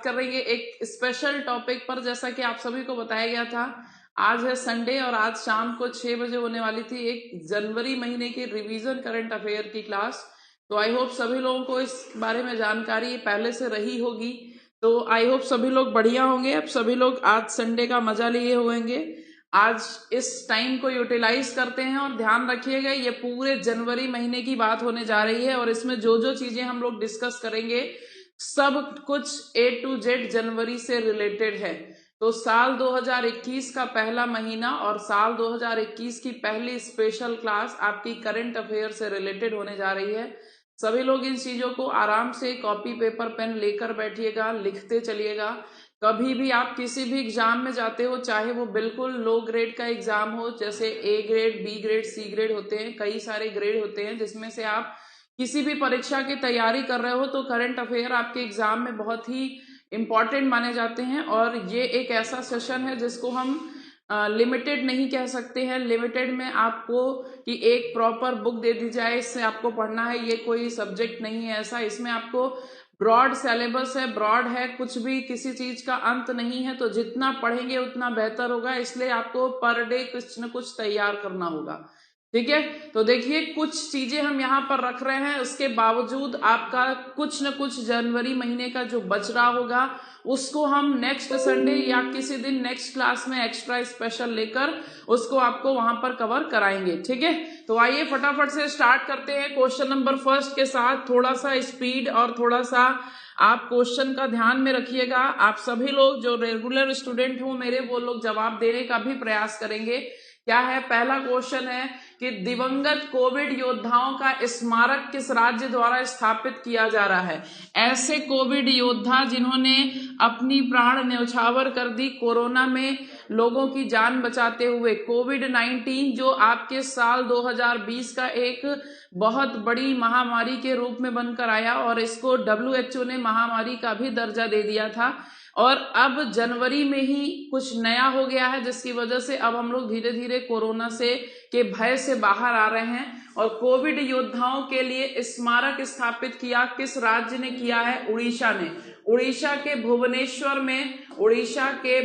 करेंगे एक special topic पर। जैसा कि आप सभी को बताया गया था, आज है संडे और आज शाम को 6 बजे होने वाली थी एक जनवरी महीने की रिवीजन करंट अफेयर की क्लास। तो आई होप सभी लोगों को इस बारे में जानकारी पहले से रही होगी। तो आई होप सभी लोग बढ़िया होंगे। अब सभी लोग आज संडे का मजा लिए होंगे। आज इस टाइम को यूटिलाइज करते हैं और ध्यान रखिएगा, ये पूरे जनवरी महीने की बात होने जा रही है और इसमें जो जो चीजें हम लोग डिस्कस करेंगे सब कुछ A to Z जनवरी से रिलेटेड है। तो साल 2021 का पहला महीना और साल 2021 की पहली स्पेशल क्लास आपकी करंट अफेयर से रिलेटेड होने जा रही है। सभी लोग इन चीजों को आराम से कॉपी पेपर पेन लेकर बैठिएगा, लिखते चलिएगा। कभी भी आप किसी भी एग्जाम में जाते हो, चाहे वो बिल्कुल लो ग्रेड का एग्जाम हो, जैसे A grade, B grade, C grade होते हैं, कई सारे ग्रेड होते हैं जिसमें से आप किसी भी परीक्षा की तैयारी कर रहे हो, तो करंट अफेयर आपके एग्जाम में बहुत ही इंपॉर्टेंट माने जाते हैं। और ये एक ऐसा सेशन है जिसको हम लिमिटेड नहीं कह सकते हैं। लिमिटेड में आपको कि एक प्रॉपर बुक दे दी जाए, इससे आपको पढ़ना है, ये कोई सब्जेक्ट नहीं है ऐसा। इसमें आपको ब्रॉड सिलेबस है, ब्रॉड है, कुछ भी किसी चीज का अंत नहीं है। तो जितना पढ़ेंगे उतना बेहतर होगा, इसलिए आपको पर डे कुछ न कुछ तैयार करना होगा। ठीक है, तो देखिए कुछ चीजें हम यहाँ पर रख रहे हैं, उसके बावजूद आपका कुछ न कुछ जनवरी महीने का जो बच रहा होगा उसको हम नेक्स्ट संडे या किसी दिन नेक्स्ट क्लास में एक्स्ट्रा स्पेशल लेकर उसको आपको वहां पर कवर कराएंगे। ठीक है, तो आइए फटाफट से स्टार्ट करते हैं क्वेश्चन नंबर फर्स्ट के साथ। थोड़ा सा स्पीड और थोड़ा सा आप क्वेश्चन का ध्यान में रखिएगा। आप सभी लोग जो रेगुलर स्टूडेंट हो मेरे, वो लोग जवाब देने का भी प्रयास करेंगे। क्या है, पहला क्वेश्चन है कि दिवंगत कोविड योद्धाओं का स्मारक किस राज्य द्वारा स्थापित किया जा रहा है। ऐसे कोविड योद्धा जिन्होंने अपनी प्राण न्यौछावर कर दी कोरोना में लोगों की जान बचाते हुए। कोविड-19 जो आपके साल 2020 का एक बहुत बड़ी महामारी के रूप में बनकर आया और इसको WHO ने महामारी का भी दर्जा दे दिया था। और अब जनवरी में ही कुछ नया हो गया है जिसकी वजह से अब हम लोग धीरे धीरे कोरोना से के भय से बाहर आ रहे हैं। और कोविड योद्धाओं के लिए स्मारक स्थापित किया किस राज्य ने किया है? उड़ीसा ने। उड़ीसा के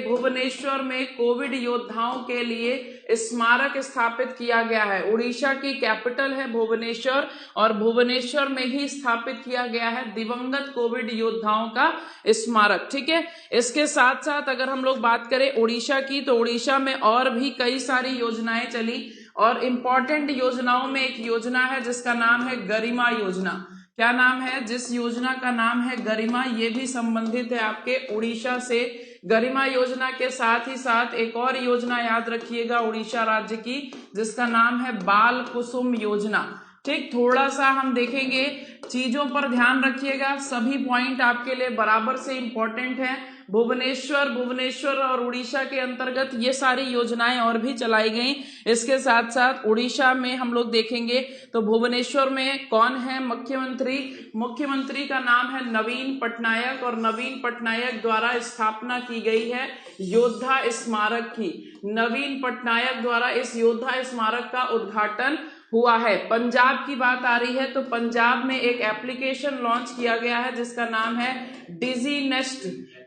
भुवनेश्वर में कोविड योद्धाओं के लिए स्मारक स्थापित किया गया है। उड़ीसा की कैपिटल है भुवनेश्वर और भुवनेश्वर में ही स्थापित किया गया है दिवंगत कोविड योद्धाओं का स्मारक। ठीक है, इसके साथ साथ अगर हम लोग बात करें उड़ीसा की, तो उड़ीसा में और भी कई सारी योजनाएं चली और इम्पोर्टेंट योजनाओं में एक योजना है जिसका नाम है गरिमा योजना। क्या नाम है? जिस योजना का नाम है गरिमा, ये भी संबंधित है आपके उड़ीसा से। गरिमा योजना के साथ ही साथ एक और योजना याद रखिएगा उड़ीसा राज्य की, जिसका नाम है बाल कुसुम योजना। ठीक, थोड़ा सा हम देखेंगे, चीजों पर ध्यान रखिएगा, सभी पॉइंट आपके लिए बराबर से इंपॉर्टेंट है। भुवनेश्वर और उड़ीसा के अंतर्गत ये सारी योजनाएं और भी चलाई गई। इसके साथ साथ उड़ीसा में हम लोग देखेंगे तो भुवनेश्वर में कौन है मुख्यमंत्री? मुख्यमंत्री का नाम है नवीन पटनायक और नवीन पटनायक द्वारा स्थापना की गई है योद्धा स्मारक की। नवीन पटनायक द्वारा इस योद्धा स्मारक का उद्घाटन हुआ है। पंजाब की बात आ रही है तो पंजाब में एक एप्लीकेशन लॉन्च किया गया है जिसका नाम है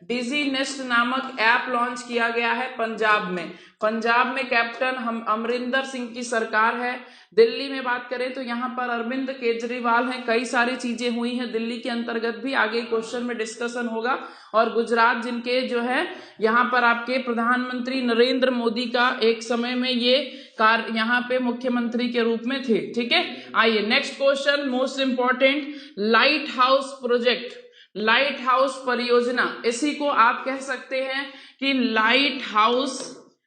डिजी नेस्ट नामक ऐप लॉन्च किया गया है पंजाब में। पंजाब में कैप्टन अमरिंदर सिंह की सरकार है। दिल्ली में बात करें तो यहाँ पर अरविंद केजरीवाल हैं। कई सारी चीजें हुई हैं दिल्ली के अंतर्गत भी, आगे क्वेश्चन में डिस्कशन होगा। और गुजरात जिनके जो है यहाँ पर आपके प्रधानमंत्री नरेंद्र मोदी का एक समय में ये कार्य यहाँ पे मुख्यमंत्री के रूप में थे। ठीक है, आइए next question, most important, light house project, light house परियोजना, इसी को आप कह सकते हैं कि light house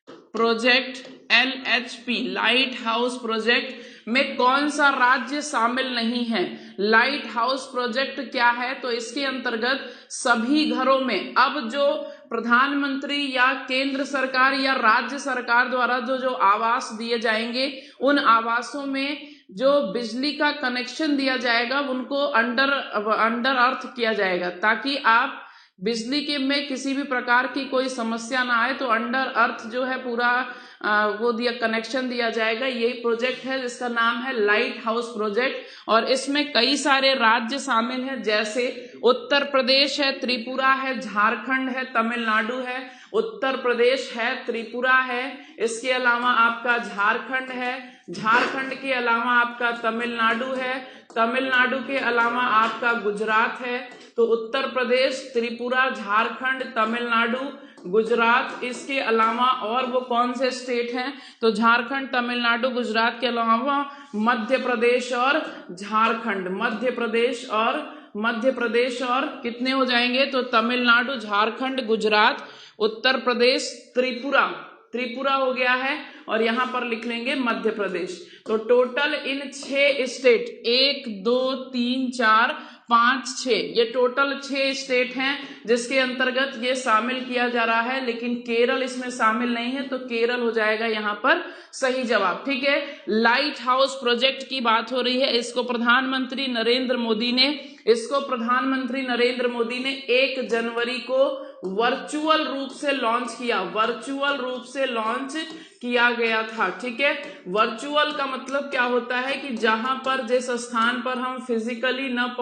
project LHP। Light house project में कौन सा राज्य शामिल नहीं है? लाइट हाउस प्रोजेक्ट क्या है? तो इसके अंतर्गत सभी घरों में अब जो प्रधानमंत्री या केंद्र सरकार या राज्य सरकार द्वारा जो आवास दिए जाएंगे, उन आवासों में जो बिजली का कनेक्शन दिया जाएगा उनको अंडर अर्थ किया जाएगा, ताकि आप बिजली के में किसी भी प्रकार की कोई समस्या ना आए, तो अंडर अर्थ जो है पूरा वो दिया कनेक्शन दिया जाएगा। यही प्रोजेक्ट है जिसका नाम है लाइट हाउस प्रोजेक्ट, और इसमें कई सारे राज्य शामिल हैं, जैसे उत्तर प्रदेश है, त्रिपुरा है, झारखंड है, तमिलनाडु है। उत्तर प्रदेश है, त्रिपुरा है, इसके अलावा आपका झारखंड है, झारखंड के अलावा आपका तमिलनाडु है, तमिलनाडु के अलावा आपका गुजरात है। तो उत्तर प्रदेश, त्रिपुरा, झारखंड, तमिलनाडु, गुजरात, इसके अलावा और वो कौन से स्टेट हैं? तो झारखंड, तमिलनाडु, गुजरात के अलावा मध्य प्रदेश और झारखंड, मध्य प्रदेश और कितने हो जाएंगे? तो तमिलनाडु, झारखंड, गुजरात, उत्तर प्रदेश, त्रिपुरा हो गया है, और यहां पर लिख लेंगे मध्य प्रदेश। तो टोटल इन 6 स्टेट, 1 2 3 4 5 6, ये टोटल 6 स्टेट हैं जिसके अंतर्गत ये शामिल किया जा रहा है, लेकिन केरल इसमें शामिल नहीं है, तो केरल हो जाएगा यहाँ पर सही जवाब। ठीक है, लाइट हाउस प्रोजेक्ट की बात हो रही है। इसको प्रधानमंत्री नरेंद्र मोदी ने 1 जनवरी को वर्चुअल रूप से लॉन्च किया गया था। ठीक है, वर्चुअल का मतलब क्या होता है कि जहां पर जिस स्थान पर हम फिजिकली न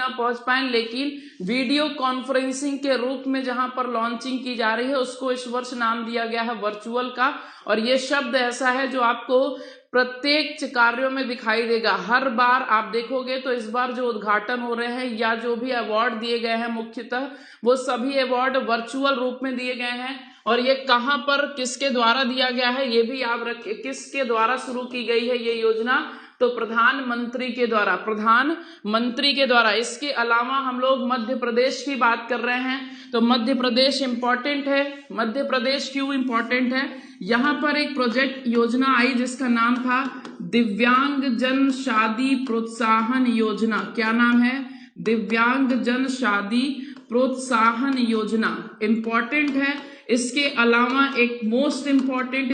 पहुंच पाए, लेकिन वीडियो कॉन्फ्रेंसिंग के रूप में जहां पर लॉन्चिंग की जा रही है, उसको इस वर्ष नाम दिया गया है वर्चुअल का। और ये शब्द ऐसा है जो आपको प्रत्येक कार्यों में दिखाई देगा। हर बार आप देखोगे तो इस बार जो उद्घाटन हो रहे हैं या जो भी अवार्ड दिए गए हैं, मुख्यतः वो सभी अवार्ड वर्चुअल रूप में दिए गए हैं। और ये कहां पर किसके द्वारा दिया गया है, ये भी याद रखिए, किसके द्वारा शुरू की गई है ये योजना? तो प्रधानमंत्री के द्वारा। इसके अलावा हम लोग मध्य प्रदेश की बात कर रहे हैं, तो मध्य प्रदेश इंपॉर्टेंट है। मध्य प्रदेश क्यों इंपॉर्टेंट है? यहां पर एक प्रोजेक्ट योजना आई जिसका नाम था दिव्यांग जन शादी प्रोत्साहन योजना। क्या नाम है? दिव्यांग जन शादी प्रोत्साहन योजना। इंपॉर्टेंट है। इसके अलावा एक मोस्ट इंपॉर्टेंट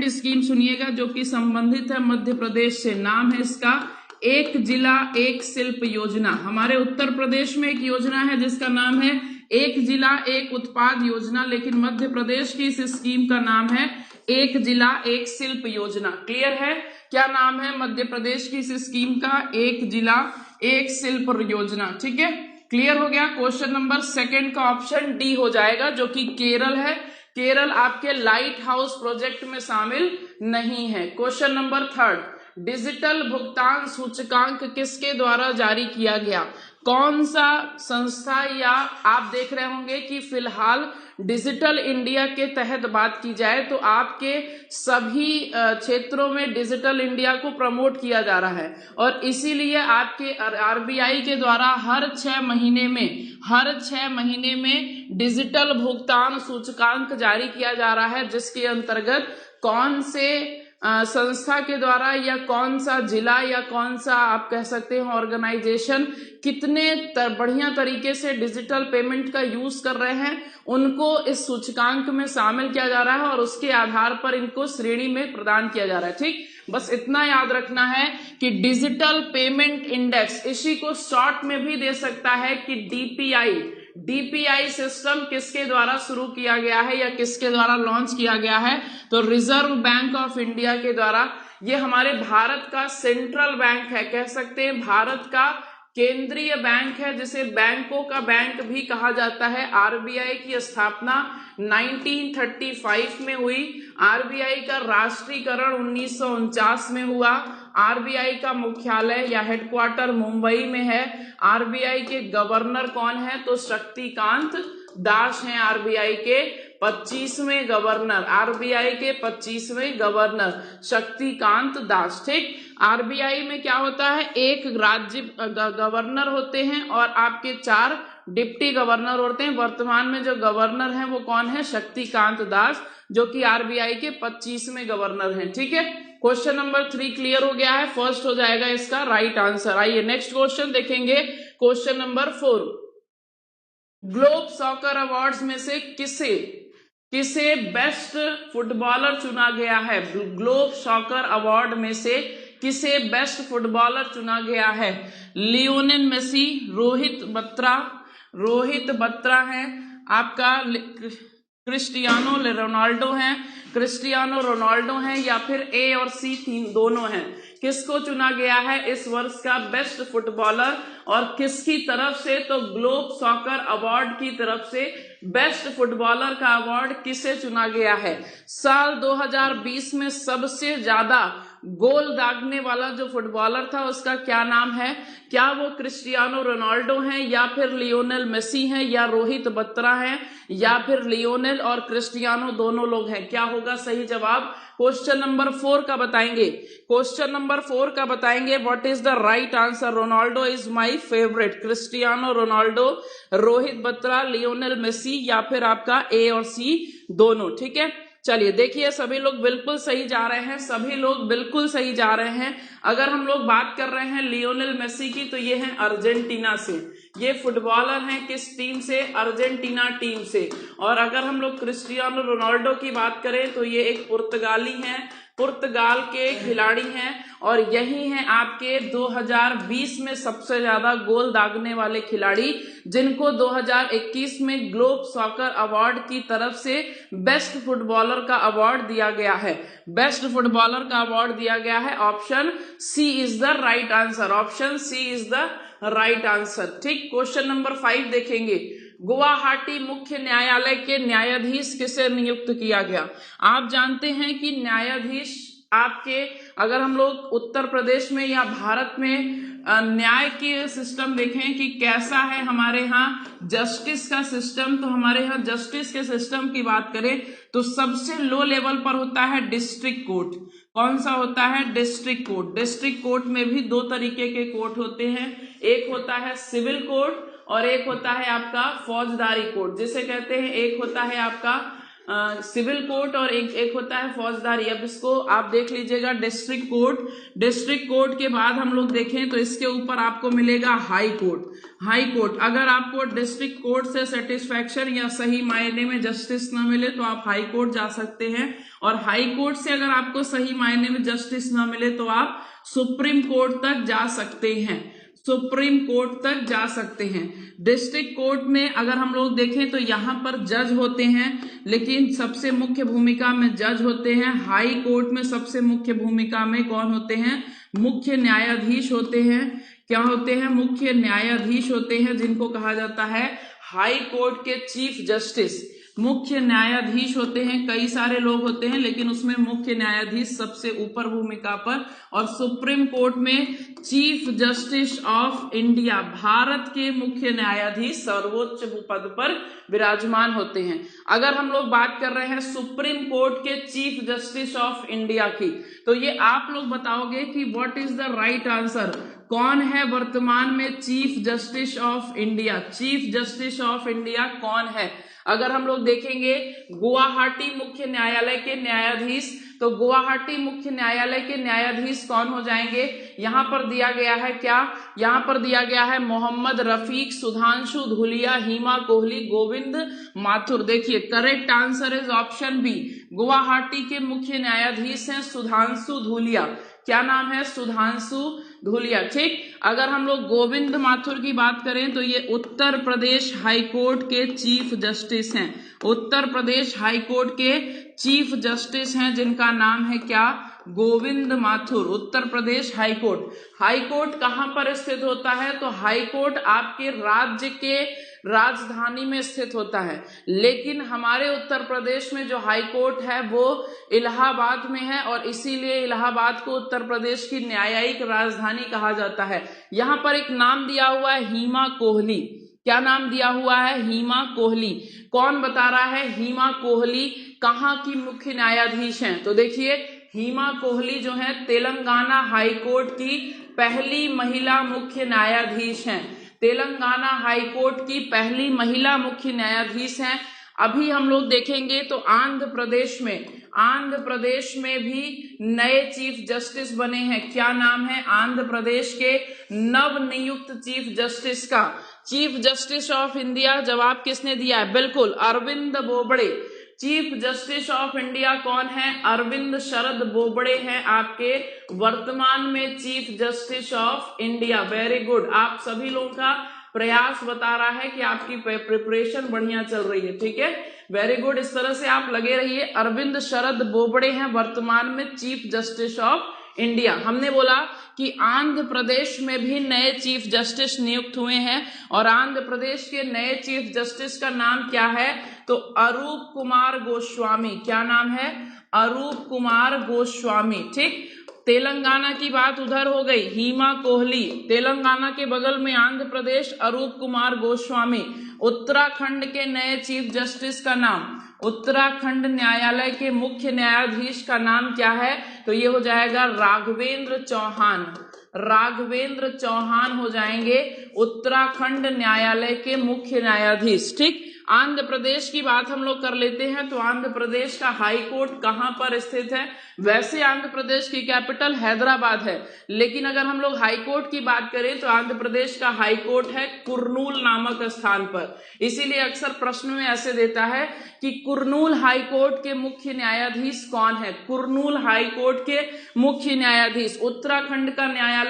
स्कीम सुनिएगा जो कि संबंधित है मध्य प्रदेश से। नाम है इसका एक जिला एक शिल्प योजना। हमारे उत्तर प्रदेश में एक योजना है जिसका नाम है एक जिला एक उत्पाद योजना, लेकिन मध्य प्रदेश की इस स्कीम का नाम है एक जिला एक शिल्प योजना। क्लियर है? क्या नाम है मध्य प्रदेश की इस स्कीम का? एक जिला एक शिल्प योजना। ठीक है, क्लियर हो गया। क्वेश्चन नंबर 2 का ऑप्शन डी हो जाएगा, जो कि केरल है। केरल आपके लाइट हाउस प्रोजेक्ट में शामिल नहीं है। क्वेश्चन नंबर 3, डिजिटल भुगतान सूचकांक किसके द्वारा जारी किया गया? कौन सा संस्था? या आप देख रहे होंगे कि फिलहाल डिजिटल इंडिया के तहत बात की जाए तो आपके सभी क्षेत्रों में डिजिटल इंडिया को प्रमोट किया जा रहा है, और इसीलिए आपके आरबीआई के द्वारा हर 6 महीने में डिजिटल भुगतान सूचकांक जारी किया जा रहा है, जिसके अंतर्गत कौन से संस्था के द्वारा या कौन सा जिला या कौन सा आप कह सकते हैं ऑर्गेनाइजेशन कितने बढ़िया तरीके से डिजिटल पेमेंट का यूज कर रहे हैं, उनको इस सूचकांक में शामिल किया जा रहा है, और उसके आधार पर इनको श्रेणी में प्रदान किया जा रहा है। ठीक, बस इतना याद रखना है कि डिजिटल पेमेंट इंडेक्स, इसी को शॉर्ट में भी दे सकता है कि डीपीआई सिस्टम किसके द्वारा शुरू किया गया है या किसके द्वारा लॉन्च किया गया है? तो रिजर्व बैंक ऑफ इंडिया के द्वारा। ये हमारे भारत का सेंट्रल बैंक है, कह सकते हैं भारत का केंद्रीय बैंक है, जिसे बैंकों का बैंक भी कहा जाता है। आरबीआई की स्थापना 1935 में हुई। आरबीआई का राष्ट्रीयकरण 1949 में हुआ। आरबीआई का मुख्यालय या हेडक्वार्टर मुंबई में है। आरबीआई के गवर्नर कौन है? तो शक्तिकांत दास हैं आरबीआई के 25वें गवर्नर शक्तिकांत दास। ठीक, आरबीआई में क्या होता है? एक राज्य गवर्नर होते हैं और आपके 4 डिप्टी गवर्नर होते हैं। वर्तमान में जो गवर्नर हैं वो कौन है? शक्तिकांत दास, जो कि आरबीआई के 25वें गवर्नर हैं। ठीक है, क्वेश्चन नंबर 3 क्लियर हो गया है। फर्स्ट हो जाएगा इसका राइट आंसर। आइए नेक्स्ट क्वेश्चन देखेंगे। Question number 4, globe soccer awards में से किसे बेस्ट फुटबॉलर चुना गया है? ग्लोब सॉकर अवार्ड में से किसे बेस्ट फुटबॉलर चुना गया है? लियोनेल मेसी, रोहित बत्रा है आपका, क्रिस्टियानो रोनाल्डो हैं या फिर ए और सी तीन दोनों हैं? किसको चुना गया है इस वर्ष का बेस्ट फुटबॉलर और किसकी तरफ से? तो ग्लोब सॉकर अवार्ड की तरफ से बेस्ट फुटबॉलर का अवार्ड किसे चुना गया है? साल 2020 में सबसे ज्यादा गोल दागने वाला जो फुटबॉलर था उसका क्या नाम है? क्या वो क्रिस्टियानो रोनाल्डो हैं या फिर लियोनेल मेसी हैं या रोहित बत्रा हैं या फिर लियोनेल और क्रिस्टियानो दोनों लोग हैं? क्या होगा सही जवाब? क्वेश्चन नंबर 4 का बताएंगे। What is the right answer? Ronaldo is my favourite, Cristiano Ronaldo, Rohit Batra, Lionel Messi या फिर आपका ए और सी दोनों। ठीक है, चलिए देखिए सभी लोग बिल्कुल सही जा रहे हैं। अगर हम लोग बात कर रहे हैं लियोनेल मेसी की तो ये हैं अर्जेंटीना से, ये फुटबॉलर हैं किस टीम से? अर्जेंटीना टीम से। और अगर हम लोग क्रिस्टियानो रोनाल्डो की बात करें तो ये एक पुर्तगाली हैं, पुर्तगाल के खिलाड़ी हैं और यही हैं आपके 2020 में सबसे ज्यादा गोल दागने वाले खिलाड़ी, जिनको 2021 में ग्लोब सॉकर अवार्ड की तरफ से बेस्ट फुटबॉलर का अवार्ड दिया गया है। Option C is the right answer. ठीक, क्वेश्चन नंबर 5 देखेंगे। गुवाहाटी मुख्य न्यायालय के न्यायाधीश किसे नियुक्त किया गया? आप जानते हैं कि न्यायाधीश आपके, अगर हम लोग उत्तर प्रदेश में या भारत में न्याय के सिस्टम देखें कि कैसा है हमारे यहाँ जस्टिस का सिस्टम, तो हमारे यहाँ जस्टिस के सिस्टम की बात करें तो सबसे लो लेवल पर होता है डिस्ट्रिक्ट कोर्ट। कौन सा होता है? District court. डिस्ट्रिक्ट कोर्ट में भी दो तरीके के कोर्ट होते हैं, एक होता है सिविल कोर्ट और एक होता है आपका फौजदारी कोर्ट, जिसे कहते हैं, एक होता है आपका सिविल कोर्ट और एक होता है फौजदारी। अब इसको आप देख लीजिएगा, डिस्ट्रिक्ट कोर्ट के बाद हम लोग देखें तो इसके ऊपर आपको मिलेगा हाई कोर्ट। अगर आपको डिस्ट्रिक्ट कोर्ट से सेटिस्फैक्शन या सही मायने में जस्टिस ना मिले तो आप हाई कोर्ट जा सकते हैं, और हाई कोर्ट से अगर आपको सही मायने में जस्टिस ना मिले तो आप सुप्रीम कोर्ट तक जा सकते हैं। डिस्ट्रिक्ट कोर्ट में अगर हम लोग देखें तो यहाँ पर जज होते हैं, लेकिन सबसे मुख्य भूमिका में जज होते हैं। हाई कोर्ट में सबसे मुख्य भूमिका में कौन होते हैं? मुख्य न्यायाधीश होते हैं। क्या होते हैं? मुख्य न्यायाधीश होते हैं, जिनको कहा जाता है हाई कोर्ट के चीफ जस्टिस। मुख्य न्यायाधीश होते हैं, कई सारे लोग होते हैं लेकिन उसमें मुख्य न्यायाधीश सबसे ऊपर भूमिका पर। और सुप्रीम कोर्ट में chief justice of India, Bharat के मुख्य न्यायाधीश सर्वोच्च पद पर विराजमान होते हैं। अगर हम लोग बात कर रहे हैं सुप्रीम कोर्ट के चीफ जस्टिस ऑफ इंडिया की, तो ये आप लोग बताओगे कि what is the right answer? कौन है वर्तमान में chief justice of India? Chief justice of India कौन है? अगर हम लोग देखेंगे गुवाहाटी मुख्य न्यायालय के न्यायाधीश, तो गुवाहाटी मुख्य न्यायालय के न्यायाधीश कौन हो जाएंगे? यहाँ पर दिया गया है क्या? यहाँ पर दिया गया है मोहम्मद रफीक, सुधांशु धूलिया, हिमा कोहली, गोविंद माथुर। देखिए correct answer is option B. Guwahati के मुख्य न्यायाधीश हैं सुधांशु धूलिया। क्या नाम है? सुधांशु धूलिया। ठीक, अगर हम लोग गोविंद माथुर की बात करें तो ये उत्तर प्रदेश हाई कोर्ट के चीफ जस्टिस हैं। उत्तर प्रदेश हाई कोर्ट के चीफ जस्टिस हैं, जिनका नाम है क्या? गोविंद माथुर। उत्तर प्रदेश हाई कोर्ट कहां पर स्थित होता है? तो हाई कोर्ट आपके राज्य के राजधानी में स्थित होता है, लेकिन हमारे उत्तर प्रदेश में जो हाई कोर्ट है वो इलाहाबाद में है, और इसीलिए इलाहाबाद को उत्तर प्रदेश की न्यायिक राजधानी कहा जाता है। यहाँ पर एक नाम दिया हुआ है हिमा कोहली। क्या नाम दिया हुआ है? हिमा कोहली। कौन बता रहा है हिमा कोहली कहाँ की मुख्य न्यायाधीश हैं? तो देखिए हिमा कोहली जो है तेलंगाना हाई कोर्ट की पहली महिला मुख्य न्यायाधीश हैं। तेलंगाना हाई कोर्ट की पहली महिला मुख्य न्यायाधीश हैं। अभी हम लोग देखेंगे तो आंध्र प्रदेश में भी नए चीफ जस्टिस बने हैं। क्या नाम है आंध्र प्रदेश के नव नियुक्त चीफ जस्टिस का? चीफ जस्टिस ऑफ इंडिया जवाब किसने दिया है? बिल्कुल Arvind Bobde. Chief justice of India कौन है? अरविंद शरद बोबड़े हैं आपके वर्तमान में chief justice of India. Very good, आप सभी लोगों का प्रयास बता रहा है कि आपकी प्रिपरेशन बढ़िया चल रही है। ठीक है, वेरी गुड, इस तरह से आप लगे रहिए। अरविंद शरद बोबड़े हैं वर्तमान में चीफ जस्टिस ऑफ इंडिया। हमने बोला कि आंध्र प्रदेश में भी नए चीफ जस्टिस नियुक्त हुए हैं और आंध्र प्रदेश के नए चीफ जस्टिस का नाम क्या है? तो अरूप कुमार गोस्वामी। क्या नाम है? अरूप कुमार गोस्वामी। ठीक, तेलंगाना की बात उधर हो गई, हिमा कोहली। तेलंगाना के बगल में आंध्र प्रदेश, अरूप कुमार गोस्वामी। उत्तराखंड के नए चीफ जस्टिस का नाम, उत्तराखंड न्यायालय के मुख्य न्यायाधीश का नाम क्या है? तो ये हो जाएगा राघवेंद्र चौहान। राघवेंद्र चौहान हो जाएंगे उत्तराखंड न्यायालय के मुख्य न्यायाधीश। ठीक, आंध्र प्रदेश की बात हम लोग कर लेते हैं। तो आंध्र प्रदेश का हाई कोर्ट कहां पर स्थित है? वैसे आंध्र प्रदेश की कैपिटल हैदराबाद है, लेकिन अगर हम लोग हाई कोर्ट की बात करें तो आंध्र प्रदेश का हाई कोर्ट है कुर्नूल नामक स्थान पर। इसीलिए अक्सर प्रश्न में ऐसे देता है कि कुर्नूल हाई कोर्ट के मुख्य न्यायाधीश कौन है? कुर्नूल हाई कोर्ट के मुख्य न्यायाधीश। उत्तराखंड का न्यायालय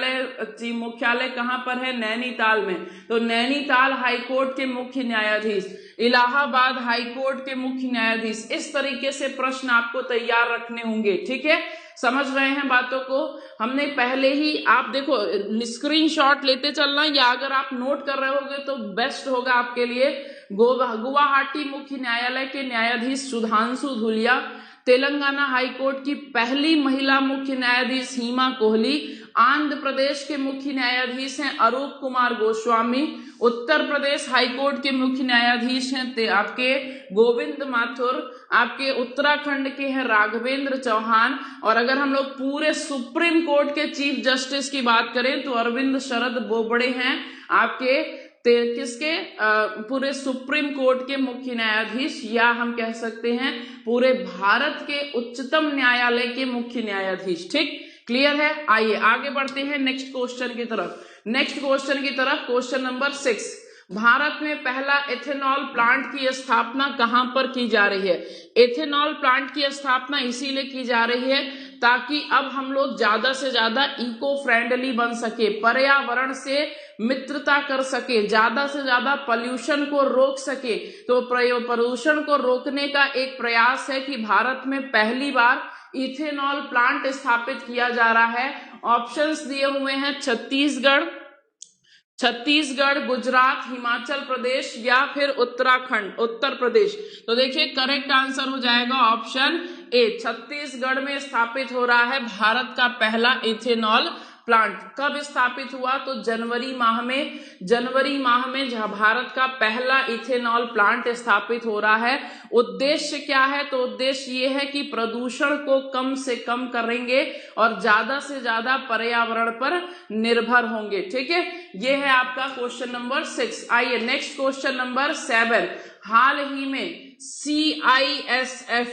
मुख्यालय कहां पर है? नैनीताल में। तो नैनीताल हाई कोर्ट के मुख्य न्यायाधीश, इलाहाबाद हाई कोर्ट के मुख्य न्यायाधीश। इस तरीके से प्रश्न आपको तैयार रखने होंगे। ठीक है, समझ रहे हैं बातों को? हमने पहले ही, आप देखो स्क्रीनशॉट लेते चलना, या अगर आप नोट कर रहे होगे तो बेस्ट होगा आपके लिए। गुवाहाटी मुख्य न्यायालय के न्यायाधीश सुधांशु धुलिया, तेलंगाना हाईकोर्ट की पहली महिला मुख्य न्यायाधीश हिमा कोहली, आंध्र प्रदेश के मुख्य न्यायाधीश हैं अरूप कुमार गोस्वामी, उत्तर प्रदेश हाईकोर्ट के मुख्य न्यायाधीश हैं आपके गोविंद माथुर, आपके उत्तराखंड के हैं राघवेंद्र चौहान, और अगर हम लोग पूरे सुप्रीम कोर्ट के चीफ जस्टिस की बात करें तो अरविंद शरद बोबड़े हैं आपके किसके पूरे सुप्रीम कोर्ट के मुख्य न्यायाधीश, या हम कह सकते हैं पूरे भारत के उच्चतम न्यायालय के मुख्य न्यायाधीश। ठीक, क्लियर है? आइए आगे बढ़ते हैं नेक्स्ट क्वेश्चन की तरफ। क्वेश्चन नंबर 6, भारत में पहला एथेनॉल प्लांट की स्थापना कहां पर की जा रही है? एथेनॉल प्लांट की स्थापना इसीलिए की जा रही है ताकि अब हम लोग ज्यादा से ज्यादा इको फ्रेंडली बन सके, पर्यावरण से मित्रता कर सके, ज्यादा से ज्यादा पोल्यूशन को रोक सके। तो प्रदूषण को रोकने का एक प्रयास है कि भारत में पहली बार इथेनॉल प्लांट स्थापित किया जा रहा है। ऑप्शंस दिए हुए हैं छत्तीसगढ़, गुजरात, हिमाचल प्रदेश या फिर उत्तर प्रदेश। तो देखिए करेक्ट आंसर हो जाएगा ऑप्शन ए, छत्तीसगढ़ में स्थापित हो रहा है भारत का पहला इथेनॉल प्लांट। कब स्थापित हुआ? तो जनवरी माह में जहां भारत का पहला इथेनॉल प्लांट स्थापित हो रहा है। उद्देश्य क्या है? तो उद्देश्य ये है कि प्रदूषण को कम से कम करेंगे और ज्यादा से ज्यादा पर्यावरण पर निर्भर होंगे। ठीक है, ये है आपका क्वेश्चन नंबर 6। आइए नेक्स्ट क्वेश्चन नंबर 7। हाल ही में CISF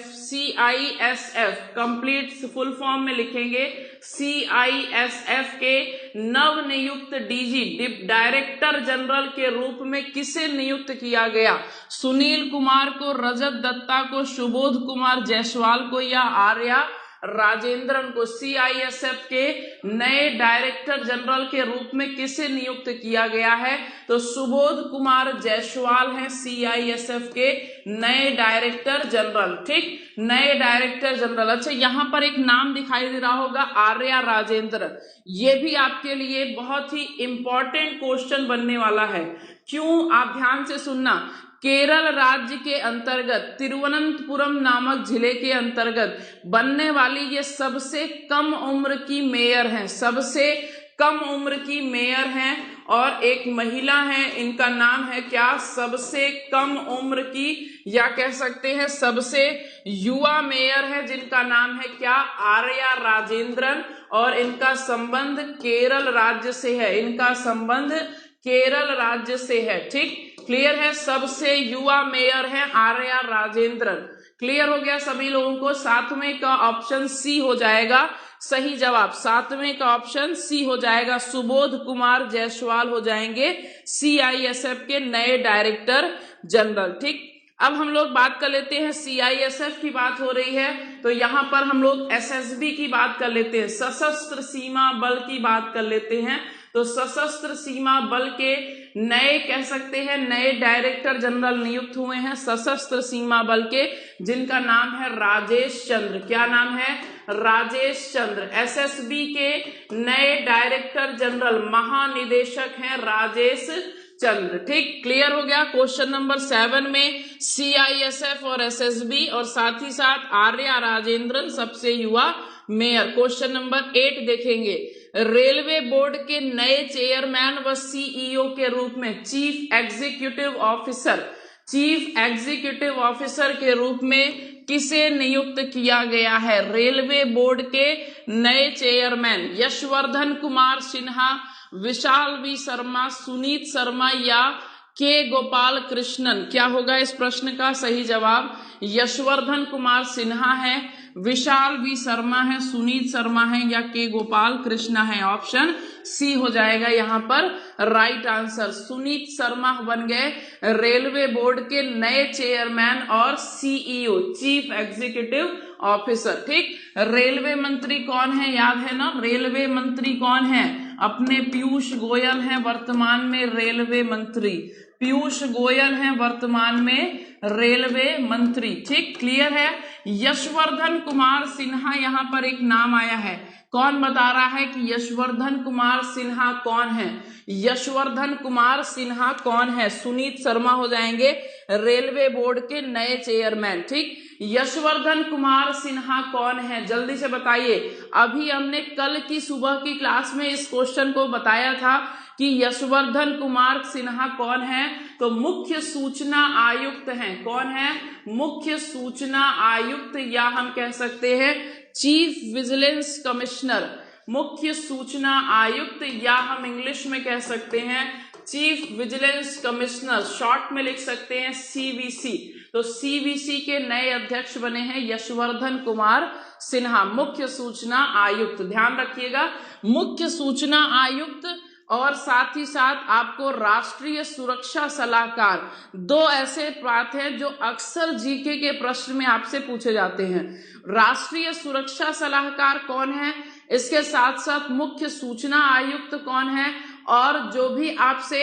कंप्लीट फुल फॉर्म में लिखेंगे, CISF के नवनियुक्त DG डायरेक्टर जनरल के रूप में किसे नियुक्त किया गया? सुनील कुमार को, रजत दत्ता को, सुबोध कुमार जायसवाल को या आर्या राजेंद्रन को? CISF के नए डायरेक्टर जनरल के रूप में किसे नियुक्त किया गया है? तो सुबोध कुमार जायसवाल हैं CISF के नए डायरेक्टर जनरल। ठीक, नए डायरेक्टर जनरल। अच्छा, यहाँ पर एक नाम दिखाई दे रहा होगा आर्या राजेंद्र, ये भी आपके लिए बहुत ही इंपॉर्टेंट क्वेश्चन बनने वाला है। क्यों? आप ध्यान से सुनना। केरल राज्य के अंतर्गत तिरुवनंतपुरम नामक जिले के अंतर्गत बनने वाली ये सबसे कम उम्र की मेयर हैं, सबसे कम उम्र की मेयर हैं, और एक महिला हैं, इनका नाम है क्या? सबसे कम उम्र की, या कह सकते हैं सबसे युवा मेयर है, जिनका नाम है क्या? आर्या राजेंद्रन, और इनका संबंध केरल राज्य से है, इनका संबंध केरल राज्य से है। ठीक, क्लियर है? सबसे युवा मेयर है आर्या राजेंद्रन। क्लियर हो गया सभी लोगों को? 7वें का ऑप्शन सी हो जाएगा सही जवाब। 7वें का ऑप्शन सी हो जाएगा, सुबोध कुमार जायसवाल हो जाएंगे CISF के नए डायरेक्टर जनरल। ठीक, अब हम लोग बात कर लेते हैं CISF की बात हो रही है तो यहाँ पर हम लोग SSB की बात कर लेते हैं, सशस्त्र सीमा बल की बात कर लेते हैं। तो सशस्त्र सीमा बल के नए कह सकते हैं नए डायरेक्टर जनरल नियुक्त हुए हैं सशस्त्र सीमा बल के, जिनका नाम है राजेश चंद्र। क्या नाम है? राजेश चंद्र। SSB के नए डायरेक्टर जनरल महानिदेशक हैं राजेश चंद्र। ठीक, क्लियर हो गया। क्वेश्चन नंबर 7 में CISF और SSB और साथ ही साथ आर्या राजेंद्रन सबसे युवा मेयर। क्वेश्चन नंबर 8 देखेंगे, रेलवे बोर्ड के नए चेयरमैन व CEO के रूप में चीफ एग्जीक्यूटिव ऑफिसर के रूप में किसे नियुक्त किया गया है? रेलवे बोर्ड के नए चेयरमैन यशवर्धन कुमार सिन्हा, विशाल V शर्मा, सुनीत शर्मा या के गोपाल कृष्णन। क्या होगा इस प्रश्न का सही जवाब? यशवर्धन कुमार सिन्हा है, विशाल V शर्मा है, सुनीत शर्मा है या के गोपाल कृष्णा है। ऑप्शन सी हो जाएगा यहाँ पर राइट आंसर। सुनीत शर्मा बन गए रेलवे बोर्ड के नए चेयरमैन और CEO चीफ एग्जीक्यूटिव ऑफिसर। ठीक, रेलवे मंत्री कौन है? याद है ना, रेलवे मंत्री कौन है? अपने पीयूष गोयल हैं वर्तमान में रेलवे मंत्री। पीयूष गोयल हैं वर्तमान में रेलवे मंत्री। ठीक, क्लियर है। यशवर्धन कुमार सिन्हा यहाँ पर एक नाम आया है, कौन बता रहा है कि यशवर्धन कुमार सिन्हा कौन है? यशवर्धन कुमार सिन्हा कौन है? सुनीत शर्मा हो जाएंगे रेलवे बोर्ड के नए चेयरमैन। ठीक, यशवर्धन कुमार सिन्हा कौन है? जल्दी से बताइए। अभी हमने कल की सुबह की क्लास में इस क्वेश्चन को बताया था कि यशवर्धन कुमार सिन्हा कौन है, तो मुख्य सूचना आयुक्त हैं। कौन है? मुख्य सूचना आयुक्त या हम कह सकते हैं चीफ विजिलेंस कमिश्नर। मुख्य सूचना आयुक्त या हम इंग्लिश में कह सकते हैं चीफ विजिलेंस कमिश्नर, शॉर्ट में लिख सकते हैं CVC। तो CVC के नए अध्यक्ष बने हैं यशवर्धन कुमार सिन्हा, मुख्य सूचना आयुक्त। ध्यान रखिएगा, मुख्य सूचना आयुक्त और साथ ही साथ आपको राष्ट्रीय सुरक्षा सलाहकार, दो ऐसे बात है जो अक्सर जीके के प्रश्न में आपसे पूछे जाते हैं। राष्ट्रीय सुरक्षा सलाहकार कौन है, इसके साथ साथ मुख्य सूचना आयुक्त कौन है, और जो भी आपसे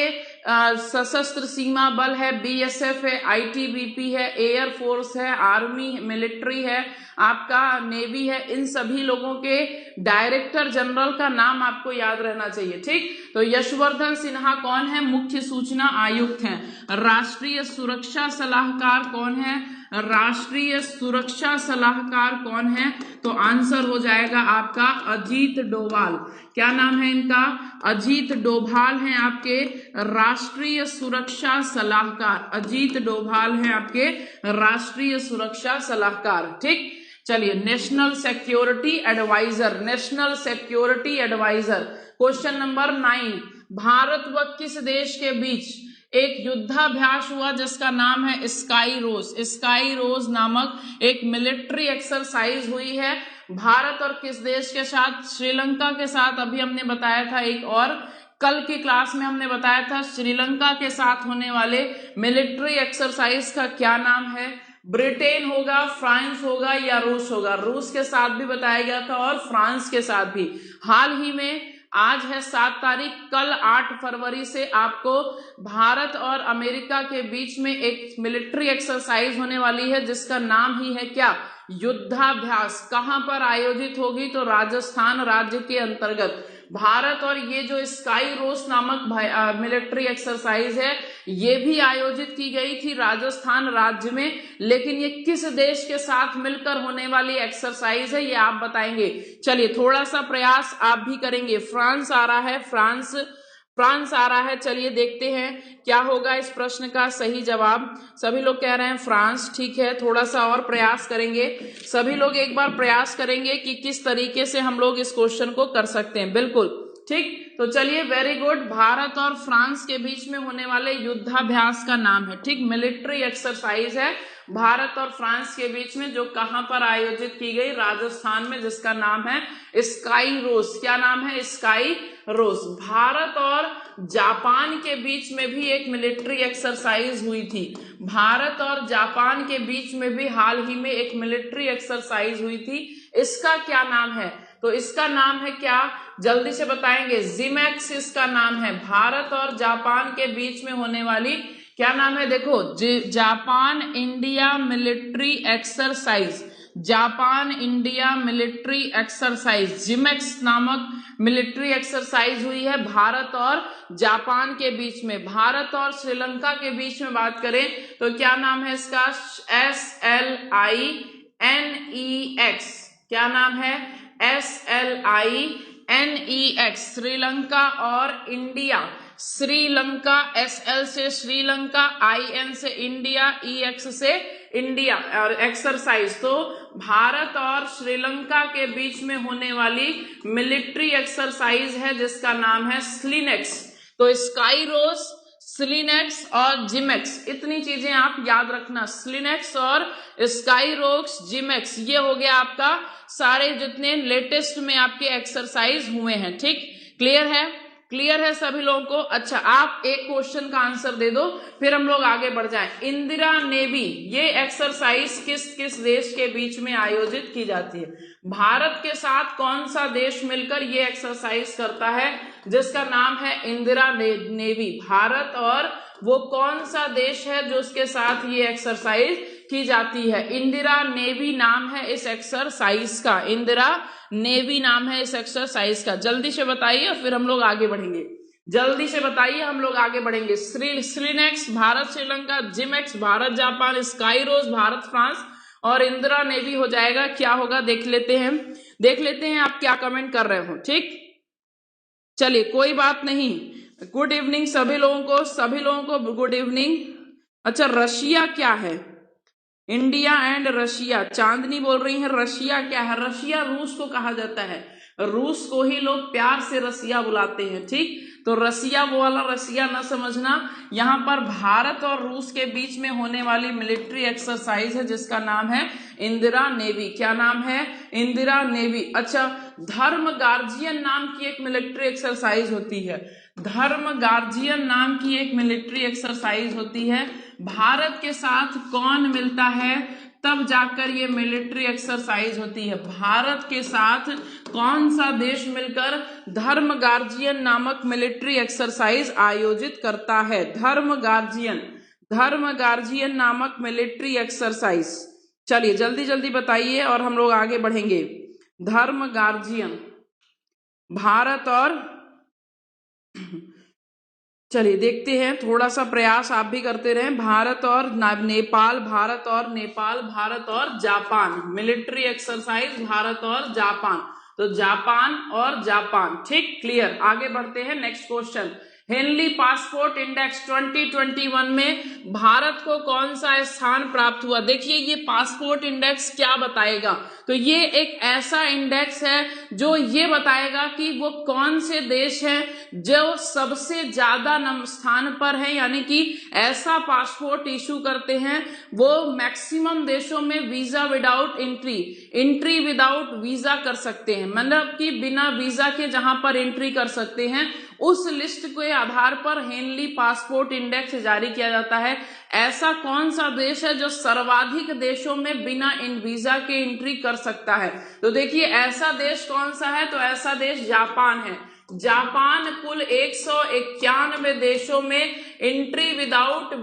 सशस्त्र सीमा बल है, BSF है, ITBP है, एयर फोर्स है, आर्मी मिलिट्री है, आपका नेवी है, इन सभी लोगों के डायरेक्टर जनरल का नाम आपको याद रहना चाहिए। ठीक, तो यशवर्धन सिन्हा कौन है? मुख्य सूचना आयुक्त हैं। राष्ट्रीय सुरक्षा सलाहकार कौन है? राष्ट्रीय सुरक्षा सलाहकार कौन है? तो आंसर हो जाएगा आपका अजीत डोभाल। क्या नाम है इनका? अजीत डोभाल हैं आपके राष्ट्रीय सुरक्षा सलाहकार। अजीत डोभाल हैं आपके राष्ट्रीय सुरक्षा सलाहकार। ठीक, चलिए, national security adviser. National security adviser, question number 9, Bharat व किस देश के बीच एक युद्धाभ्यास हुआ जिसका नाम है स्काई रोज। स्काई रोज नामक एक मिलिट्री एक्सरसाइज हुई है भारत और किस देश के साथ? श्रीलंका के साथ। अभी हमने बताया था एक, और कल की क्लास में हमने बताया था श्रीलंका के साथ होने वाले मिलिट्री एक्सरसाइज का क्या नाम है? ब्रिटेन होगा, फ्रांस होगा या रूस होगा? रूस के साथ भी बताया गया था और फ्रांस के साथ भी। हाल ही में आज है 7 तारीख, कल 8 फरवरी से आपको भारत और अमेरिका के बीच में एक मिलिट्री एक्सरसाइज होने वाली है जिसका नाम ही है क्या? युद्धाभ्यास। कहां पर आयोजित होगी? तो राजस्थान राज्य के अंतर्गत। भारत और ये जो स्काई रोज नामक मिलिट्री एक्सरसाइज है ये भी आयोजित की गई थी राजस्थान राज्य में, लेकिन ये किस देश के साथ मिलकर होने वाली एक्सरसाइज है ये आप बताएंगे। चलिए, थोड़ा सा प्रयास आप भी करेंगे। फ्रांस आ रहा है, फ्रांस आ रहा है। चलिए देखते हैं क्या होगा इस प्रश्न का सही जवाब। सभी लोग कह रहे हैं फ्रांस। ठीक है, थोड़ा सा और प्रयास करेंगे। सभी लोग एक बार प्रयास करेंगे कि किस तरीके से हम लोग इस क्वेश्चन को कर सकते हैं। बिल्कुल ठीक, तो चलिए, वेरी गुड। भारत और फ्रांस के बीच में होने वाले युद्धाभ्यास का नाम है, ठीक, मिलिट्री एक्सरसाइज है भारत और फ्रांस के बीच में, जो कहां पर आयोजित की गई? राजस्थान में, जिसका नाम है स्काई रोज। क्या नाम है? स्काई रोज। भारत और जापान के बीच में भी एक मिलिट्री एक्सरसाइज हुई थी। भारत और जापान के बीच में भी हाल ही में एक मिलिट्री एक्सरसाइज हुई थी। इसका क्या नाम है? तो इसका नाम है क्या? जल्दी से बताएंगे। जिमेक्स इसका नाम है। भारत और जापान के बीच में होने वाली क्या नाम है? देखो, Japan India military exercise, Japan India military exercise, JIMEX नामक मिलिट्री एक्सरसाइज हुई है भारत और जापान के बीच में। भारत और श्रीलंका के बीच में बात करें तो क्या नाम है इसका? SLINEX। क्या नाम है? SLINEX, श्रीलंका और इंडिया। श्रीलंका, SL से श्रीलंका, IN से इंडिया, EX से इंडिया और एक्सरसाइज। तो भारत और श्रीलंका के बीच में होने वाली मिलिट्री एक्सरसाइज है जिसका नाम है स्लिनेक्स। तो स्काईरोस, स्लिनेक्स और जिमेक्स, इतनी चीजें आप याद रखना। स्लिनेक्स और स्काईरोस, जिमेक्स, ये हो गया आपका सारे जितने लेटेस्ट में आपके एक्सरसाइज हुए हैं। ठीक, क्लियर है? क्लियर है सभी लोगों को? अच्छा, आप एक क्वेश्चन का आंसर दे दो फिर हम लोग आगे बढ़ जाएं। इंदिरा नेवी, ये एक्सरसाइज किस किस देश के बीच में आयोजित की जाती है? भारत के साथ कौन सा देश मिलकर ये एक्सरसाइज करता है जिसका नाम है इंदिरा नेवी? भारत और वो कौन सा देश है जो उसके साथ ये एक्सरसाइज की जाती है? इंदिरा नेवी नाम है इस एक्सरसाइज का। इंदिरा नेवी नाम है इस एक्सरसाइज का। जल्दी से बताइए और फिर हम लोग आगे बढ़ेंगे। जल्दी से बताइए, हम लोग आगे बढ़ेंगे। SLINEX Bharat Sri Lanka, JIMEX Bharat Japan, Skyros Bharat France और इंदिरा नेवी हो जाएगा। क्या होगा देख लेते हैं, देख लेते हैं आप क्या कमेंट कर रहे हो। ठीक, चलिए कोई बात नहीं। गुड इवनिंग सभी लोगों को, सभी लोगों को गुड इवनिंग। अच्छा, रशिया क्या है? इंडिया एंड रशिया, चांदनी बोल रही है रशिया क्या है? रशिया रूस को कहा जाता है। रूस को ही लोग प्यार से रसिया बुलाते हैं। ठीक, तो रसिया वो वाला रसिया न समझना। यहाँ पर भारत और रूस के बीच में होने वाली मिलिट्री एक्सरसाइज है जिसका नाम है इंदिरा नेवी। क्या नाम है? इंदिरा नेवी। अच्छा, धर्म गार्जियन नाम की एक मिलिट्री एक्सरसाइज होती है। धर्म गार्जियन नाम की एक मिलिट्री एक्सरसाइज होती है। भारत के साथ कौन मिलता है तब जाकर ये मिलिट्री एक्सरसाइज होती है? भारत के साथ कौन सा देश मिलकर धर्म गार्जियन नामक मिलिट्री एक्सरसाइज आयोजित करता है? धर्म गार्जियन नामक मिलिट्री एक्सरसाइज। चलिए जल्दी जल्दी बताइए और हम लोग आगे बढ़ेंगे। धर्म गार्जियन, भारत और चलिए देखते हैं, थोड़ा सा प्रयास आप भी करते रहें। भारत और नेपाल, भारत और नेपाल, भारत और जापान, मिलिट्री एक्सरसाइज भारत और जापान। तो जापान और जापान। ठीक, क्लियर। आगे बढ़ते हैं, next question. Henley passport index 2021 में भारत को कौन सा स्थान प्राप्त हुआ? देखिए ये पासपोर्ट इंडेक्स क्या बताएगा, तो ये एक ऐसा इंडेक्स है जो ये बताएगा कि वो कौन से देश हैं जो सबसे ज्यादा स्थान पर है, यानी कि ऐसा पासपोर्ट इशू करते हैं वो मैक्सिमम देशों में visa without entry without visa कर सकते हैं, मतलब कि बिना वीजा के जहां पर एंट्री कर सकते हैं। उस लिस्ट के आधार पर हेनली पासपोर्ट इंडेक्स जारी किया जाता है। ऐसा कौन सा देश है जो सर्वाधिक देशों में बिना वीजा के एंट्री कर सकता है? तो देखिए ऐसा देश कौन सा है, तो ऐसा देश जापान है। जापान कुल 191 देशों में एंट्री विदाउट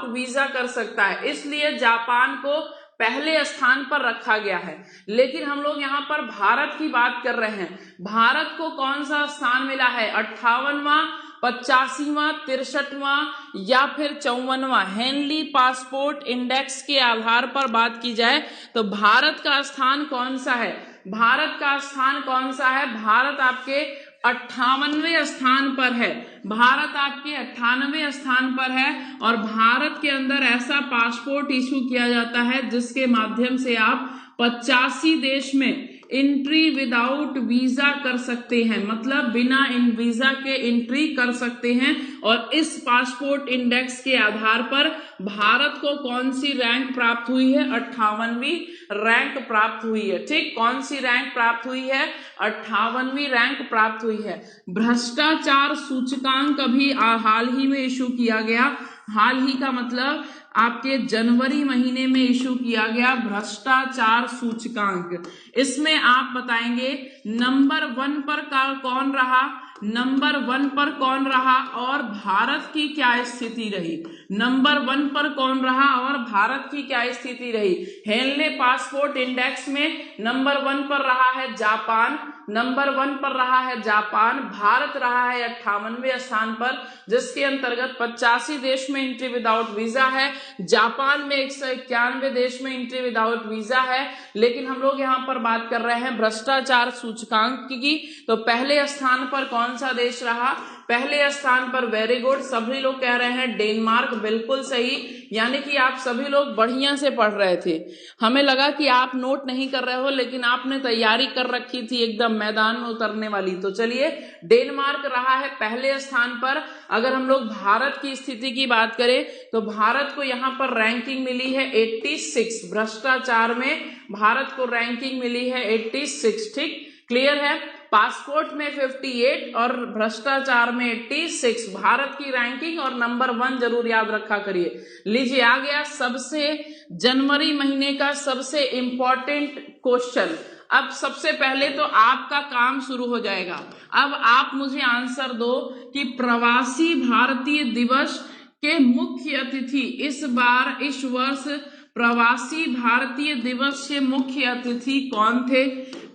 वीजा कर सकता है, इसलिए जापान को पहले स्थान पर रखा गया है। लेकिन हम लोग यहाँ पर भारत की बात कर रहे हैं। भारत को कौन सा स्थान मिला है? 58वां, 85वां, 63वां या फिर 54वां? हेनली पासपोर्ट इंडेक्स के आधार पर बात की जाए तो भारत का स्थान कौन सा है? भारत का स्थान कौन सा है? भारत आपके 58वें स्थान पर है। भारत आपके 98वें स्थान पर है और भारत के अंदर ऐसा पासपोर्ट इशू किया जाता है जिसके माध्यम से आप 85 देश में एंट्री विदाउट वीजा कर सकते हैं, मतलब बिना वीजा के एंट्री कर सकते हैं। और इस पासपोर्ट इंडेक्स के आधार पर भारत को कौन सी रैंक प्राप्त हुई है? 58वीं रैंक प्राप्त हुई है। ठीक, कौन सी रैंक प्राप्त हुई है? 58वीं रैंक प्राप्त हुई है। भ्रष्टाचार सूचकांक अभी हाल ही में इशू किया गया। हाल ही का मतलब आपके जनवरी महीने में इशू किया गया भ्रष्टाचार सूचकांक। इसमें आप बताएंगे नंबर 1 पर कौन रहा, नंबर 1 पर कौन रहा और भारत की क्या स्थिति रही। नंबर 1 पर कौन रहा और भारत की क्या स्थिति रही? हेनले पासपोर्ट इंडेक्स में नंबर 1 पर रहा है जापान, नंबर 1 पर रहा है जापान। भारत रहा है 58वें स्थान पर, जिसके अंतर्गत 85 देश में एंट्री विदाउट वीजा है। जापान में 191 देश में एंट्री विदाउट वीजा है। लेकिन हम लोग यहाँ पर बात कर रहे हैं भ्रष्टाचार सूचकांक की। तो पहले स्थान पर कौन सा देश रहा? पहले स्थान पर, वेरी गुड, सभी लोग कह रहे हैं डेनमार्क, बिल्कुल सही। यानी कि आप सभी लोग बढ़िया से पढ़ रहे थे। हमें लगा कि आप नोट नहीं कर रहे हो, लेकिन आपने तैयारी कर रखी थी एकदम मैदान में उतरने वाली। तो चलिए, डेनमार्क रहा है पहले स्थान पर। अगर हम लोग भारत की स्थिति की बात करें तो भारत को यहाँ पर रैंकिंग मिली है 86। भ्रष्टाचार में भारत को रैंकिंग मिली है 86। ठीक, क्लियर है। पासपोर्ट में 58 और भ्रष्टाचार में 86 भारत की रैंकिंग, और नंबर 1 जरूर याद रखा करिए। लीजिए, आ गया सबसे जनवरी महीने का सबसे इंपॉर्टेंट क्वेश्चन। अब सबसे पहले तो आपका काम शुरू हो जाएगा। अब आप मुझे आंसर दो कि प्रवासी भारतीय दिवस के मुख्य अतिथि इस वर्ष प्रवासी भारतीय दिवस के मुख्य अतिथि कौन थे?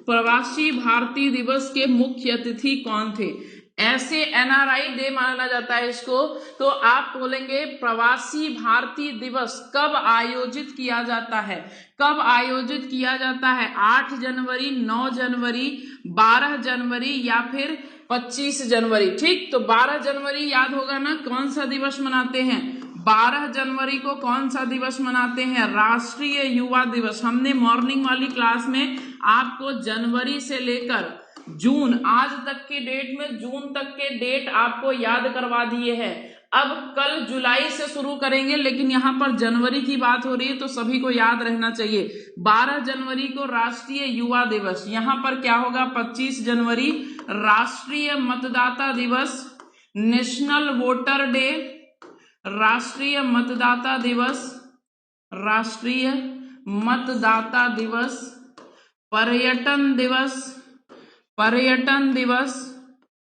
प्रवासी भारतीय दिवस के मुख्य अतिथि कौन थे? ऐसे एनआरआई डे माना जाता है इसको। तो आप बोलेंगे प्रवासी भारतीय दिवस कब आयोजित किया जाता है? कब आयोजित किया जाता है? 8 जनवरी, 9 जनवरी, 12 जनवरी या फिर 25 जनवरी। ठीक, तो 12 जनवरी याद होगा ना, कौन सा दिवस मनाते हैं? 12 जनवरी को कौन सा दिवस मनाते हैं? राष्ट्रीय युवा दिवस। हमने मॉर्निंग वाली क्लास में आपको जनवरी से लेकर जून आज तक के डेट में, जून तक के डेट आपको याद करवा दिए हैं। अब कल जुलाई से शुरू करेंगे, लेकिन यहाँ पर जनवरी की बात हो रही है तो सभी को याद रहना चाहिए। 12 जनवरी को राष्ट्रीय युवा दिवस। यहाँ पर क्या होगा? 25 जनवरी राष्ट्रीय मतदाता दिवस, नेशनल वोटर डे, राष्ट्रीय मतदाता दिवस, राष्ट्रीय मतदाता दिवस, पर्यटन दिवस, पर्यटन दिवस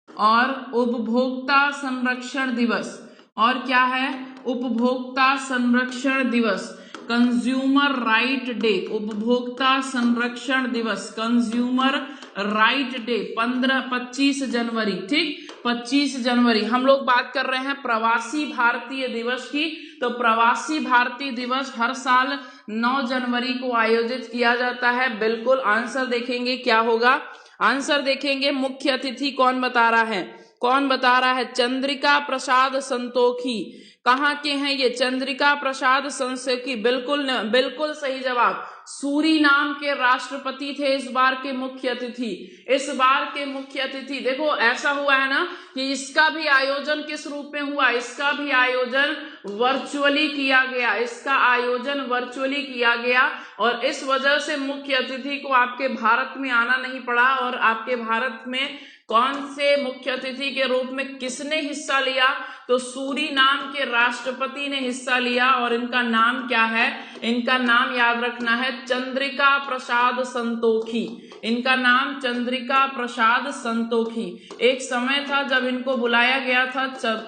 और उपभोक्ता संरक्षण दिवस। और क्या है? उपभोक्ता संरक्षण दिवस, कंज्यूमर राइट डे। उपभोक्ता संरक्षण दिवस, कंज्यूमर राइट डे 25 जनवरी। ठीक, 25 जनवरी। हम लोग बात कर रहे हैं प्रवासी भारतीय दिवस की। तो प्रवासी भारतीय दिवस हर साल 9 जनवरी को आयोजित किया जाता है। बिल्कुल, आंसर देखेंगे क्या होगा। आंसर देखेंगे, मुख्य अतिथि कौन बता रहा है? कौन बता रहा है? चंद्रिका प्रसाद संतोखी। कहाँ के हैं ये? चंद्रिका प्रसाद संतोखी। बिल्कुल सही जवाब। सूरीनाम के राष्ट्रपति थे इस बार के मुख्य अतिथि। इस बार के मुख्य अतिथि, देखो ऐसा हुआ है ना कि इसका भी आयोजन किस रूप में हुआ? इसका भी आयोजन वर्चुअली किया गया। इसका आयोजन वर्चुअली किया गया और इस वजह से मुख्य अतिथि को आपके भारत में आना नहीं पड़ा। और आपके भारत में कौन से मुख्य अतिथि के रूप में किसने हिस्सा लिया? तो सूरीनाम के राष्ट्रपति ने हिस्सा लिया। और इनका नाम क्या है? इनका नाम याद रखना है, चंद्रिका प्रसाद संतोखी। इनका नाम चंद्रिका प्रसाद संतोखी। एक समय था जब इनको बुलाया गया था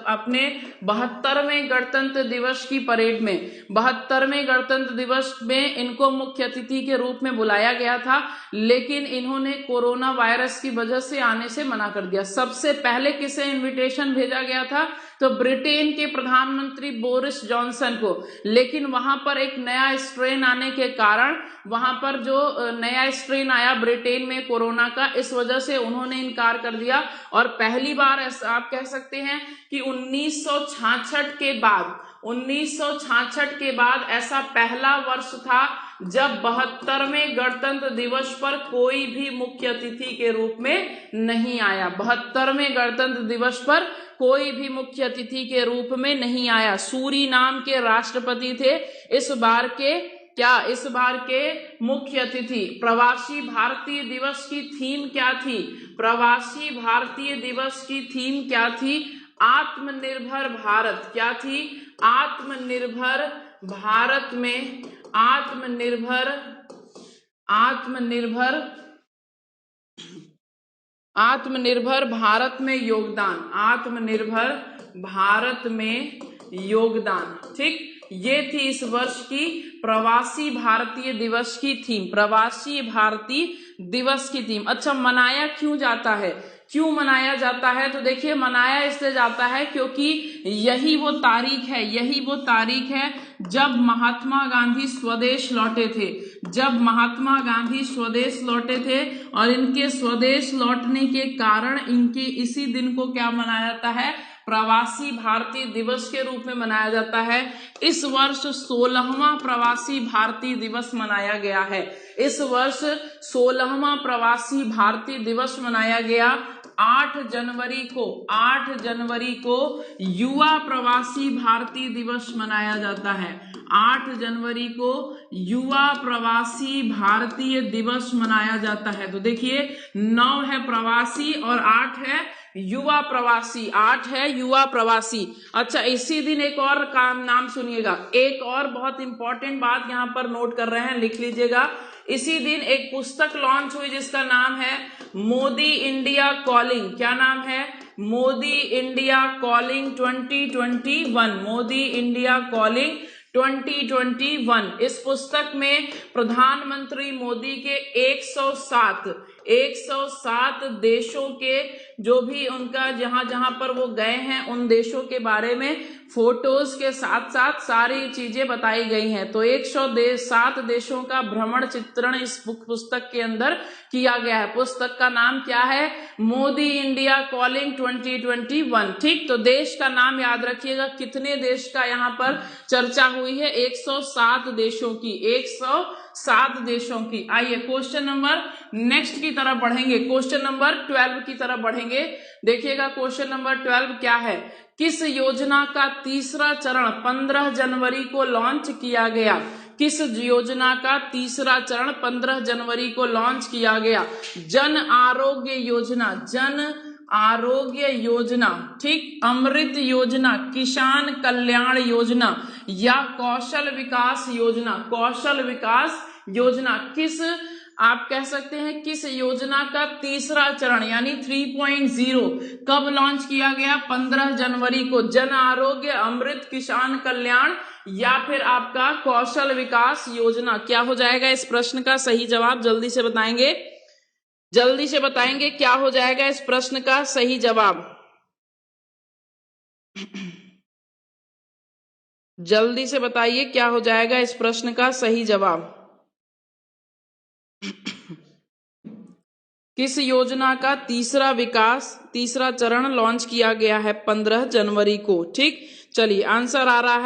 अपने 72वें गणतंत्र दिवस की परेड में। 72वें गणतंत्र दिवस में इनको मुख्य अतिथि के रूप में बुलाया गया था, लेकिन इन्होंने कोरोना वायरस की वजह से आने से मना कर दिया। सबसे पहले किसे इनविटेशन भेजा गया था? तो ब्रिटेन के प्रधानमंत्री बोरिस जॉनसन को। लेकिन वहां पर एक नया स्ट्रेन आने के कारण, वहां पर जो नया स्ट्रेन आया ब्रिटेन में कोरोना का, इस वजह से उन्होंने इनकार कर दिया। और पहली बार ऐसा आप कह सकते हैं कि 1966 के बाद ऐसा पहला वर्ष था जब 72वें गणतंत्र दिवस पर कोई भी मुख्य अतिथि के रूप में नहीं आया। 72वें गणतंत्र दिवस पर कोई भी मुख्य अतिथि के रूप में नहीं आया। सूरीनाम के राष्ट्रपति थे इस बार के क्या इस बार के मुख्य अतिथि। प्रवासी भारतीय दिवस की थीम क्या थी? प्रवासी भारतीय दिवस की थीम क्या थी? आत्मनिर्भर भारत। क्या थी? आत्मनिर्भर भारत में आत्मनिर्भर भारत में योगदान। आत्मनिर्भर भारत में योगदान। ठीक, ये थी इस वर्ष की प्रवासी भारतीय दिवस की थीम। प्रवासी भारतीय दिवस की थीम। अच्छा, मनाया क्यों जाता है? क्यों मनाया जाता है? तो देखिए, मनाया इसलिए जाता है क्योंकि यही वो तारीख है जब महात्मा गांधी स्वदेश लौटे थे। जब महात्मा गांधी स्वदेश लौटे थे और इनके स्वदेश लौटने के कारण इनके इसी दिन को क्या मनाया जाता है? प्रवासी भारतीय दिवस के रूप में मनाया जाता है। इस वर्ष 16वां प्रवासी भारतीय दिवस मनाया गया है। इस वर्ष 16वां प्रवासी भारतीय दिवस मनाया गया। 8 जनवरी को युवा प्रवासी भारतीय दिवस मनाया जाता है। 8 जनवरी को युवा प्रवासी भारतीय दिवस मनाया जाता है। तो देखिए, 9 है प्रवासी और 8 है युवा प्रवासी। 8 है युवा प्रवासी। अच्छा, इसी दिन एक और का नाम सुनिएगा। एक और बहुत इंपॉर्टेंट बात यहाँ पर नोट कर रहे हैं, लिख लीजिएगा। इसी दिन एक पुस्तक लॉन्च हुई जिसका नाम है मोदी इंडिया कॉलिंग। क्या नाम है? Modi India calling 2021। Modi India calling 2021। इस पुस्तक में प्रधानमंत्री मोदी के 107 देशों के जो भी उनका जहां पर वो गए हैं उन देशों के बारे में फोटोज के साथ साथ सारी चीजें बताई गई हैं। तो 107 देशों का भ्रमण चित्रण इस पुस्तक के अंदर किया गया है। पुस्तक का नाम क्या है? Modi India calling 2021। ठीक, तो देश का नाम याद रखिएगा। कितने देश का यहाँ पर चर्चा हुई है? 107 देशों की। 107 देशों की। आइए क्वेश्चन नंबर नेक्स्ट की तरफ बढ़ेंगे। क्वेश्चन नंबर 12 की तरफ बढ़ेंगे। देखिएगा क्वेश्चन नंबर 12 क्या है? किस योजना का तीसरा चरण 15 जनवरी को लॉन्च किया गया? किस योजना का तीसरा चरण 15 जनवरी को लॉन्च किया गया? जन आरोग्य योजना। जन आरोग्य योजना। ठीक, अमृत योजना, किसान कल्याण योजना या कौशल विकास योजना। कौशल विकास योजना। किस, आप कह सकते हैं किस योजना का तीसरा चरण यानी 3.0 कब लॉन्च किया गया? 15 जनवरी को। जन आरोग्य, अमृत, किसान कल्याण या फिर आपका कौशल विकास योजना। क्या हो जाएगा इस प्रश्न का सही जवाब? जल्दी से बताएंगे, जल्दी से बताएंगे क्या हो जाएगा इस प्रश्न का सही जवाब? जल्दी से बताइए क्या हो जाएगा इस प्रश्न का सही जवाब? किस योजना का तीसरा चरण लॉन्च किया गया है 15 जनवरी को? ठीक, चलिए आंसर आ रहा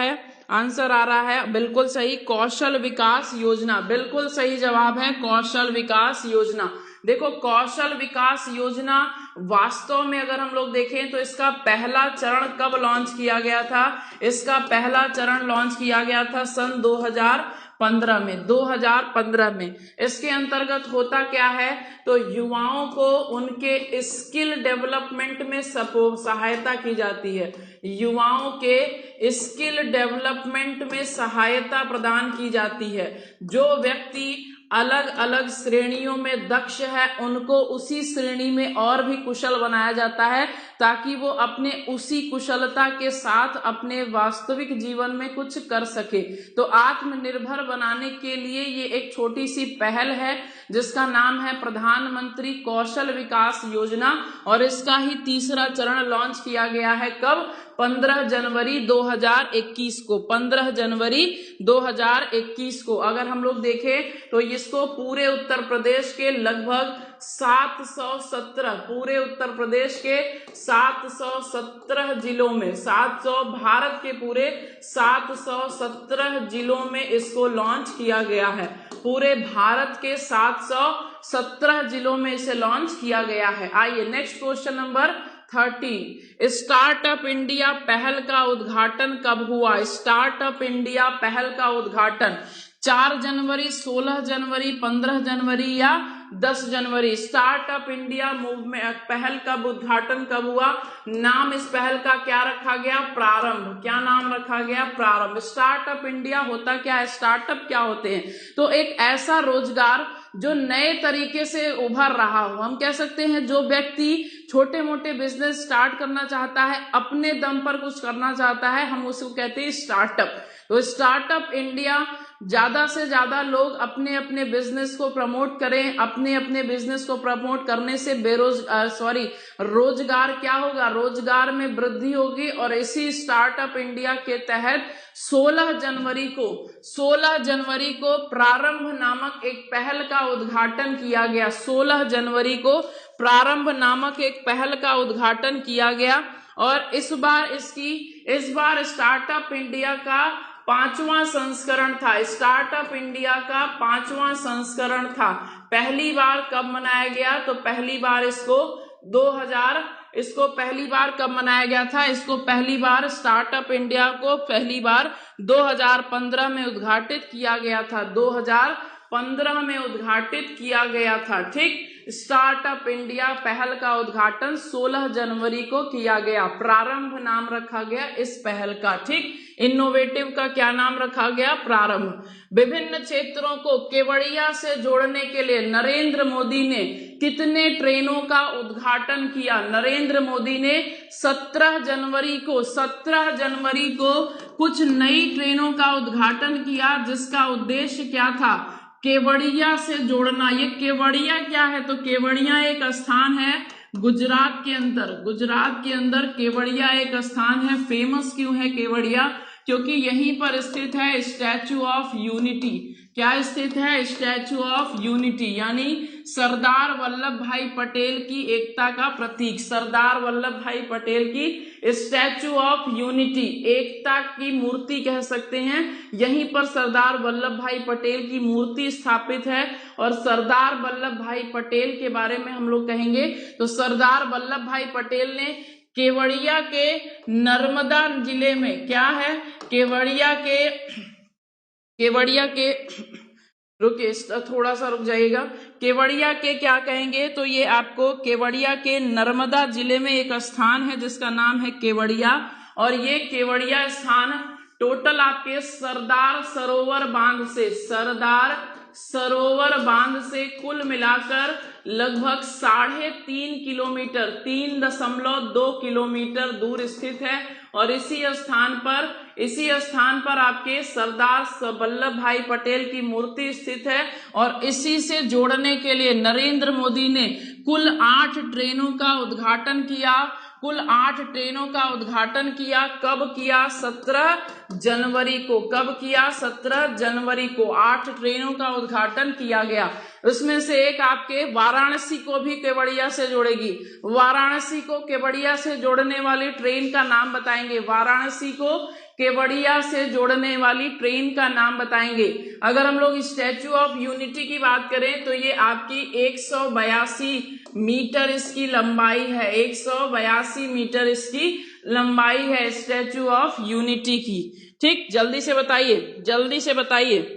है बिल्कुल सही, कौशल विकास योजना। बिल्कुल सही जवाब है कौशल विकास योजना। देखो, कौशल विकास योजना वास्तव में अगर हम लोग देखें तो इसका पहला चरण कब लॉन्च किया गया था? इसका पहला चरण लॉन्च किया गया था सन 2015 में। इसके अंतर्गत होता क्या है? तो युवाओं को उनके स्किल डेवलपमेंट में सहायता की जाती है। युवाओं के स्किल डेवलपमेंट में सहायता प्रदान की जाती है। जो व्यक्ति अलग अलग श्रेणियों में दक्ष है उनको उसी श्रेणी में और भी कुशल बनाया जाता है ताकि वो अपने उसी कुशलता के साथ अपने वास्तविक जीवन में कुछ कर सके। तो आत्मनिर्भर बनाने के लिए ये एक छोटी सी पहल है जिसका नाम है प्रधानमंत्री कौशल विकास योजना और इसका ही तीसरा चरण लॉन्च किया गया है। कब? 15 जनवरी 2021 को। 15 जनवरी 2021 को अगर हम लोग देखें तो इसको पूरे उत्तर प्रदेश के लगभग 717 पूरे उत्तर प्रदेश के 717 जिलों में 700 भारत के पूरे 717 जिलों में इसको लॉन्च किया गया है। पूरे भारत के 717 जिलों में इसे लॉन्च किया गया है। आइए next question number 13। Startup India पहल का उद्घाटन कब हुआ? स्टार्टअप इंडिया पहल का उद्घाटन 4 जनवरी, 16 जनवरी, 15 जनवरी या 10 जनवरी। स्टार्टअप इंडिया मूवमेंट पहल कब, उद्घाटन कब हुआ? नाम इस पहल का क्या रखा गया? प्रारंभ। क्या नाम रखा गया? प्रारंभ। स्टार्टअप इंडिया होता क्या है? स्टार्टअप क्या होते हैं? तो एक ऐसा रोजगार जो नए तरीके से उभर रहा हो। हम कह सकते हैं जो व्यक्ति छोटे मोटे बिजनेस स्टार्ट करना चाहता है, अपने दम पर कुछ करना चाहता है, हम उसको कहते हैं स्टार्टअप। तो स्टार्टअप इंडिया, ज्यादा से ज्यादा लोग अपने अपने बिजनेस को प्रमोट करें। अपने अपने बिजनेस को प्रमोट करने से रोजगार क्या होगा? रोजगार में वृद्धि होगी। और इसी स्टार्टअप इंडिया के तहत 16 जनवरी को प्रारंभ नामक एक पहल का उद्घाटन किया गया। 16 जनवरी को प्रारंभ नामक एक पहल का उद्घाटन किया गया। और इस बार स्टार्टअप इंडिया का 5वां संस्करण था। स्टार्टअप इंडिया का 5वां संस्करण था। पहली बार कब मनाया गया? तो पहली बार इसको पहली बार कब मनाया गया था? इसको पहली बार स्टार्टअप इंडिया को पहली बार 2015 में उद्घाटित किया गया था। 2015 में उद्घाटित किया गया था। ठीक, स्टार्टअप इंडिया पहल का उद्घाटन 16 जनवरी को किया गया। प्रारंभ नाम रखा गया इस पहल का। ठीक, इनोवेटिव का क्या नाम रखा गया? प्रारंभ। विभिन्न क्षेत्रों को केवड़िया से जोड़ने के लिए नरेंद्र मोदी ने कितने ट्रेनों का उद्घाटन किया? नरेंद्र मोदी ने 17 जनवरी को कुछ नई ट्रेनों का उद्घाटन किया, जिसका उद्देश्य क्या था? केवड़िया से जोड़ना। ये केवड़िया क्या है? तो केवड़िया एक स्थान है गुजरात के अंदर केवड़िया एक स्थान है। फेमस क्यों है केवड़िया? क्योंकि यहीं पर स्थित है स्टैचू ऑफ यूनिटी। क्या स्थित है? स्टैचू ऑफ यूनिटी, यानी सरदार वल्लभ भाई पटेल की एकता का प्रतीक। सरदार वल्लभ भाई पटेल की स्टैचू ऑफ यूनिटी, एकता की मूर्ति कह सकते हैं, यहीं पर सरदार वल्लभ भाई पटेल की मूर्ति स्थापित है। और सरदार वल्लभ भाई पटेल के बारे में हम लोग कहेंगे तो सरदार वल्लभ भाई पटेल ने केवड़िया के नर्मदा जिले में, क्या है? केवड़िया के रुकिए, थोड़ा सा रुक जाइएगा। केवड़िया के क्या कहेंगे? तो ये आपको केवड़िया के नर्मदा जिले में एक स्थान है जिसका नाम है केवड़िया। और ये केवड़िया स्थान टोटल आपके सरदार सरोवर बांध से कुल मिलाकर लगभग 3.5 किलोमीटर, 3.2 किलोमीटर दूर स्थित है। और इसी स्थान पर आपके सरदार वल्लभ भाई पटेल की मूर्ति स्थित है। और इसी से जोड़ने के लिए नरेंद्र मोदी ने कुल 8 ट्रेनों का उद्घाटन किया। कब किया? 17 जनवरी को। कब किया? 17 जनवरी को 8 ट्रेनों का उद्घाटन किया गया। उसमें से एक आपके वाराणसी को भी केवड़िया से जोड़ेगी। वाराणसी को केवड़िया से जोड़ने वाली ट्रेन का नाम बताएंगे। वाराणसी को केवड़िया से जोड़ने वाली ट्रेन का नाम बताएंगे। अगर हम लोग स्टैचू ऑफ यूनिटी की बात करें तो ये आपकी 182 मीटर इसकी लंबाई है। 182 मीटर इसकी लंबाई है स्टैचू ऑफ यूनिटी की। ठीक, जल्दी से बताइए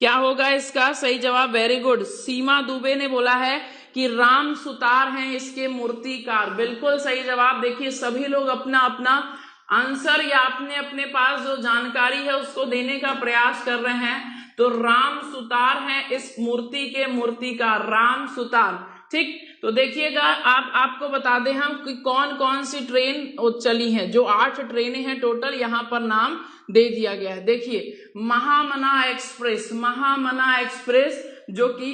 क्या होगा इसका सही जवाब? Very good. सीमा दुबे ने बोला है कि राम सुतार हैं इसके मूर्तिकार। बिल्कुल सही जवाब। देखिए, सभी लोग अपना अपना आंसर या अपने अपने पास जो जानकारी है उसको देने का प्रयास कर रहे हैं। तो राम सुतार हैं इस मूर्ति के मूर्तिकार, राम सुतार। ठीक, तो देखिएगा, आपको बता दें हम कि कौन कौन सी ट्रेन चली हैं। जो 8 ट्रेनें हैं टोटल, यहाँ पर नाम दे दिया गया है। देखिए, महामना एक्सप्रेस जो कि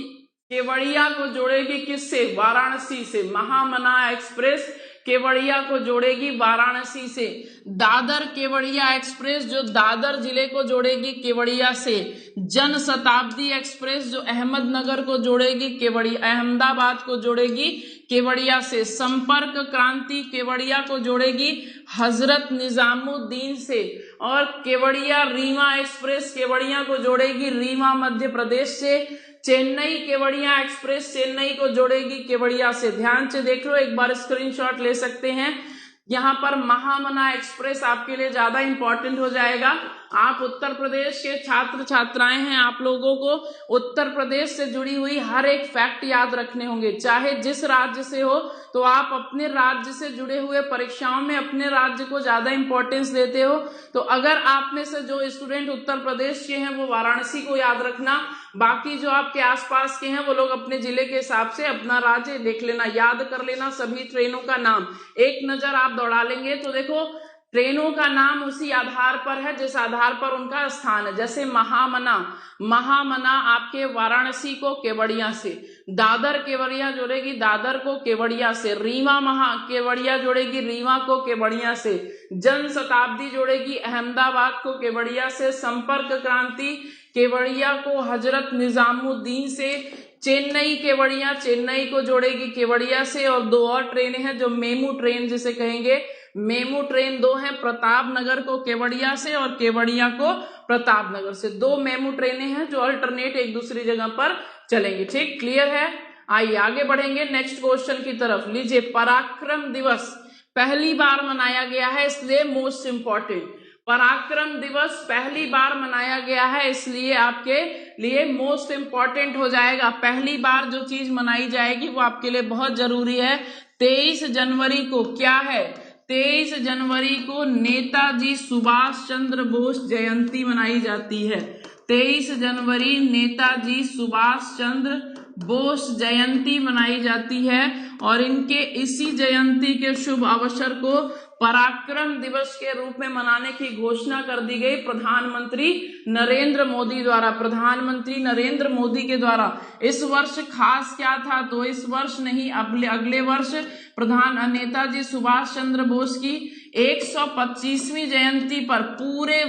केवड़िया को जोड़ेगी किससे? वाराणसी से। महामना एक्सप्रेस केवड़िया को जोड़ेगी वाराणसी से। दादर केवड़िया एक्सप्रेस जो दादर जिले को जोड़ेगी केवड़िया से। जन शताब्दी एक्सप्रेस जो अहमदनगर को जोड़ेगी अहमदाबाद को जोड़ेगी केवड़िया से। संपर्क क्रांति केवड़िया को जोड़ेगी हजरत निजामुद्दीन से। और केवड़िया रीवा एक्सप्रेस केवड़िया को जोड़ेगी रीवा मध्य प्रदेश से। चेन्नई केवड़िया एक्सप्रेस चेन्नई को जोड़ेगी केवड़िया से। ध्यान से देख लो, एक बार स्क्रीनशॉट ले सकते हैं। यहाँ पर महामना एक्सप्रेस आपके लिए ज्यादा इंपॉर्टेंट हो जाएगा। आप उत्तर प्रदेश के छात्र छात्राएं हैं, आप लोगों को उत्तर प्रदेश से जुड़ी हुई हर एक फैक्ट याद रखने होंगे। चाहे जिस राज्य से हो तो आप अपने राज्य से जुड़े हुए परीक्षाओं में अपने राज्य को ज्यादा इंपॉर्टेंस देते हो। तो अगर आप में से जो स्टूडेंट उत्तर प्रदेश के हैं वो वाराणसी को याद रखना, बाकी जो आपके आसपास के हैं वो लोग अपने जिले के हिसाब से अपना राज्य देख लेना, याद कर लेना सभी ट्रेनों का नाम, एक नजर आप दौड़ा लेंगे तो देखो ट्रेनों का नाम उसी आधार पर है जिस आधार पर उनका स्थान है। जैसे महामना, महामना आपके वाराणसी को केवड़िया से, दादर केवड़िया जोड़ेगी दादर को केवड़िया से, रीवा महा केवड़िया जोड़ेगी रीवा को केवड़िया से, जन शताब्दी जोड़ेगी अहमदाबाद को केवड़िया से, संपर्क क्रांति केवड़िया को हजरत निजामुद्दीन से, चेन्नई केवड़िया चेन्नई को जोड़ेगी केवड़िया से, और दो और ट्रेनें हैं जो मेमू ट्रेन जिसे कहेंगे, मेमू ट्रेन दो हैं, प्रतापनगर को केवड़िया से और केवड़िया को प्रतापनगर से। दो मेमू ट्रेनें हैं जो अल्टरनेट एक दूसरी जगह पर चलेंगी। ठीक, क्लियर है? आइए आगे बढ़ेंगे नेक्स्ट क्वेश्चन की तरफ। लीजिए, पराक्रम दिवस पहली बार मनाया गया है इसलिए मोस्ट इंपॉर्टेंट, पराक्रम दिवस पहली बार मनाया गया है इसलिए आपके लिए मोस्ट इंपॉर्टेंट हो जाएगा। पहली बार जो चीज मनाई जाएगी वो आपके लिए बहुत जरूरी है। 23 जनवरी को क्या है? 23 जनवरी को नेताजी सुभाष चंद्र बोस जयंती मनाई जाती है। 23 जनवरी नेताजी सुभाष चंद्र बोस जयंती मनाई जाती है और इनके इसी जयंती के शुभ अवसर को पराक्रम दिवस के रूप में मनाने की घोषणा कर दी गई प्रधानमंत्री नरेंद्र मोदी द्वारा। प्रधानमंत्री नरेंद्र मोदी के द्वारा। इस वर्ष खास क्या था? तो इस वर्ष नहीं, अगले वर्ष नेताजी सुभाष चंद्र बोस की 125वीं जयंती पर पूरे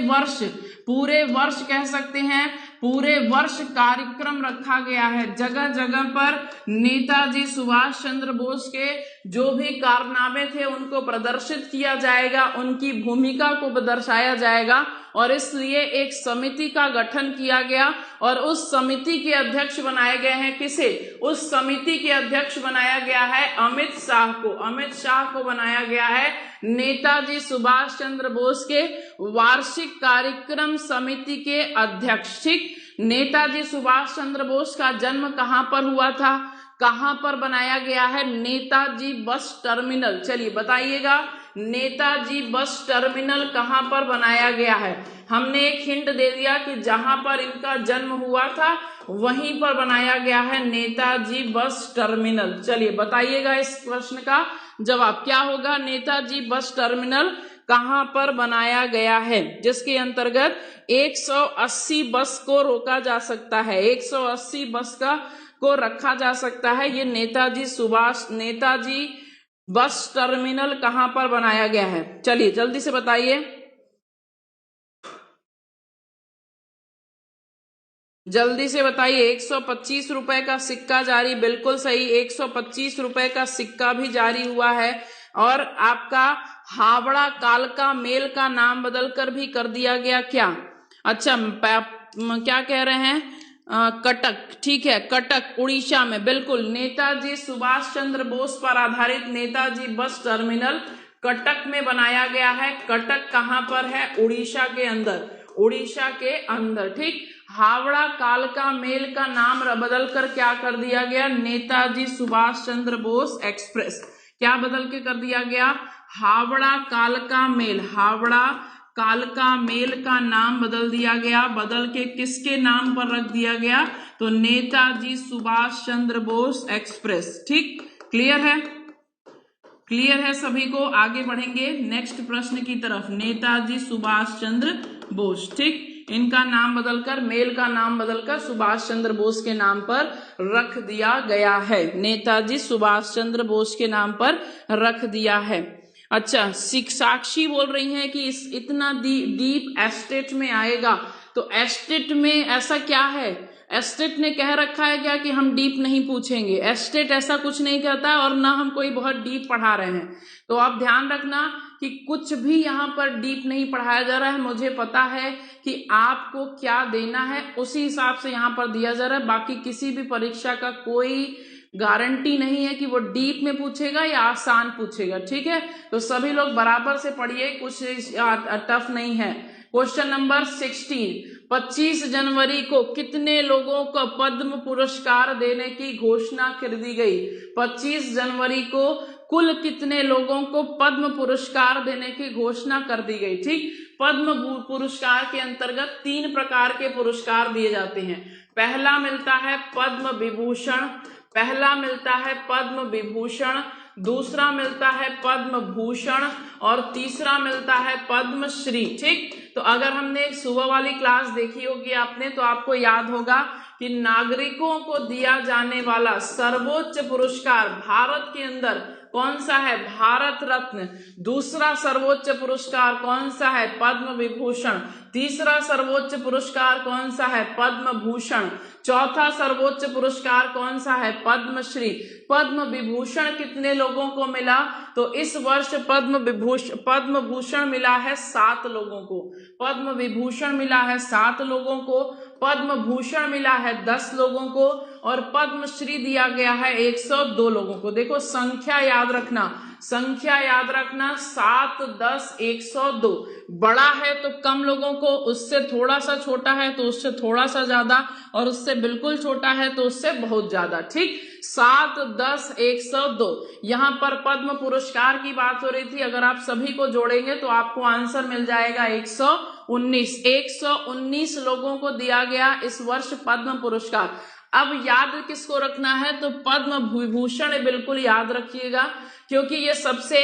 वर्ष कह सकते हैं, पूरे वर्ष कार्यक्रम रखा गया है। जगह जगह पर नेताजी सुभाष चंद्र बोस के जो भी कारनामे थे उनको प्रदर्शित किया जाएगा, उनकी भूमिका को दर्शाया जाएगा और इसलिए एक समिति का गठन किया गया और उस समिति के अध्यक्ष बनाए गए हैं। किसे? उस समिति के अध्यक्ष बनाया गया है अमित शाह को। अमित शाह को बनाया गया है नेताजी सुभाष चंद्र बोस के वार्षिक कार्यक्रम समिति के अध्यक्ष। ठीक, नेताजी सुभाष चंद्र बोस का जन्म कहां पर हुआ था, कहां पर बनाया गया है? Netaji bus terminal. चलिए बताइएगा, नेताजी बस टर्मिनल कहां पर बनाया गया है? हमने एक हिंट दे दिया कि जहां पर इनका जन्म हुआ था वहीं पर बनाया गया है नेताजी बस टर्मिनल। चलिए बताइएगा इस प्रश्न का जवाब क्या होगा? नेताजी बस टर्मिनल कहां पर बनाया गया है जिसके अंतर्गत 180 बस को रोका जा सकता है, 180 बस को रखा जा सकता है। ये नेताजी बस टर्मिनल कहां पर बनाया गया है? चलिए जल्दी से बताइए, जल्दी से बताइए। 125 रुपए का सिक्का जारी, बिल्कुल सही, 125 रुपए का सिक्का भी जारी हुआ है। और आपका हावड़ा कालका मेल का नाम बदलकर भी कर दिया गया क्या? अच्छा, क्या कह रहे हैं? कटक। ठीक है, कटक उड़ीसा में, बिल्कुल। नेताजी सुभाष चंद्र बोस पर आधारित नेताजी बस टर्मिनल कटक में बनाया गया है। कटक कहां पर है? उड़ीसा के अंदर, उड़ीसा के अंदर। ठीक, हावड़ा कालका मेल का नाम बदलकर क्या कर दिया गया? नेताजी सुभाष चंद्र बोस एक्सप्रेस। क्या बदल के कर दिया गया? हावड़ा कालका मेल, हावड़ा कालका मेल का नाम बदल दिया गया। बदल के किसके नाम पर रख दिया गया? तो नेताजी सुभाष चंद्र बोस एक्सप्रेस। ठीक, क्लियर है? क्लियर है सभी को? आगे बढ़ेंगे नेक्स्ट प्रश्न की तरफ। नेताजी सुभाष चंद्र बोस, ठीक, इनका नाम बदलकर, मेल का नाम बदलकर सुभाष चंद्र बोस के नाम पर रख दिया गया है। नेताजी सुभाष चंद्र बोस के नाम पर रख दिया है। अच्छा, साक्षी बोल रही हैं कि इतना डीप एस्टेट में आएगा, तो एस्टेट में ऐसा क्या है? एस्टेट ने कह रखा है क्या कि हम डीप नहीं पूछेंगे? एस्टेट ऐसा कुछ नहीं कहता और ना हम कोई बहुत डीप पढ़ा रहे हैं। तो आप ध्यान रखना कि कुछ भी यहाँ पर डीप नहीं पढ़ाया जा रहा है। मुझे पता है कि आपको क्या देना है, उसी हिसाब से यहाँ पर दिया जा रहा है। बाकी किसी भी परीक्षा का कोई गारंटी नहीं है कि वो डीप में पूछेगा या आसान पूछेगा, ठीक है। तो सभी लोग बराबर से पढ़िए, कुछ टफ नहीं है। क्वेश्चन नंबर 16, 25 जनवरी को कितने लोगों को पद्म पुरस्कार देने की घोषणा कर दी गई? 25 जनवरी को कुल कितने लोगों को पद्म पुरस्कार देने की घोषणा कर दी गई? ठीक, पद्म पुरस्कार के अंतर्गत 3 प्रकार के पुरस्कार दिए जाते हैं। पहला मिलता है पद्म विभूषण, पहला मिलता है पद्म विभूषण, दूसरा मिलता है पद्म भूषण और तीसरा मिलता है पद्मश्री। ठीक, तो अगर हमने सुबह वाली क्लास देखी होगी आपने, तो आपको याद होगा कि नागरिकों को दिया जाने वाला सर्वोच्च पुरस्कार भारत के अंदर कौन सा है? भारत रत्न। दूसरा सर्वोच्च पुरस्कार कौन सा है? पद्म विभूषण। तीसरा सर्वोच्च पुरस्कार कौन सा है? पद्म भूषण। चौथा सर्वोच्च पुरस्कार कौन सा है? पद्मश्री। पद्म विभूषण कितने लोगों को मिला? तो इस वर्ष पद्म भूषण मिला है 7 लोगों को, पद्म विभूषण मिला है 7 लोगों को, पद्म भूषण मिला है 10 लोगों को और पद्मश्री दिया गया है 102 लोगों को। देखो संख्या याद रखना, संख्या याद रखना, 7, 10, 102। बड़ा है तो कम लोगों को, उससे थोड़ा सा छोटा है तो उससे थोड़ा सा ज्यादा, और उससे बिल्कुल छोटा है तो उससे बहुत ज्यादा। ठीक, 7, 10, 102। यहाँ पर पद्म पुरस्कार की बात हो रही थी। अगर आप सभी को जोड़ेंगे तो आपको आंसर मिल जाएगा 119। 119 लोगों को दिया गया इस वर्ष पद्म पुरस्कार। अब याद किसको रखना है? तो पद्म विभूषण बिल्कुल याद रखिएगा, क्योंकि ये सबसे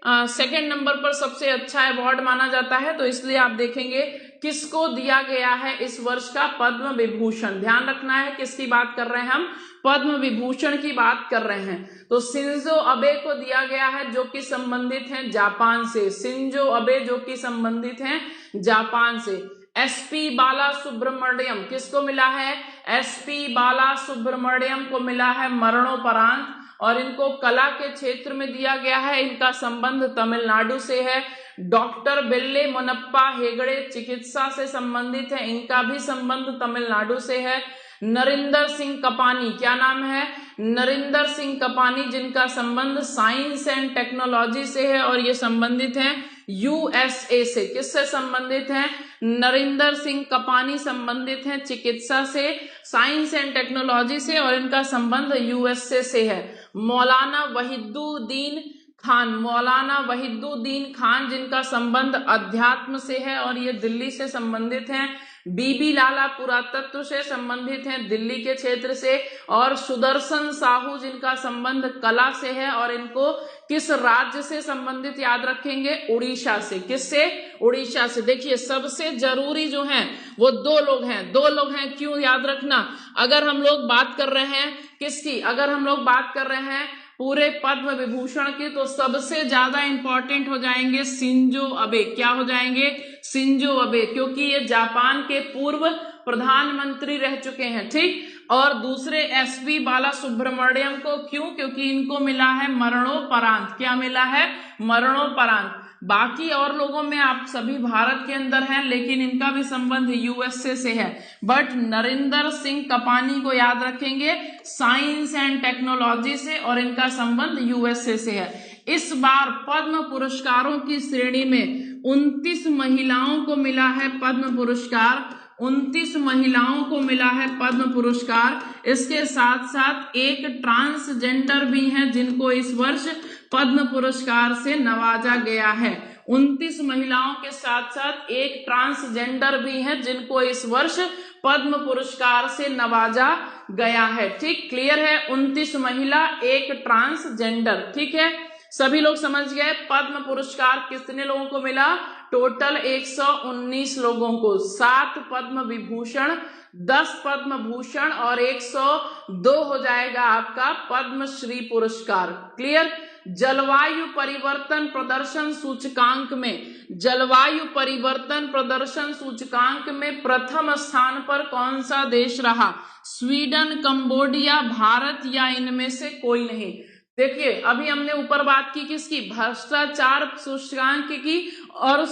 सेकंड नंबर पर सबसे अच्छा अवार्ड माना जाता है। तो इसलिए आप देखेंगे किसको दिया गया है इस वर्ष का पद्म विभूषण। ध्यान रखना है किसकी बात कर रहे हैं हम? पद्म विभूषण की बात कर रहे हैं। तो शिंजो अबे को दिया गया है, जो कि संबंधित हैं जापान से। शिंजो अबे जो कि संबंधित हैं जापान से। एसपी बाला सुब्रमण्यम किसको मिला है? एसपी बाला सुब्रमण्यम को मिला है मरणोपरांत, और इनको कला के क्षेत्र में दिया गया है। इनका संबंध तमिलनाडु से है। डॉक्टर बेल्ले मोनप्पा हेगड़े चिकित्सा से संबंधित है, इनका भी संबंध तमिलनाडु से है। नरिंदर सिंह कपानी, क्या नाम है? नरिंदर सिंह कपानी, जिनका संबंध साइंस एंड टेक्नोलॉजी से है और ये संबंधित हैं यूएसए से। किससे संबंधित हैं? नरिंदर सिंह कपानी संबंधित हैं चिकित्सा से, साइंस एंड टेक्नोलॉजी से, और इनका संबंध यूएसए से है। मौलाना वहीदुद्दीन खान, मौलाना वहीदुद्दीन खान, जिनका संबंध अध्यात्म से है और ये दिल्ली से संबंधित हैं। बीबी लाला पुरातत्व से संबंधित हैं, दिल्ली के क्षेत्र से। और सुदर्शन साहू, जिनका संबंध कला से है, और इनको किस राज्य से संबंधित याद रखेंगे? उड़ीसा से। किससे? उड़ीसा से। देखिए सबसे जरूरी जो हैं वो 2 लोग हैं, 2 लोग हैं। क्यों याद रखना? अगर हम लोग बात कर रहे हैं किसकी? अगर हम लोग बात कर रहे हैं पूरे पद्म विभूषण की, तो सबसे ज्यादा इंपॉर्टेंट हो जाएंगे शिंजो अबे। क्या हो जाएंगे? शिंजो अबे, क्योंकि ये जापान के पूर्व प्रधानमंत्री रह चुके हैं। ठीक, और दूसरे एसपी बाला सुब्रमण्यम को क्यों? क्योंकि इनको मिला है मरणोपरांत। क्या मिला है? मरणोपरांत। बाकी और लोगों में आप सभी भारत के अंदर हैं, लेकिन इनका भी संबंध यूएसए से है। बट नरिंदर सिंह कपानी को याद रखेंगे साइंस एंड टेक्नोलॉजी से, और इनका संबंध यूएसए से है। इस बार पद्म पुरस्कारों की श्रेणी में 29 महिलाओं को मिला है पद्म पुरस्कार। 29 महिलाओं को मिला है पद्म पुरस्कार। इसके साथ साथ एक ट्रांसजेंडर भी हैं, जिनको इस वर्ष पद्म पुरस्कार से नवाजा गया है। 29 महिलाओं के साथ साथ एक ट्रांसजेंडर भी हैं, जिनको इस वर्ष पद्म पुरस्कार से नवाजा गया है। ठीक, क्लियर है? 29 महिला, एक ट्रांसजेंडर। ठीक है, सभी लोग समझ गए? पद्म पुरस्कार कितने लोगों को मिला? टोटल 119 लोगों को। 7 पद्म विभूषण, 10 पद्म भूषण और 102 हो जाएगा आपका पद्मश्री पुरस्कार। क्लियर? जलवायु परिवर्तन प्रदर्शन सूचकांक में, जलवायु परिवर्तन प्रदर्शन सूचकांक में प्रथम स्थान पर कौन सा देश रहा? स्वीडन, कंबोडिया, भारत या इनमें से कोई नहीं। देखिए अभी हमने ऊपर बात की किसकी? भ्रष्टाचार सूचकांक की, और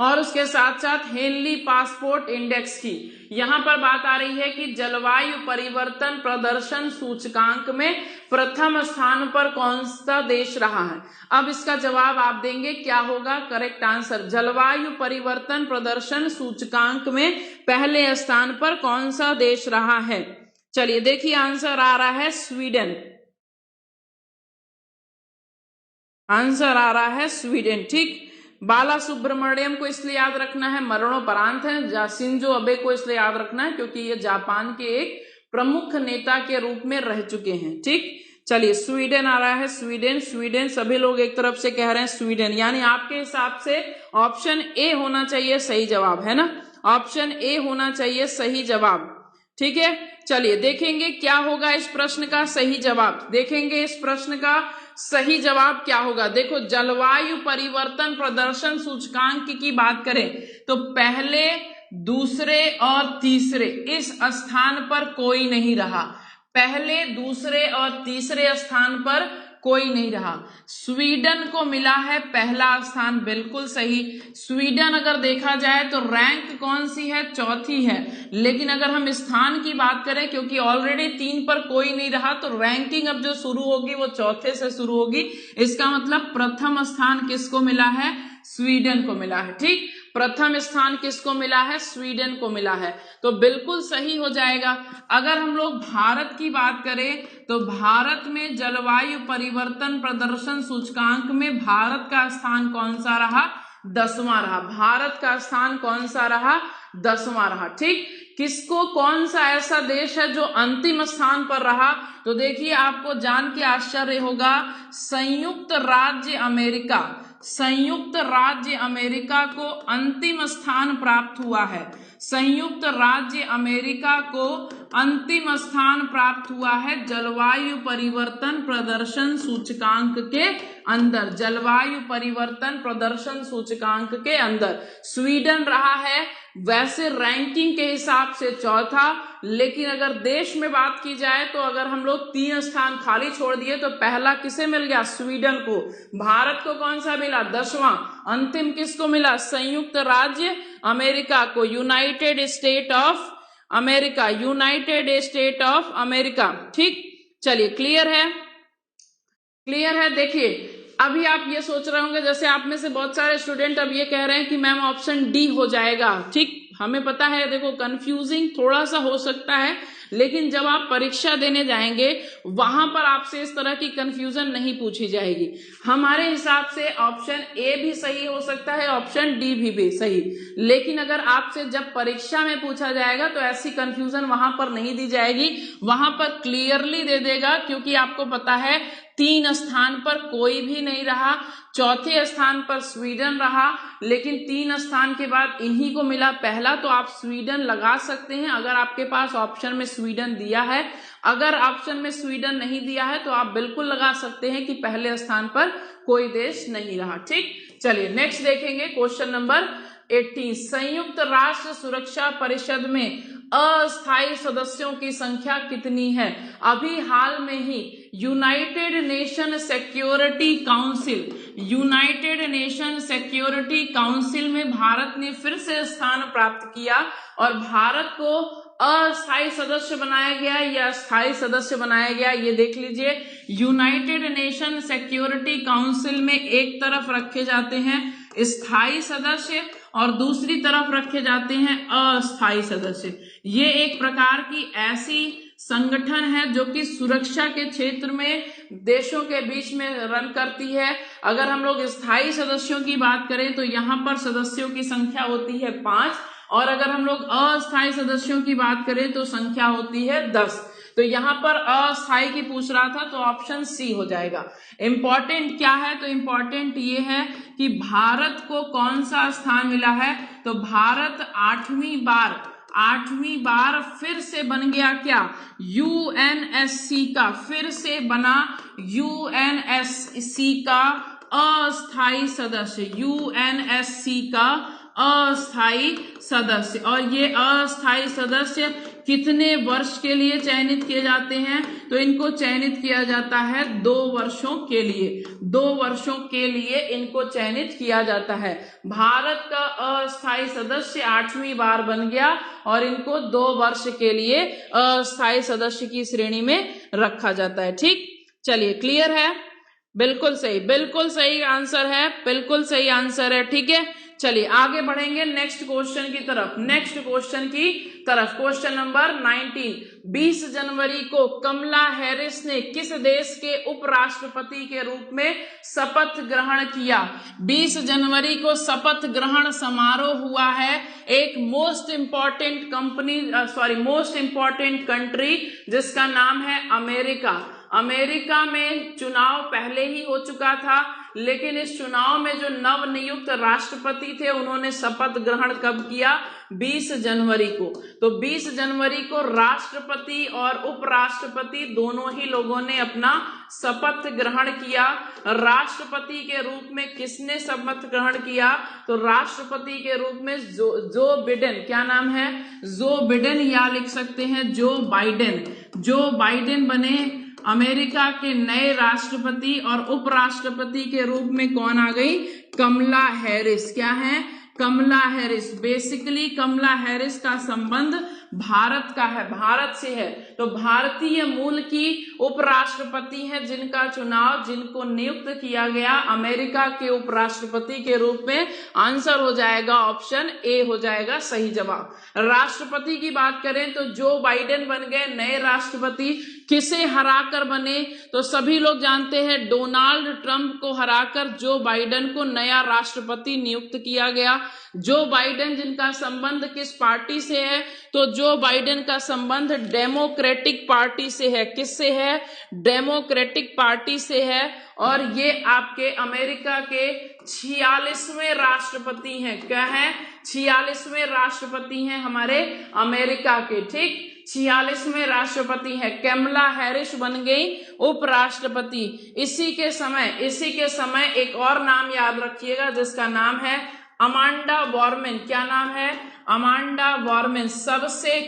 और उसके साथ साथ हेनली पासपोर्ट इंडेक्स की। यहां पर बात आ रही है कि जलवायु परिवर्तन प्रदर्शन सूचकांक में प्रथम स्थान पर कौन सा देश रहा है। अब इसका जवाब आप देंगे, क्या होगा करेक्ट आंसर, जलवायु परिवर्तन प्रदर्शन सूचकांक में पहले स्थान पर कौन सा देश रहा है। चलिए देखिए आंसर आ रहा है स्वीडन, आंसर आ रहा है स्वीडन। ठीक, बाला सुब्रमण्यम को इसलिए याद रखना है, मरणोपरांत है। शिंजो अबे को इसलिए याद रखना है क्योंकि ये जापान के एक प्रमुख नेता के रूप में रह चुके हैं। ठीक, चलिए स्वीडन आ रहा है, स्वीडन, स्वीडन, सभी लोग एक तरफ से कह रहे हैं स्वीडन, यानी आपके हिसाब से ऑप्शन ए होना चाहिए सही जवाब, है ना, ऑप्शन ए होना चाहिए सही जवाब। ठीक है, चलिए देखेंगे क्या होगा इस प्रश्न का सही जवाब, देखेंगे इस प्रश्न का सही जवाब क्या होगा। देखो जलवायु परिवर्तन प्रदर्शन सूचकांक की बात करें तो पहले, दूसरे और तीसरे इस स्थान पर कोई नहीं रहा, पहले, दूसरे और तीसरे स्थान पर कोई नहीं रहा। स्वीडन को मिला है पहला स्थान, बिल्कुल सही। स्वीडन अगर देखा जाए तो रैंक कौन सी है, चौथी है। लेकिन अगर हम स्थान की बात करें, क्योंकि ऑलरेडी 3 पर कोई नहीं रहा, तो रैंकिंग अब जो शुरू होगी वो चौथे से शुरू होगी। इसका मतलब प्रथम स्थान किसको मिला है, स्वीडन को मिला है। ठीक, प्रथम स्थान किसको मिला है, स्वीडन को मिला है, तो बिल्कुल सही हो जाएगा। अगर हम लोग भारत की बात करें तो भारत में जलवायु परिवर्तन प्रदर्शन सूचकांक में भारत का स्थान कौन सा रहा, 10वां रहा। भारत का स्थान कौन सा रहा, 10वां रहा। ठीक, किसको, कौन सा ऐसा देश है जो अंतिम स्थान पर रहा, तो देखिए आपको जान के आश्चर्य होगा, संयुक्त राज्य अमेरिका, संयुक्त राज्य अमेरिका को अंतिम स्थान प्राप्त हुआ है। संयुक्त राज्य अमेरिका को अंतिम स्थान प्राप्त हुआ है जलवायु परिवर्तन प्रदर्शन सूचकांक के अंदर, जलवायु परिवर्तन प्रदर्शन सूचकांक के अंदर। स्वीडन रहा है वैसे रैंकिंग के हिसाब से चौथा, लेकिन अगर देश में बात की जाए तो अगर हम लोग 3 स्थान खाली छोड़ दिए तो पहला किसे मिल गया, स्वीडन को। भारत को कौन सा मिला, 10वां। अंतिम किसको मिला, संयुक्त राज्य अमेरिका को, United state of America, United state of America. ठीक, चलिए क्लियर है, क्लियर है। देखिए अभी आप ये सोच रहे होंगे, जैसे आप में से बहुत सारे स्टूडेंट अब ये कह रहे हैं कि मैम ऑप्शन डी हो जाएगा। ठीक, हमें पता है, देखो कंफ्यूजिंग थोड़ा सा हो सकता है, लेकिन जब आप परीक्षा देने जाएंगे वहां पर आपसे इस तरह की कंफ्यूजन नहीं पूछी जाएगी। हमारे हिसाब से ऑप्शन ए भी सही हो सकता है, ऑप्शन डी भी सही, लेकिन अगर आपसे जब परीक्षा में पूछा जाएगा तो ऐसी कंफ्यूजन वहां पर नहीं दी जाएगी, वहां पर क्लियरली दे देगा, क्योंकि आपको पता है 3 स्थान पर कोई भी नहीं रहा, चौथे स्थान पर स्वीडन रहा, लेकिन 3 स्थान के बाद इन्हीं को मिला पहला, तो आप स्वीडन लगा सकते हैं अगर आपके पास ऑप्शन में स्वीडन दिया है। अगर ऑप्शन में स्वीडन नहीं दिया है तो आप बिल्कुल लगा सकते हैं कि पहले स्थान पर कोई देश नहीं रहा। ठीक, चलिए नेक्स्ट देखेंगे क्वेश्चन नंबर 18। संयुक्त राष्ट्र सुरक्षा परिषद में अस्थायी सदस्यों की संख्या कितनी है। अभी हाल में ही United Nation Security Council, United Nation Security Council में भारत ने फिर से स्थान प्राप्त किया और भारत को अस्थायी सदस्य बनाया गया या स्थायी सदस्य बनाया गया, ये देख लीजिए। यूनाइटेड नेशन सिक्योरिटी काउंसिल में एक तरफ रखे जाते हैं स्थायी सदस्य और दूसरी तरफ रखे जाते हैं अस्थायी सदस्य। ये एक प्रकार की ऐसी संगठन है जो कि सुरक्षा के क्षेत्र में देशों के बीच में रन करती है। अगर हम लोग स्थायी सदस्यों की बात करें तो यहाँ पर सदस्यों की संख्या होती है 5, और अगर हम लोग अस्थायी सदस्यों की बात करें तो संख्या होती है 10। तो यहाँ पर अस्थायी की पूछ रहा था तो ऑप्शन सी हो जाएगा। इंपॉर्टेंट क्या है, तो इंपॉर्टेंट ये है कि भारत को कौन सा स्थान मिला है, तो भारत 8वीं बार फिर से बन गया क्या, यूएनएससी का, फिर से बना यूएनएससी का अस्थायी सदस्य, यूएनएससी का अस्थायी सदस्य। और ये अस्थायी सदस्य कितने वर्ष के लिए चयनित किए जाते हैं? तो इनको चयनित किया जाता है 2 वर्षों के लिए। 2 वर्षों के लिए इनको चयनित किया जाता है। भारत का अस्थायी सदस्य 8वीं बार बन गया और इनको 2 वर्ष के लिए अस्थायी सदस्य की श्रेणी में रखा जाता है। ठीक, चलिए क्लियर है? बिल्कुल सही आंसर है, बिल्कुल सही आंसर है। ठीक है, चलिए आगे बढ़ेंगे नेक्स्ट क्वेश्चन की तरफ। Question number 19। 20 जनवरी को कमला हैरिस ने किस देश के उपराष्ट्रपति के रूप में शपथ ग्रहण किया? 20 जनवरी को शपथ ग्रहण समारोह हुआ है एक मोस्ट इंपॉर्टेंट कंट्री जिसका नाम है अमेरिका। अमेरिका में चुनाव पहले ही हो चुका था, लेकिन इस चुनाव में जो नवनियुक्त राष्ट्रपति थे उन्होंने शपथ ग्रहण कब किया? 20 जनवरी को। तो 20 जनवरी को राष्ट्रपति और उपराष्ट्रपति दोनों ही लोगों ने अपना शपथ ग्रहण किया। राष्ट्रपति के रूप में किसने शपथ ग्रहण किया? तो राष्ट्रपति के रूप में जो बिडेन, क्या नाम है? जो बिडेन, या लिख सकते हैं जो बाइडेन बने अमेरिका के नए राष्ट्रपति। और उपराष्ट्रपति के रूप में कौन आ गई? कमला हैरिस। क्या है? कमला हैरिस। बेसिकली कमला हैरिस का संबंध भारत का है, भारत से है, तो भारतीय मूल की उपराष्ट्रपति हैं जिनको नियुक्त किया गया अमेरिका के उपराष्ट्रपति के रूप में। आंसर हो जाएगा ऑप्शन ए हो जाएगा सही जवाब। राष्ट्रपति की बात करें तो जो बाइडेन बन गए नए राष्ट्रपति। किसे हराकर बने? तो सभी लोग जानते हैं डोनाल्ड ट्रंप को हराकर जो बाइडेन को नया राष्ट्रपति नियुक्त किया गया। जो बाइडेन जिनका संबंध किस पार्टी से है? तो जो बाइडेन का संबंध डेमोक्रेटिक पार्टी से है। किससे है? डेमोक्रेटिक पार्टी से है। और ये आपके अमेरिका के 46वें राष्ट्रपति हैं। क्या है? 46वें राष्ट्रपति हैं हमारे अमेरिका के। ठीक, 46वें राष्ट्रपति है। कमला हैरिस बन गई उपराष्ट्रपति। इसी के समय एक और नाम याद रखिएगा जिसका नाम है अमांडा वॉर्मेन। क्या नाम है? अमांडा वॉर्मेन। सबसे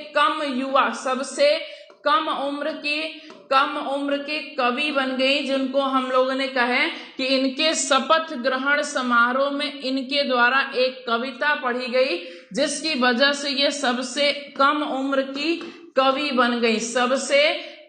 कम उम्र के कवि बन गई, जिनको हम लोगों ने कहे कि इनके शपथ ग्रहण समारोह में इनके द्वारा एक कविता पढ़ी गई जिसकी वजह से ये सबसे कम उम्र की कवि बन गई। सबसे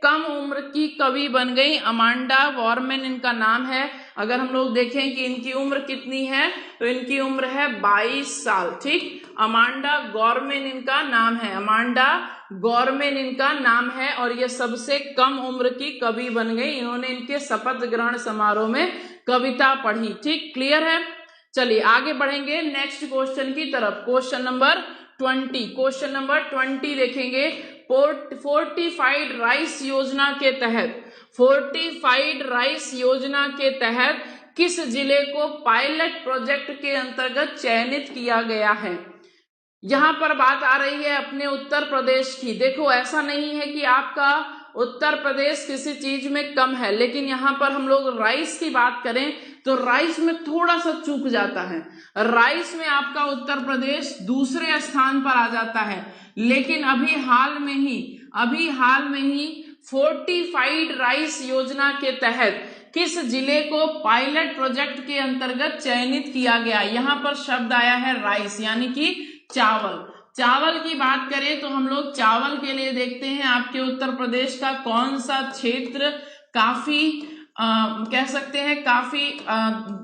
कम उम्र की कवि बन गई अमांडा वॉर्मेन इनका नाम है। अगर हम लोग देखें कि इनकी उम्र कितनी है तो इनकी उम्र है 22 साल। ठीक, अमांडा वॉर्मेन इनका नाम है। अमांडा वॉर्मेन इनका नाम है और ये सबसे कम उम्र की कवि बन गई। इन्होंने इनके शपथ ग्रहण समारोह में कविता पढ़ी। ठीक, क्लियर है? चलिए आगे बढ़ेंगे नेक्स्ट क्वेश्चन की तरफ। क्वेश्चन नंबर 20 देखेंगे। फोर्टिफाइड राइस योजना के तहत किस जिले को पायलट प्रोजेक्ट के अंतर्गत चयनित किया गया है? यहाँ पर बात आ रही है अपने उत्तर प्रदेश की। देखो, ऐसा नहीं है कि आपका उत्तर प्रदेश किसी चीज में कम है, लेकिन यहाँ पर हम लोग राइस की बात करें तो राइस में थोड़ा सा चूक जाता है। राइस में आपका उत्तर प्रदेश दूसरे स्थान पर आ जाता है, लेकिन अभी हाल में ही फोर्टिफाइड राइस योजना के तहत किस जिले को पायलट प्रोजेक्ट के अंतर्गत चयनित किया गया? यहाँ पर शब्द आया है राइस, यानी कि चावल की बात करें तो हम लोग चावल के लिए देखते हैं आपके उत्तर प्रदेश का कौन सा क्षेत्र काफी कह सकते हैं काफी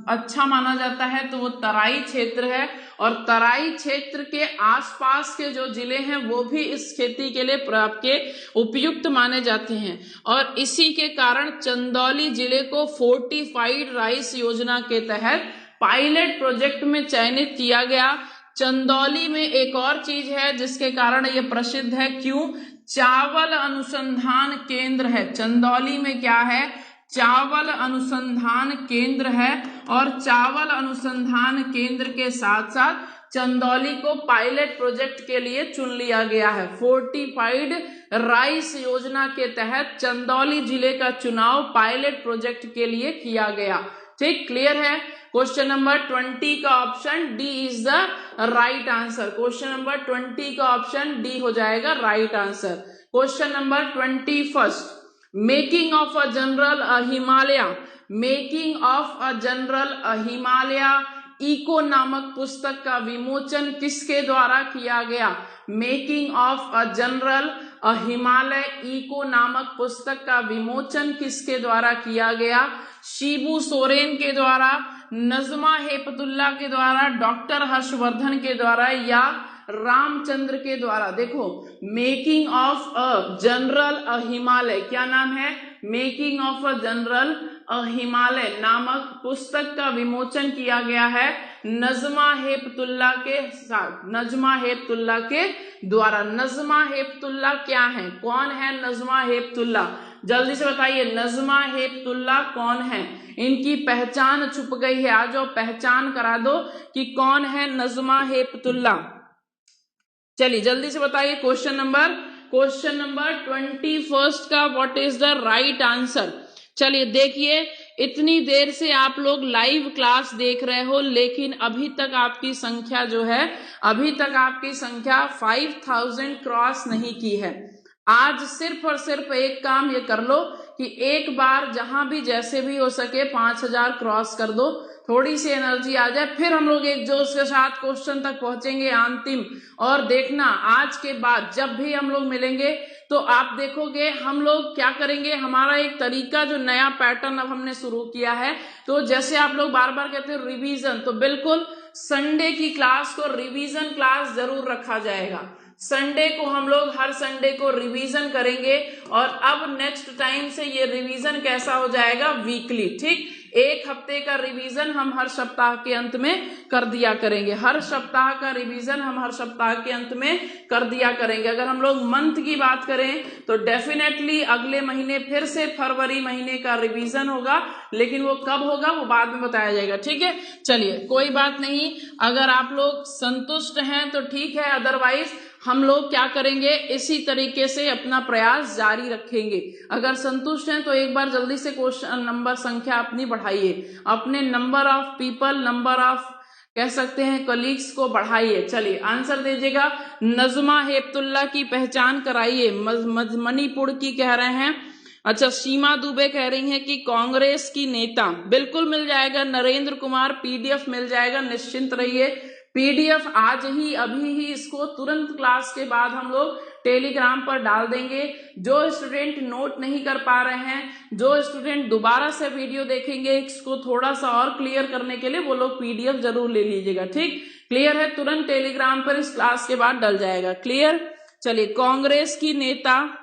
अच्छा माना जाता है, तो वो तराई क्षेत्र है। और तराई क्षेत्र के आसपास के जो जिले हैं वो भी इस खेती के लिए आपके उपयुक्त माने जाते हैं। और इसी के कारण चंदौली जिले को फोर्टिफाइड राइस योजना के तहत पायलट प्रोजेक्ट में चयनित किया गया। चंदौली में एक और चीज है जिसके कारण ये प्रसिद्ध है। क्यों? चावल अनुसंधान केंद्र है। चंदौली में क्या है? चावल अनुसंधान केंद्र है। और चावल अनुसंधान केंद्र के साथ साथ चंदौली को पायलट प्रोजेक्ट के लिए चुन लिया गया है। फोर्टिफाइड राइस योजना के तहत चंदौली जिले का चुनाव पायलट प्रोजेक्ट के लिए किया गया। ठीक, क्लियर है? क्वेश्चन नंबर 20 का option D is the right answer. Question number 20 का ऑप्शन डी हो जाएगा right answer. Question number 21, making of a general Himalaya, making of a general Himalaya eco नामक पुस्तक का विमोचन किसके द्वारा किया गया? Making of a general Himalaya eco नामक पुस्तक का विमोचन किसके द्वारा किया गया? शिबू सोरेन के द्वारा, नजमा हेपतुल्ला के द्वारा, डॉक्टर हर्षवर्धन के द्वारा या रामचंद्र के द्वारा? देखो, making of a general Himalaya, क्या नाम है? Making of a general Himalaya नामक पुस्तक का विमोचन किया गया है नजमा हेपतुल्ला के साथ, नजमा हेपतुल्ला के द्वारा। नजमा हेपतुल्ला क्या है? कौन है नजमा हेपतुल्ला? जल्दी से बताइए, नजमा हेपतुल्ला कौन है? इनकी पहचान छुप गई है, आ जाओ पहचान करा दो कि कौन है नजमा हेपतुल्ला। चलिए जल्दी से बताइए। क्वेश्चन नंबर 21 का what is the right answer? चलिए देखिए, इतनी देर से आप लोग लाइव क्लास देख रहे हो, लेकिन अभी तक आपकी संख्या जो है, अभी तक आपकी संख्या 5000 क्रॉस नहीं की है। आज सिर्फ और सिर्फ एक काम ये कर लो कि एक बार जहां भी जैसे भी हो सके 5000 क्रॉस कर दो, थोड़ी सी एनर्जी आ जाए, फिर हम लोग एक जोश के साथ क्वेश्चन तक पहुंचेंगे अंतिम। और देखना, आज के बाद जब भी हम लोग मिलेंगे तो आप देखोगे हम लोग क्या करेंगे। हमारा एक तरीका, जो नया पैटर्न अब हमने शुरू किया है, तो जैसे आप लोग बार बार कहते हो रिवीजन, तो बिल्कुल संडे की क्लास को रिवीजन क्लास जरूर रखा जाएगा। संडे को हम लोग हर संडे को रिवीजन करेंगे, और अब नेक्स्ट टाइम से ये रिवीजन कैसा हो जाएगा? वीकली, ठीक? एक हफ्ते का रिवीजन हम हर सप्ताह के अंत में कर दिया करेंगे, हर सप्ताह का रिवीजन हम हर सप्ताह के अंत में कर दिया करेंगे। अगर हम लोग मंथ की बात करें तो डेफिनेटली अगले महीने फिर से फरवरी महीने का रिवीजन होगा, लेकिन वो कब होगा वो बाद में बताया जाएगा, ठीक है? चलिए कोई बात नहीं, अगर आप लोग संतुष्ट हैं तो ठीक है, अदरवाइज हम लोग क्या करेंगे, इसी तरीके से अपना प्रयास जारी रखेंगे। अगर संतुष्ट हैं तो एक बार जल्दी से क्वेश्चन नंबर संख्या अपनी बढ़ाइए, अपने number of people, number of कह सकते हैं कलीग्स को बढ़ाइए। चलिए आंसर दीजिएगा। नजमा हेपतुल्ला की पहचान कराइए, मणिपुर की कह रहे हैं। अच्छा, सीमा दुबे कह रही हैं कि कांग्रेस की नेता, बिल्कुल मिल जाएगा। नरेंद्र कुमार, पीडीएफ मिल जाएगा, निश्चिंत रहिए। पीडीएफ आज ही, अभी ही इसको तुरंत क्लास के बाद हम लोग टेलीग्राम पर डाल देंगे। जो स्टूडेंट नोट नहीं कर पा रहे हैं, जो स्टूडेंट दोबारा से वीडियो देखेंगे इसको थोड़ा सा और क्लियर करने के लिए, वो लोग पीडीएफ जरूर ले लीजिएगा, ठीक? क्लियर है? तुरंत टेलीग्राम पर इस क्लास के बाद डल जाएगा। क्लियर? चलिए, कांग्रेस की नेता,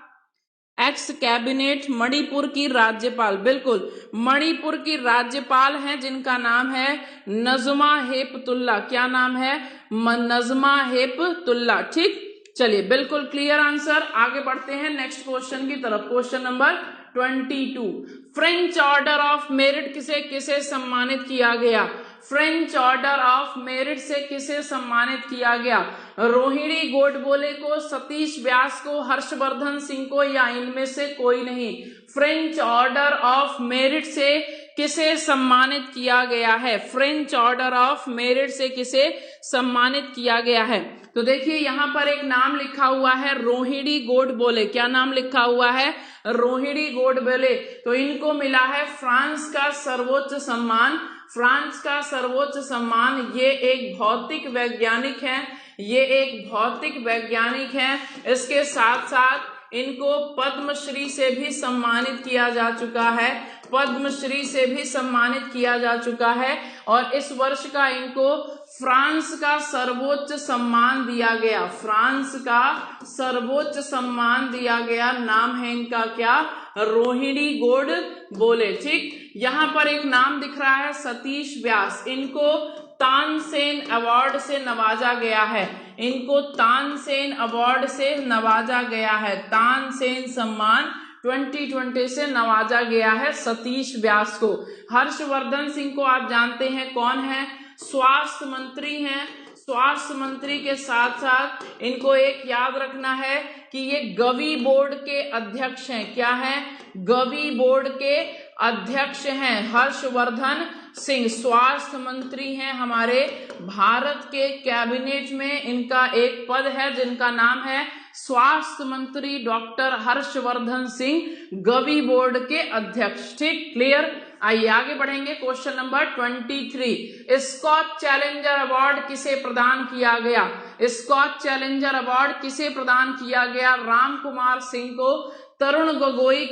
एक्स कैबिनेट, मणिपुर की राज्यपाल, बिल्कुल मणिपुर की राज्यपाल हैं जिनका नाम है नजमा हेपतुल्ला। क्या नाम है? नजमा हेपतुल्ला, ठीक? चलिए बिल्कुल क्लियर आंसर। आगे बढ़ते हैं नेक्स्ट क्वेश्चन की तरफ। Question number 22, French order of merit किसे किसे सम्मानित किया गया? फ्रेंच ऑर्डर ऑफ मेरिट से किसे सम्मानित किया गया? रोहिणी गोडबोले को, सतीश व्यास को, हर्षवर्धन सिंह को, या इनमें से कोई नहीं? फ्रेंच ऑर्डर ऑफ मेरिट से किसे सम्मानित किया गया है? फ्रेंच ऑर्डर ऑफ मेरिट से किसे सम्मानित किया गया है? तो देखिए यहाँ पर एक नाम लिखा हुआ है रोहिणी गोडबोले। क्या नाम लिखा हुआ है? रोहिणी गोडबोले। तो इनको मिला है फ्रांस का सर्वोच्च सम्मान। फ्रांस का सर्वोच्च सम्मान, ये एक भौतिक वैज्ञानिक है, ये एक भौतिक वैज्ञानिक है। इसके साथ साथ इनको पद्मश्री से भी सम्मानित किया जा चुका है, पद्मश्री से भी सम्मानित किया जा चुका है। और इस वर्ष का इनको फ्रांस का सर्वोच्च सम्मान दिया गया, फ्रांस का सर्वोच्च सम्मान दिया गया। नाम है इनका क्या? रोहिणी गोडबोले, ठीक? यहाँ पर एक नाम दिख रहा है सतीश व्यास, इनको तानसेन अवार्ड से नवाजा गया है, इनको तानसेन अवार्ड से नवाजा गया है, तानसेन सम्मान 2020 से नवाजा गया है सतीश व्यास को। हर्षवर्धन सिंह को आप जानते हैं कौन है? स्वास्थ्य मंत्री हैं। स्वास्थ्य मंत्री के साथ साथ इनको एक याद रखना है कि ये गवी बोर्ड के अध्यक्ष हैं। क्या है? गवी बोर्ड के अध्यक्ष हैं हर्षवर्धन सिंह स्वास्थ्य मंत्री हैं हमारे भारत के कैबिनेट में, इनका एक पद है जिनका नाम है स्वास्थ्य मंत्री doctor Harshvardhan Singh, Gavi board के अध्यक्ष। ठीक, क्लियर। आइए आगे बढ़ेंगे। Question number 23, Skoch challenger award किसे प्रदान किया गया? स्कॉच चैलेंजर अवार्ड किसे प्रदान किया गया? राम कुमार सिंह को, तरुण गोगोई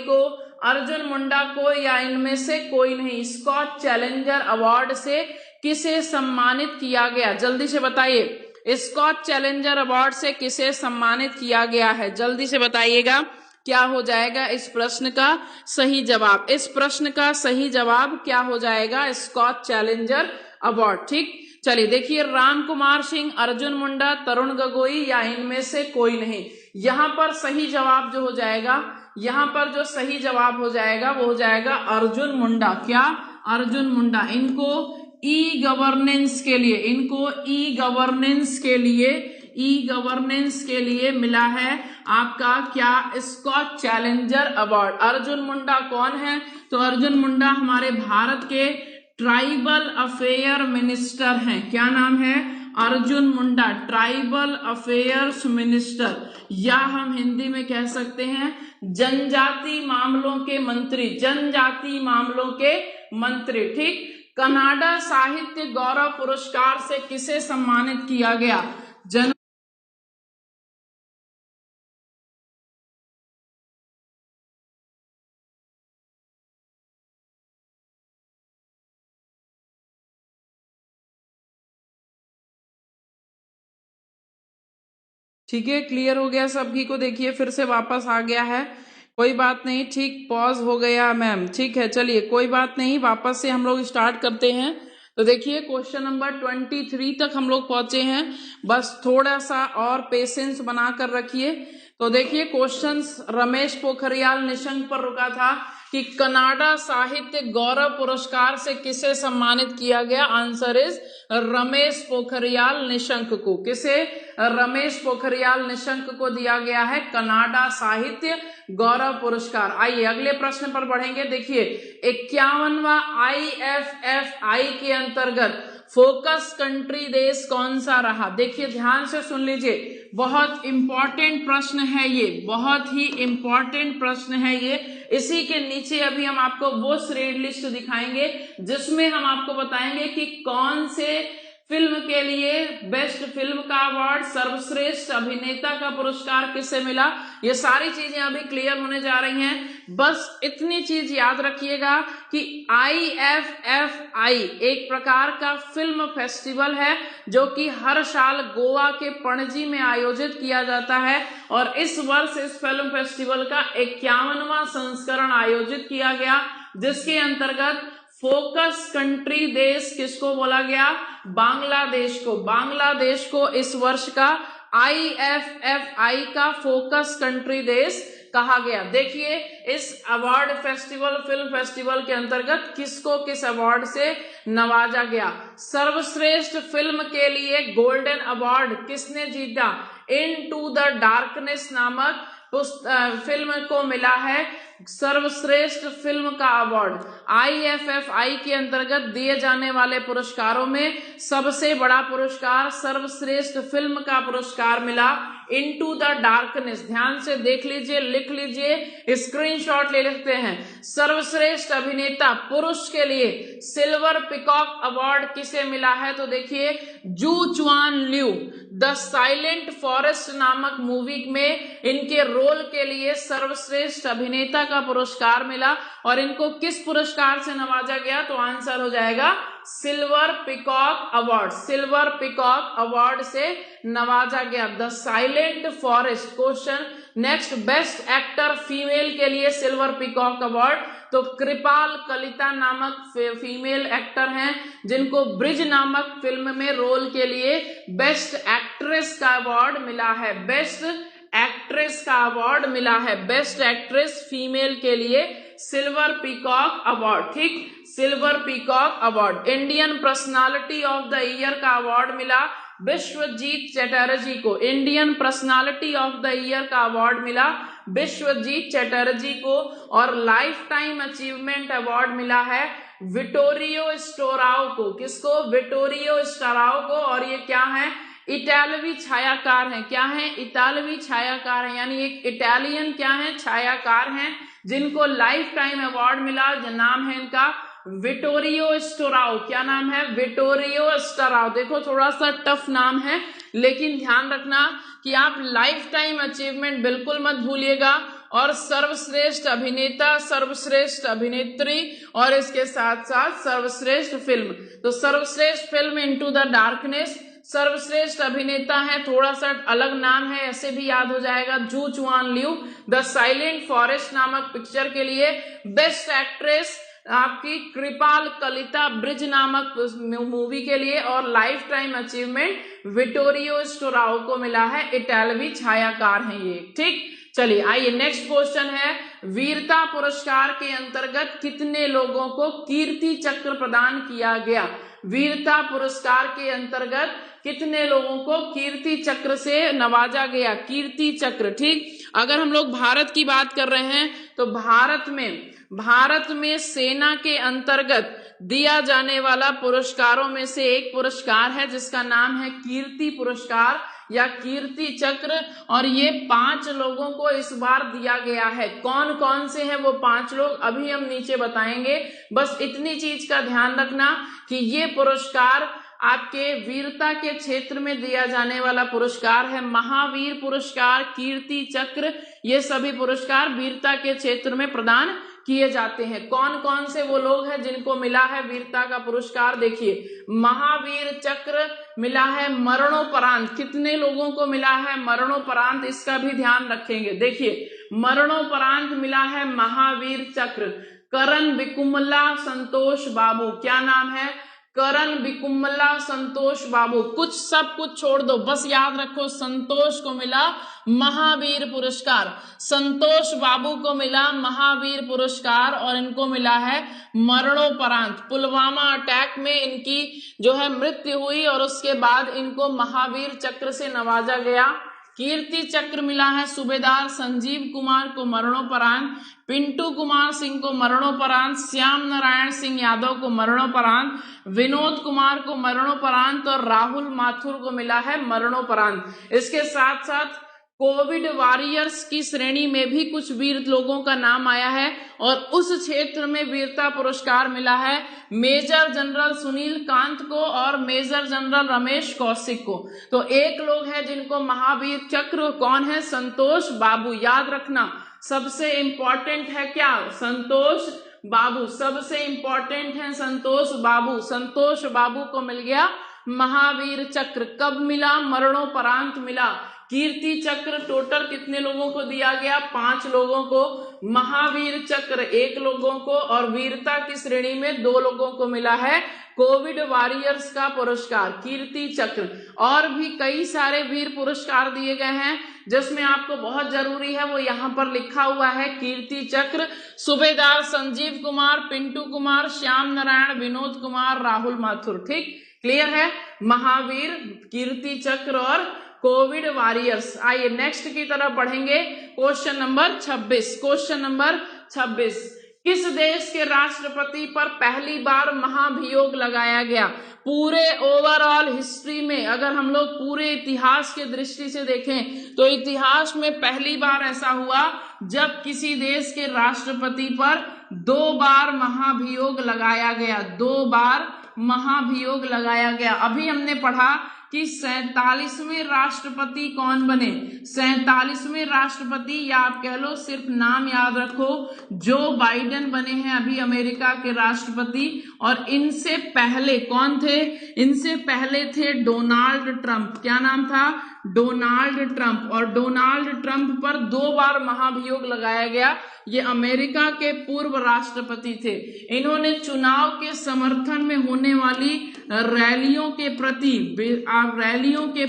को, अर्जुन मुंडा को, या इनमें से कोई नहीं? स्कॉच चैलेंजर अवार्ड से किसे सम्मानित किया गया? जल्दी से बताइए, स्कॉच चैलेंजर अवार्ड से किसे सम्मानित किया गया है? जल्दी से बताइएगा क्या हो जाएगा इस प्रश्न का सही जवाब? इस प्रश्न का सही जवाब क्या हो जाएगा? Skoch challenger award. ठीक, चलिए देखिए, राम कुमार सिंह, अर्जुन मुंडा, तरुण गोगोई, या इनमें से कोई नहीं? यहां पर सही जवाब जो हो जाएगा, यहां पर जो सही जवाब हो जाएगा वो हो जाएगा अर्जुन मुंडा। क्या? अर्जुन मुंडा। इनको ई गवर्नेंस के लिए मिला है आपका क्या? Skoch challenger award. अर्जुन मुंडा कौन है? तो अर्जुन मुंडा हमारे भारत के ट्राइबल अफेयर मिनिस्टर हैं। क्या नाम है? Arjun Munda, tribal affairs minister, या हम हिंदी में कह सकते हैं जनजाति मामलों के मंत्री। ठीक, कनाडा साहित्य गौरव पुरस्कार से किसे सम्मानित किया गया? ठीक है, क्लियर हो गया सभी को? देखिए फिर से वापस आ गया है, कोई बात नहीं। ठीक, पॉज हो गया मैम, ठीक है, चलिए कोई बात नहीं, वापस से हम लोग स्टार्ट करते हैं। तो देखिए क्वेश्चन नंबर 23 तक हम लोग पहुंचे हैं, बस थोड़ा सा और पेशेंस बनाकर रखिए। तो देखिए क्वेश्चंस रमेश पोखरियाल निशंक पर रुका था कि कनाडा साहित्य गौरव पुरस्कार से किसे सम्मानित किया गया? आंसर इज रमेश पोखरियाल निशंक को। किसे? रमेश पोखरियाल निशंक को दिया गया है कनाडा साहित्य गौरव पुरस्कार। आइए अगले प्रश्न पर बढ़ेंगे। देखिए 51वां IFFI के अंतर्गत फोकस कंट्री देश कौन सा रहा? देखिए ध्यान से सुन लीजिए, बहुत इंपॉर्टेंट प्रश्न है ये, बहुत ही इंपॉर्टेंट प्रश्न है ये। इसी के नीचे अभी हम आपको वो श्रेणी लिस्ट दिखाएंगे जिसमें हम आपको बताएंगे कि कौन से फिल्म के लिए बेस्ट फिल्म का अवार्ड, सर्वश्रेष्ठ अभिनेता का पुरस्कार किसे मिला। ये सारी चीजें अभी क्लियर होने जा रही हैं। बस इतनी चीज याद रखिएगा कि IFFI एक प्रकार का फिल्म फेस्टिवल है जो कि हर साल गोवा के पणजी में आयोजित किया जाता है, और इस वर्ष इस फिल्म फेस्टिवल का 51वां संस्करण आयोजित किया गया, जिसके अंतर्गत फोकस कंट्री देश किसको बोला गया? बांग्लादेश को। बांग्लादेश को इस वर्ष का IFFI का फोकस कंट्री देश कहा गया। देखिए इस अवार्ड फेस्टिवल, फिल्म फेस्टिवल के अंतर्गत किसको किस अवार्ड से नवाजा गया? सर्वश्रेष्ठ फिल्म के लिए गोल्डन अवार्ड किसने जीता? इनटू द डार्कनेस नामक फिल्म को मिला है सर्वश्रेष्ठ फिल्म का अवार्ड। IFFI के अंतर्गत दिए जाने वाले पुरस्कारों में सबसे बड़ा पुरस्कार सर्वश्रेष्ठ फिल्म का पुरस्कार मिला इनटू द डार्कनेस। ध्यान से देख लीजिए, लिख लीजिए, स्क्रीनशॉट ले लेते हैं। सर्वश्रेष्ठ अभिनेता पुरुष के लिए सिल्वर पिकॉक अवार्ड किसे मिला है? तो देखिए जू चुआन ल्यू द साइलेंट फॉरेस्ट नामक मूवी में इनके रोल के लिए सर्वश्रेष्ठ अभिनेता का पुरस्कार मिला, और इनको किस पुरस्कार से नवाजा गया? तो आंसर हो जाएगा silver peacock award. Silver peacock award से नवाजा गया, the silent forest. Question next, best actor female के लिए सिल्वर पिकॉक अवार्ड, तो कृपाल कलिता नामक फीमेल एक्टर हैं जिनको ब्रिज नामक फिल्म में रोल के लिए बेस्ट एक्ट्रेस का अवार्ड मिला है। बेस्ट एक्ट्रेस का अवार्ड मिला है, बेस्ट एक्ट्रेस फीमेल के लिए सिल्वर पीकॉक अवार्ड। ठीक, silver peacock award. Indian personality of the year का अवार्ड मिला विश्वजीत चटर्जी को। Indian personality of the year का अवार्ड मिला विश्वजीत चटर्जी को, और लाइफ टाइम अचीवमेंट अवार्ड मिला है विटोरियो स्टोराओ को। किसको? विटोरियो स्टोराओ को। और ये क्या है? इटालवी छायाकार हैं। क्या है? इटालवी छायाकार हैं, यानी एक इटालियन क्या है? छायाकार हैं, जिनको लाइफ टाइम अवार्ड मिला। नाम है इनका विटोरियो स्टोराओ। क्या नाम है? विटोरियो स्टोराओ। देखो थोड़ा सा टफ नाम है, लेकिन ध्यान रखना कि आप लाइफ टाइम अचीवमेंट बिल्कुल मत भूलिएगा। और सर्वश्रेष्ठ अभिनेता, सर्वश्रेष्ठ अभिनेत्री और इसके साथ साथ सर्वश्रेष्ठ फिल्म। तो सर्वश्रेष्ठ फिल्म इनटू द डार्कनेस, सर्वश्रेष्ठ अभिनेता है, थोड़ा सा अलग नाम है, ऐसे भी याद हो जाएगा, जू चुआन लियू द साइलेंट फॉरेस्ट नामक पिक्चर के लिए। बेस्ट एक्ट्रेस आपकी कृपाल कलिता ब्रिज नामक मूवी के लिए। और लाइफ टाइम अचीवमेंट विटोरियो स्टोराओ को मिला है, इटालवी छायाकार हैं ये। ठीक, चलिए आइए नेक्स्ट क्वेश्चन है, वीरता पुरस्कार के अंतर्गत कितने लोगों को कीर्ति चक्र प्रदान किया गया? वीरता पुरस्कार के अंतर्गत कितने लोगों को कीर्ति चक्र से नवाजा गया? कीर्ति चक्र। ठीक, अगर हम लोग भारत की बात कर रहे हैं तो भारत में सेना के अंतर्गत दिया जाने वाला पुरस्कारों में से एक पुरस्कार है जिसका नाम है कीर्ति पुरस्कार या कीर्ति चक्र। और ये 5 लोगों को इस बार दिया गया है। कौन कौन से हैं वो 5 लोग अभी हम नीचे बताएंगे। बस इतनी चीज का ध्यान रखना कि ये पुरस्कार आपके वीरता के क्षेत्र में दिया जाने वाला पुरस्कार है। महावीर पुरस्कार, कीर्ति चक्र, ये सभी पुरस्कार वीरता के क्षेत्र में प्रदान किए जाते हैं। कौन कौन से वो लोग हैं जिनको मिला है वीरता का पुरस्कार? देखिए, महावीर चक्र मिला है मरणोपरांत। कितने लोगों को मिला है मरणोपरांत? इसका भी ध्यान रखेंगे। देखिए, मरणोपरांत मिला है महावीर चक्र करण विकुमला संतोष बाबू। क्या नाम है? करण विकुमला संतोष बाबू। सब कुछ छोड़ दो, बस याद रखो संतोष को मिला महावीर पुरस्कार, संतोष बाबू को मिला महावीर पुरस्कार और इनको मिला है मरणोपरांत। पुलवामा अटैक में इनकी जो है मृत्यु हुई और उसके बाद इनको महावीर चक्र से नवाजा गया। कीर्ति चक्र मिला है सूबेदार संजीव कुमार को मरणोपरांत, पिंटू कुमार सिंह को मरणोपरांत, श्याम नारायण सिंह यादव को मरणोपरांत, विनोद कुमार को मरणोपरांत और राहुल माथुर को मिला है मरणोपरांत। इसके साथ साथ कोविड वॉरियर्स की श्रेणी में भी कुछ वीर लोगों का नाम आया है और उस क्षेत्र में वीरता पुरस्कार मिला है मेजर जनरल सुनील कांत को और मेजर जनरल रमेश कौशिक को। तो एक लोग हैं जिनको महावीर चक्र, कौन है? संतोष बाबू। याद रखना सबसे इंपॉर्टेंट है क्या? संतोष बाबू। सबसे इंपॉर्टेंट है संतोष बाबू। संतोष बाबू को मिल गया महावीर चक्र। कब मिला? मरणोपरांत मिला। कीर्ति चक्र टोटल कितने लोगों को दिया गया? 5 लोगों को। महावीर चक्र 1 लोगों को और वीरता की श्रेणी में 2 लोगों को मिला है कोविड वॉरियर्स का पुरस्कार कीर्ति चक्र। और भी कई सारे वीर पुरस्कार दिए गए हैं जिसमें आपको बहुत जरूरी है वो यहाँ पर लिखा हुआ है कीर्ति चक्र, सूबेदार संजीव कुमार, पिंटू कुमार, श्याम नारायण, विनोद कुमार, राहुल माथुर। ठीक, क्लियर है? महावीर, कीर्ति चक्र और कोविड वॉरियर्स। आइए नेक्स्ट की तरफ बढ़ेंगे। Question number 26। क्वेश्चन नंबर 26, किस देश के राष्ट्रपति पर पहली बार महाभियोग लगाया गया? पूरे ओवरऑल हिस्ट्री में अगर हम लोग पूरे इतिहास के दृष्टि से देखें तो इतिहास में पहली बार ऐसा हुआ जब किसी देश के राष्ट्रपति पर 2 बार महाभियोग लगाया गया। 2 बार महाभियोग लगाया गया। अभी हमने पढ़ा कि 47वें राष्ट्रपति कौन बने? 47वें राष्ट्रपति या आप कह लो सिर्फ नाम याद रखो, जो बाइडेन बने हैं अभी अमेरिका के राष्ट्रपति। और इनसे पहले कौन थे? इनसे पहले थे डोनाल्ड ट्रंप। क्या नाम था? Donald Trump. और डोनाल्ड ट्रंप पर 2 बार महाभियोग लगाया गया। ये अमेरिका के पूर्व राष्ट्रपति थे। इन्होंने चुनाव के समर्थन में होने वाली रैलियों के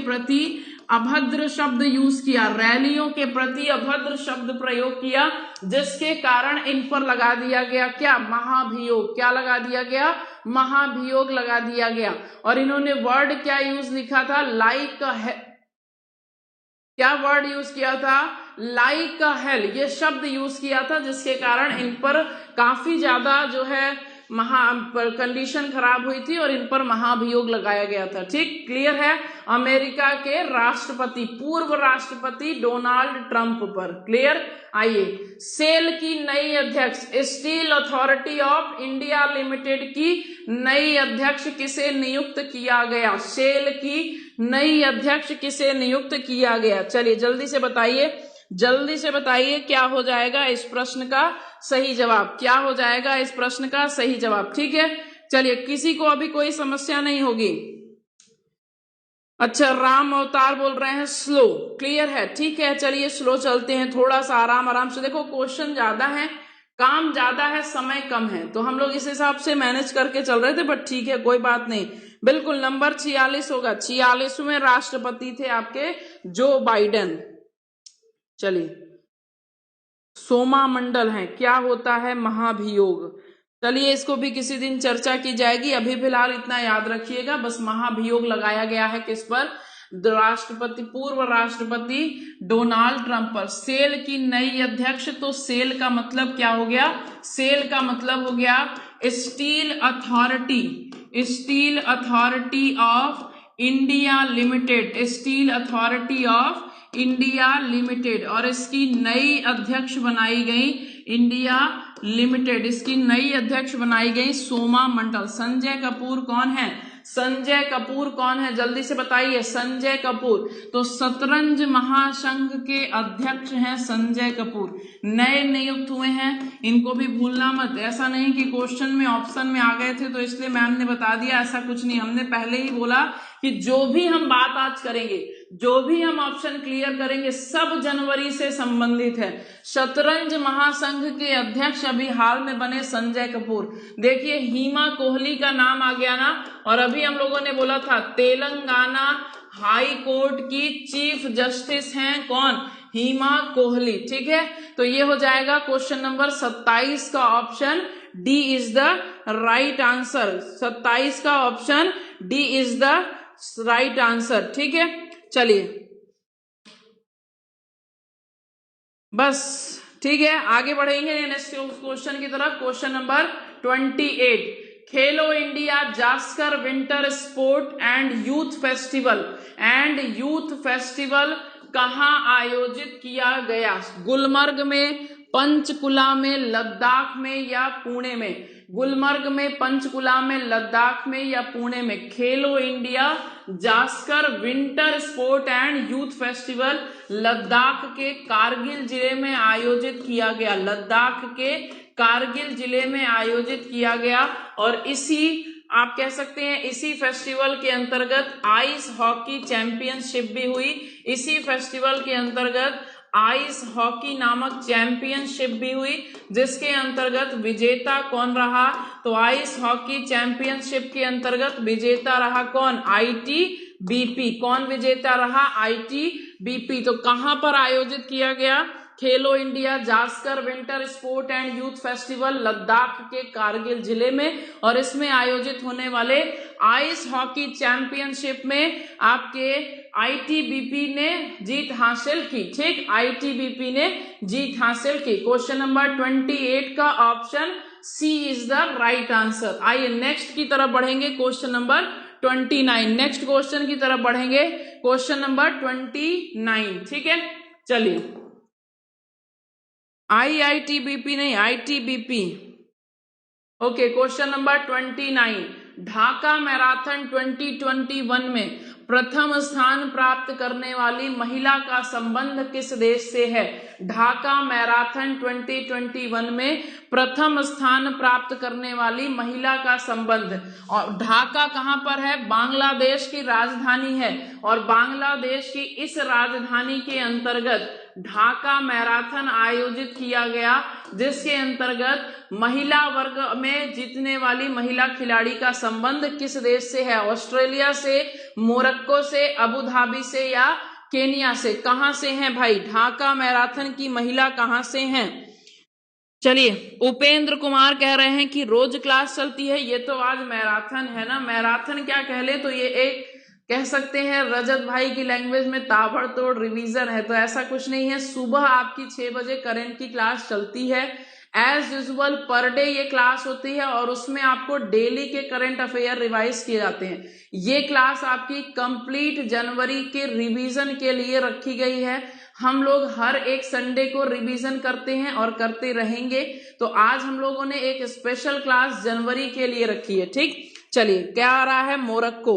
प्रति अभद्र शब्द यूज किया। रैलियों के प्रति अभद्र शब्द प्रयोग किया, जिसके कारण इन पर लगा दिया गया क्या? महाभियोग। क्या लगा दिया गया? महाभियोग लगा दिया गया। और इन्होंने वर्ड क्या यूज लिखा था? लाइक क्या वर्ड यूज किया था? लाइक अ हेल, ये शब्द यूज किया था, जिसके कारण इन पर काफी ज्यादा जो है कंडीशन खराब हुई थी और इन पर महाभियोग लगाया गया था। ठीक, क्लियर है। अमेरिका के राष्ट्रपति, पूर्व राष्ट्रपति डोनाल्ड ट्रंप पर। क्लियर। आइए, सेल की नई अध्यक्ष, steel authority of India limited की नई अध्यक्ष किसे नियुक्त किया गया? सेल की नई अध्यक्ष किसे नियुक्त किया गया? चलिए जल्दी से बताइए, जल्दी से बताइए क्या हो जाएगा इस प्रश्न का सही जवाब, क्या हो जाएगा इस प्रश्न का सही जवाब। ठीक है, चलिए, किसी को अभी कोई समस्या नहीं होगी। अच्छा, राम अवतार बोल रहे हैं स्लो। क्लियर है, ठीक है। चलिए स्लो चलते हैं, थोड़ा सा आराम आराम से। देखो क्वेश्चन ज्यादा है, काम ज्यादा है, समय कम है, तो हम लोग इस हिसाब से मैनेज करके चल रहे थे, बट ठीक है, कोई बात नहीं। बिल्कुल नंबर 46 होगा। 46वें राष्ट्रपति थे आपके जो बाइडेन। चलिए, सोमा मंडल है। क्या होता है महाभियोग? चलिए इसको भी किसी दिन चर्चा की जाएगी, अभी फिलहाल इतना याद रखिएगा बस, महाभियोग लगाया गया है किस पर? राष्ट्रपति, पूर्व राष्ट्रपति डोनाल्ड ट्रंप पर। सेल की नई अध्यक्ष, तो सेल का मतलब क्या हो गया? सेल का मतलब हो गया steel authority, steel authority of India limited, steel authority of India limited. और इसकी नई अध्यक्ष बनाई गई इंडिया लिमिटेड, इसकी नई अध्यक्ष बनाई गई सोमा मंडल। संजय कपूर कौन है? संजय कपूर कौन है? जल्दी से बताइए। संजय कपूर तो शतरंज महासंघ के अध्यक्ष हैं संजय कपूर, नए नियुक्त हुए हैं, इनको भी भूलना मत। ऐसा नहीं कि क्वेश्चन में ऑप्शन में आ गए थे तो इसलिए मैम ने बता दिया, ऐसा कुछ नहीं। हमने पहले ही बोला कि जो भी हम बात आज करेंगे, जो भी हम ऑप्शन क्लियर करेंगे, सब जनवरी से संबंधित है। शतरंज महासंघ के अध्यक्ष अभी हाल में बने संजय कपूर। देखिए हिमा कोहली का नाम आ गया ना, और अभी हम लोगों ने बोला था तेलंगाना हाई कोर्ट की चीफ जस्टिस हैं कौन? हिमा कोहली। ठीक है, तो ये हो जाएगा क्वेश्चन नंबर 27 का option D is the right answer. 27 का option D is the right answer. ठीक है, चलिए बस, ठीक है, आगे बढ़ेंगे नेक्स्ट क्वेश्चन की तरफ। Question number 28, Khelo India Zanskar winter sport and youth festival कहाँ आयोजित किया गया? गुलमर्ग में, पंचकुला में, लद्दाख में या पुणे में? गुलमर्ग में, पंचकुला में, लद्दाख में या पुणे में? खेलो India Zanskar winter sport and youth festival Ladakh के कारगिल जिले में आयोजित किया गया, लद्दाख के कारगिल जिले में आयोजित किया गया। और इसी आप कह सकते हैं इसी फेस्टिवल के अंतर्गत आइस हॉकी चैंपियनशिप भी हुई, इसी फेस्टिवल के अंतर्गत आइस हॉकी नामक चैंपियनशिप भी हुई, जिसके अंतर्गत विजेता कौन रहा? तो आइस हॉकी चैंपियनशिप के अंतर्गत विजेता रहा कौन? ITBP। कौन विजेता रहा? ITBP। तो कहां पर आयोजित किया गया? खेलो India Zanskar winter sport and youth festival Ladakh के कारगिल जिले में, और इसमें आयोजित होने वाले आइस हॉकी चैंपियनशिप में आपके ITBP ने जीत हासिल की। ठीक, ITBP ने जीत हासिल की। क्वेश्चन नंबर 28 का option C is the right answer. आइए नेक्स्ट की तरफ बढ़ेंगे, क्वेश्चन नंबर 29। नेक्स्ट क्वेश्चन की तरफ बढ़ेंगे, क्वेश्चन नंबर 29। ठीक है, चलिए, IITBP नहीं, ITBP। Okay, question number 29, Dhaka marathon 2021 में प्रथम स्थान प्राप्त करने वाली महिला का संबंध किस देश से है? ढाका मैराथन 2021 में प्रथम स्थान प्राप्त करने वाली महिला का संबंध, और ढाका कहां पर है? बांग्लादेश की राजधानी है, और बांग्लादेश की इस राजधानी के अंतर्गत ढाका मैराथन आयोजित किया गया, जिसके अंतर्गत महिला वर्ग में जीतने वाली महिला खिलाड़ी का संबंध किस देश से है? ऑस्ट्रेलिया से, मोरक्को से, अबू धाबी से या केनिया से? कहां से हैं भाई? ढाका मैराथन की महिला कहां से हैं? चलिए, उपेंद्र कुमार कह रहे हैं कि रोज क्लास चलती है, ये तो आज मैराथन है ना। मैराथन क्या कह ले तो ये एक कह सकते हैं रजत भाई की लैंग्वेज में ताबड़तोड़ रिवीजन है, तो ऐसा कुछ नहीं है। सुबह आपकी 6 बजे करंट की क्लास चलती है, एज यूजुअल पर डे ये क्लास होती है और उसमें आपको डेली के करंट अफेयर रिवाइज किए जाते हैं। ये क्लास आपकी कंप्लीट जनवरी के रिवीजन के लिए रखी गई है। हम लोग हर एक संडे को रिवीजन करते हैं और करते रहेंगे। तो आज हम लोगों ने एक स्पेशल क्लास जनवरी के लिए रखी है। ठीक, चलिए क्या आ रहा है? मोरक्को।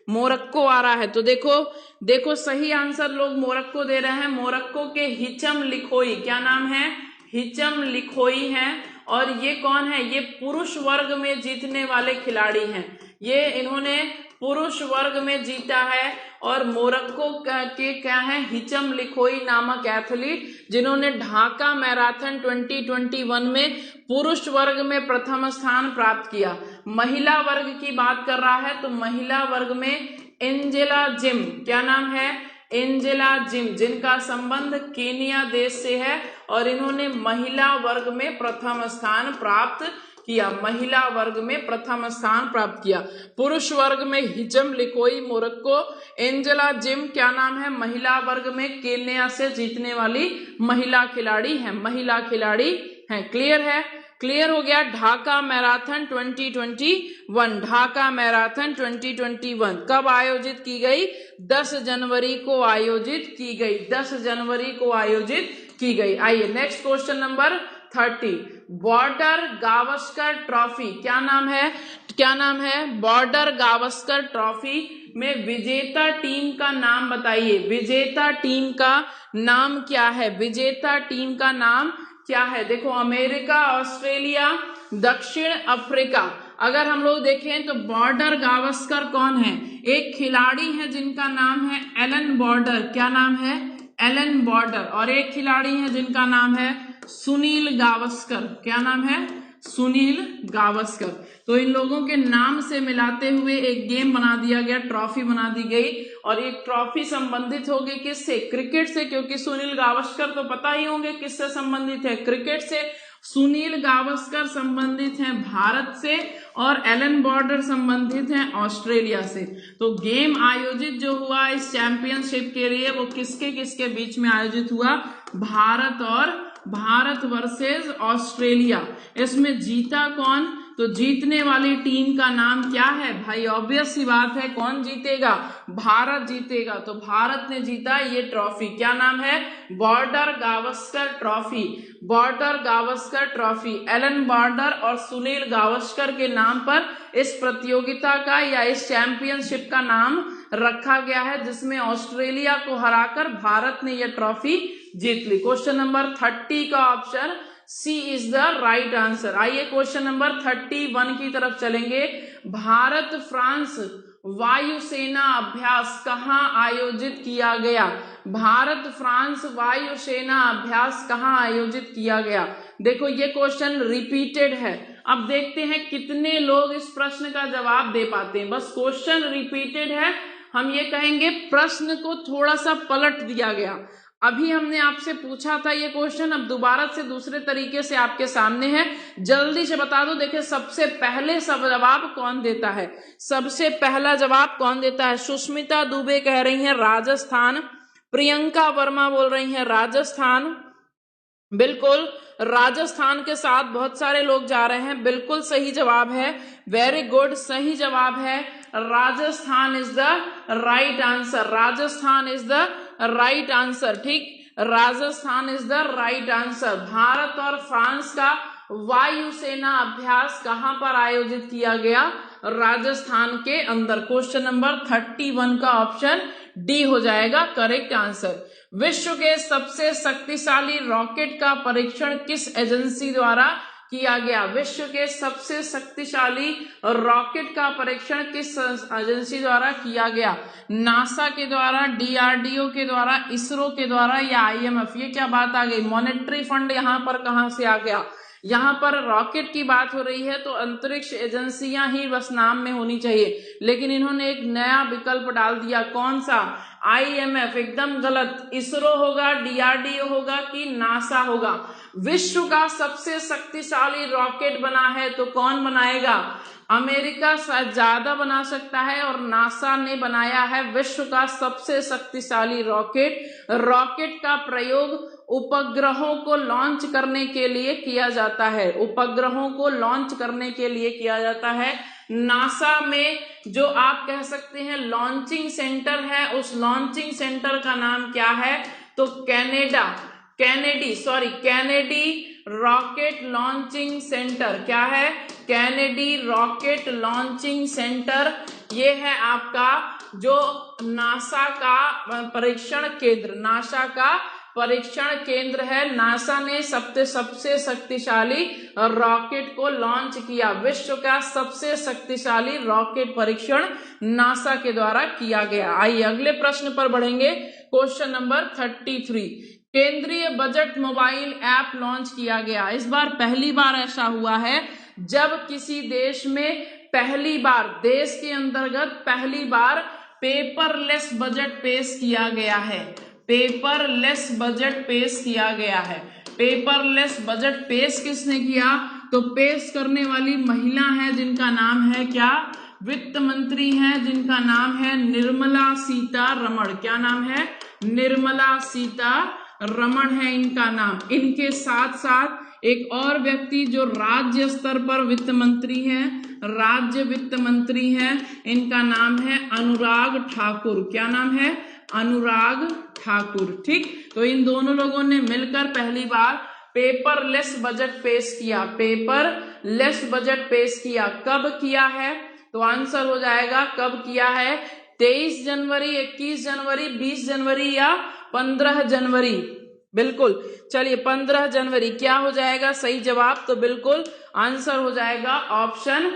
मोरक्को आ रहा है। तो देखो सही आंसर लोग मोरक्को दे रहे हैं। मोरक्को के हिचम लिखोई, क्या नाम है? हिचम लिखोई हैं। और ये कौन है? ये पुरुष वर्ग में जीतने वाले खिलाड़ी हैं। ये इन्होंने पुरुष वर्ग में जीता है। और मोरक्को के क्या है? हिचम लिखोई नामक एथलीट, जिन्होंने ढाका मैराथन 2021 में पुरुष वर्ग में प्रथम स्थान प्राप्त किया। महिला वर्ग की बात कर रहा है तो महिला वर्ग में एंजेला जिम, क्या नाम है? एंजेला जिम, जिनका संबंध केनिया देश से है और इन्होंने महिला वर्ग में प्रथम स्थान प्राप्त किया। महिला वर्ग में प्रथम स्थान प्राप्त किया। पुरुष वर्ग में हिचम लिखोई मोरक्को, एंजेला जिम क्या नाम है? महिला वर्ग में केन्या से जीतने वाली महिला खिलाड़ी है। महिला खिलाड़ी है। क्लियर है? क्लियर हो गया। ढाका मैराथन 2021, ढाका मैराथन 2021 कब आयोजित की गई? 10 जनवरी को आयोजित की गई। 10 जनवरी को आयोजित की गई। आइए next question number 30, border Gavaskar trophy, क्या नाम है? क्या नाम है? बॉर्डर गावस्कर ट्रॉफी में विजेता टीम का नाम बताइए। विजेता टीम का नाम क्या है? विजेता टीम का नाम क्या है? देखो, अमेरिका, ऑस्ट्रेलिया, दक्षिण अफ्रीका। अगर हम लोग देखें तो बॉर्डर गावस्कर कौन है? एक खिलाड़ी है जिनका नाम है एलन बॉर्डर, क्या नाम है? Allan Border. और एक खिलाड़ी है जिनका नाम है सुनील गावस्कर, क्या नाम है? सुनील गावस्कर। तो इन लोगों के नाम से मिलाते हुए एक गेम बना दिया गया, ट्रॉफी बना दी गई। और एक ट्रॉफी संबंधित होगी किससे? क्रिकेट से, क्योंकि सुनील गावस्कर तो पता ही होंगे किससे संबंधित है? क्रिकेट से। सुनील गावस्कर संबंधित हैं भारत से और एलन बॉर्डर संबंधित हैं ऑस्ट्रेलिया से। तो गेम आयोजित जो हुआ इस चैंपियनशिप के लिए वो किसके किसके बीच में आयोजित हुआ? Bharat versus Australia. इसमें जीता कौन? तो जीतने वाली टीम का नाम क्या है? भाई ऑब्वियस सी बात है, कौन जीतेगा? भारत जीतेगा। तो भारत ने जीता ये ट्रॉफी। क्या नाम है? Border Gavaskar trophy. Border Gavaskar trophy Allan Border और सुनील गावस्कर के नाम पर इस प्रतियोगिता का या इस चैंपियनशिप का नाम रखा गया है, जिसमें ऑस्ट्रेलिया को हराकर भारत ने यह ट्रॉफी जीत ली। क्वेश्चन नंबर 30 का option C is the right answer. आइए क्वेश्चन नंबर 31 की तरफ चलेंगे। भारत फ्रांस वायुसेना अभ्यास कहाँ आयोजित किया गया? भारत फ्रांस वायुसेना अभ्यास कहाँ आयोजित किया गया? देखो ये क्वेश्चन रिपीटेड है। अब देखते हैं कितने लोग इस प्रश्न का जवाब दे पाते हैं। बस क्वेश्चन रिपीटेड है, हम ये कहेंगे प्रश्न को थोड़ा सा पलट दिया गया। अभी हमने आपसे पूछा था ये क्वेश्चन, अब दोबारा से दूसरे तरीके से आपके सामने है। जल्दी से बता दो। देखिए सबसे पहले सब जवाब कौन देता है? सबसे पहला जवाब कौन देता है? सुष्मिता दुबे कह रही हैं राजस्थान, प्रियंका वर्मा बोल रही हैं राजस्थान। बिल्कुल राजस्थान के साथ बहुत सारे लोग जा रहे हैं। बिल्कुल सही जवाब है, वेरी गुड, सही जवाब है। Rajasthan is the right answer. Rajasthan is the right answer. ठीक, Rajasthan is the right answer. Bharat और फ्रांस का वायुसेना अभ्यास कहां पर आयोजित किया गया? राजस्थान के अंदर। क्वेश्चन नंबर 31 का ऑप्शन डी हो जाएगा करेक्ट आंसर। विश्व के सबसे शक्तिशाली रॉकेट का परीक्षण किस एजेंसी द्वारा किया गया? विश्व के सबसे शक्तिशाली रॉकेट का परीक्षण किस एजेंसी द्वारा किया गया? नासा के द्वारा, डीआरडीओ के द्वारा, इसरो के द्वारा या आईएमएफ? ये क्या बात आ गई? मॉनेटरी फंड यहाँ पर कहां से आ गया? यहाँ पर रॉकेट की बात हो रही है तो अंतरिक्ष एजेंसियां ही बस नाम में होनी चाहिए, लेकिन इन्होंने एक नया विकल्प डाल दिया। कौन सा? आईएमएफ। एकदम गलत। इसरो होगा, डीआरडीओ होगा कि नासा होगा? विश्व का सबसे शक्तिशाली रॉकेट बना है तो कौन बनाएगा? अमेरिका शायद ज्यादा बना सकता है और नासा ने बनाया है विश्व का सबसे शक्तिशाली रॉकेट। रॉकेट का प्रयोग उपग्रहों को लॉन्च करने के लिए किया जाता है? उपग्रहों को लॉन्च करने के लिए किया जाता है। नासा में जो आप कह सकते हैं लॉन्चिंग सेंटर है, उस लॉन्चिंग सेंटर का नाम क्या है? तो कैनेडी रॉकेट लॉन्चिंग सेंटर। क्या है? Kennedy rocket launching centre. ये है आपका जो नासा का परीक्षण केंद्र, नासा का परीक्षण केंद्र है। नासा ने सबसे शक्तिशाली रॉकेट को लॉन्च किया। विश्व का सबसे शक्तिशाली रॉकेट परीक्षण नासा के द्वारा किया गया। आइए अगले प्रश्न पर बढ़ेंगे। क्वेश्चन नंबर 33, केंद्रीय बजट मोबाइल ऐप लॉन्च किया गया। इस बार पहली बार ऐसा हुआ है जब किसी देश में पहली बार, देश के अंतर्गत पहली बार पेपरलेस बजट पेश किया गया है। पेपरलेस बजट पेश किया गया है। पेपरलेस बजट पेश किसने किया? तो पेश करने वाली महिला है जिनका नाम है क्या? वित्त मंत्री हैं जिनका नाम है निर्मला सीतारमण। क्या नाम है? निर्मला सीतारमण है इनका नाम। इनके साथ साथ एक और व्यक्ति जो राज्य स्तर पर वित्त मंत्री हैं, राज्य वित्त मंत्री हैं, इनका नाम है अनुराग ठाकुर। क्या नाम है? अनुराग ठाकुर। ठीक, तो इन दोनों लोगों ने मिलकर पहली बार पेपरलेस बजट पेश किया। पेपरलेस बजट पेश किया। कब किया है? तो आंसर हो जाएगा कब किया है? 23 जनवरी, 21 जनवरी, 20 जनवरी या 15 जनवरी। बिल्कुल, चलिए 15 जनवरी क्या हो जाएगा सही जवाब? तो बिल्कुल आंसर हो जाएगा option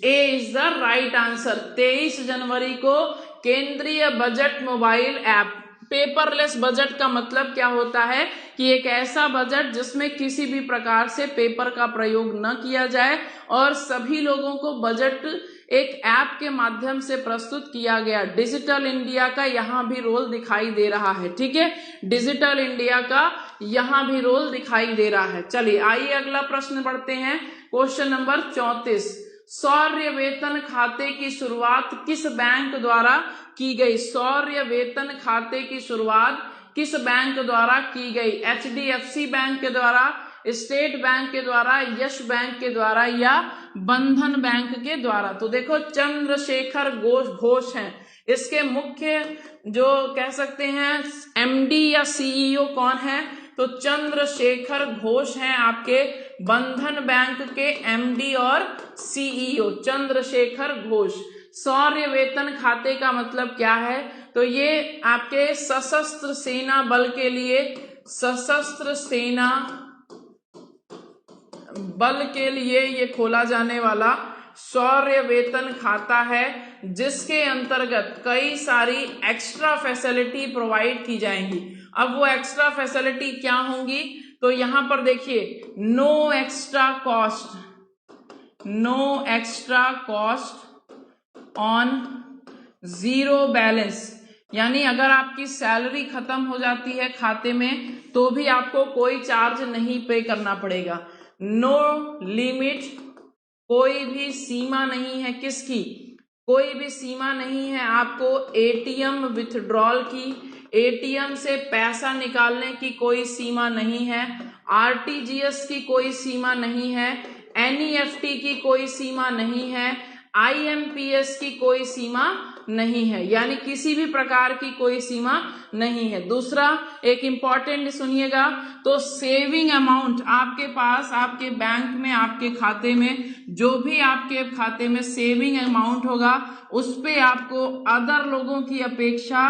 A is the right answer. 23 जनवरी को केंद्रीय budget mobile app. Paperless budget का मतलब क्या होता है कि एक ऐसा बजट जिसमें किसी भी प्रकार से पेपर का प्रयोग न किया जाए और सभी लोगों को बजट एक ऐप के माध्यम से प्रस्तुत किया गया। डिजिटल इंडिया का यहाँ भी रोल दिखाई दे रहा है। ठीक है, डिजिटल इंडिया का यहाँ भी रोल दिखाई दे रहा है। चलिए आइए अगला प्रश्न पढ़ते हैं। क्वेश्चन नंबर 34, शौर्य वेतन खाते की शुरुआत किस बैंक द्वारा की गई? शौर्य वेतन खाते की शुरुआत किस बैंक द्वारा की गई? HDFC बैंक के द्वारा, स्टेट बैंक के द्वारा, यस बैंक के द्वारा या बंधन बैंक के द्वारा? तो देखो चंद्रशेखर घोष हैं इसके मुख्य, जो कह सकते हैं MD या CEO कौन है? तो चंद्रशेखर घोष हैं आपके बंधन बैंक के MD और CEO, चंद्रशेखर घोष। शौर्य वेतन खाते का मतलब क्या है? तो ये आपके सशस्त्र सेना बल के लिए, सशस्त्र सेना बल के लिए ये खोला जाने वाला शौर्य वेतन खाता है, जिसके अंतर्गत कई सारी एक्स्ट्रा फैसिलिटी प्रोवाइड की जाएंगी। अब वो एक्स्ट्रा फैसिलिटी क्या होंगी? तो यहां पर देखिए, no extra cost on zero balance, यानी अगर आपकी सैलरी खत्म हो जाती है खाते में तो भी आपको कोई चार्ज नहीं पे करना पड़ेगा। नो लिमिट, कोई भी सीमा नहीं है। किसकी? कोई भी सीमा नहीं है आपको ATM विथड्रॉल की, ATM से पैसा निकालने की कोई सीमा नहीं है, RTGS की कोई सीमा नहीं है, NEFT की कोई सीमा नहीं है, IMPS की कोई सीमा नहीं है, यानी किसी भी प्रकार की कोई सीमा नहीं है। दूसरा एक इंपॉर्टेंट सुनिएगा, तो सेविंग अमाउंट आपके पास, आपके बैंक में, आपके खाते में जो भी आपके खाते में सेविंग अमाउंट होगा उस पे आपको अदर लोगों की अपेक्षा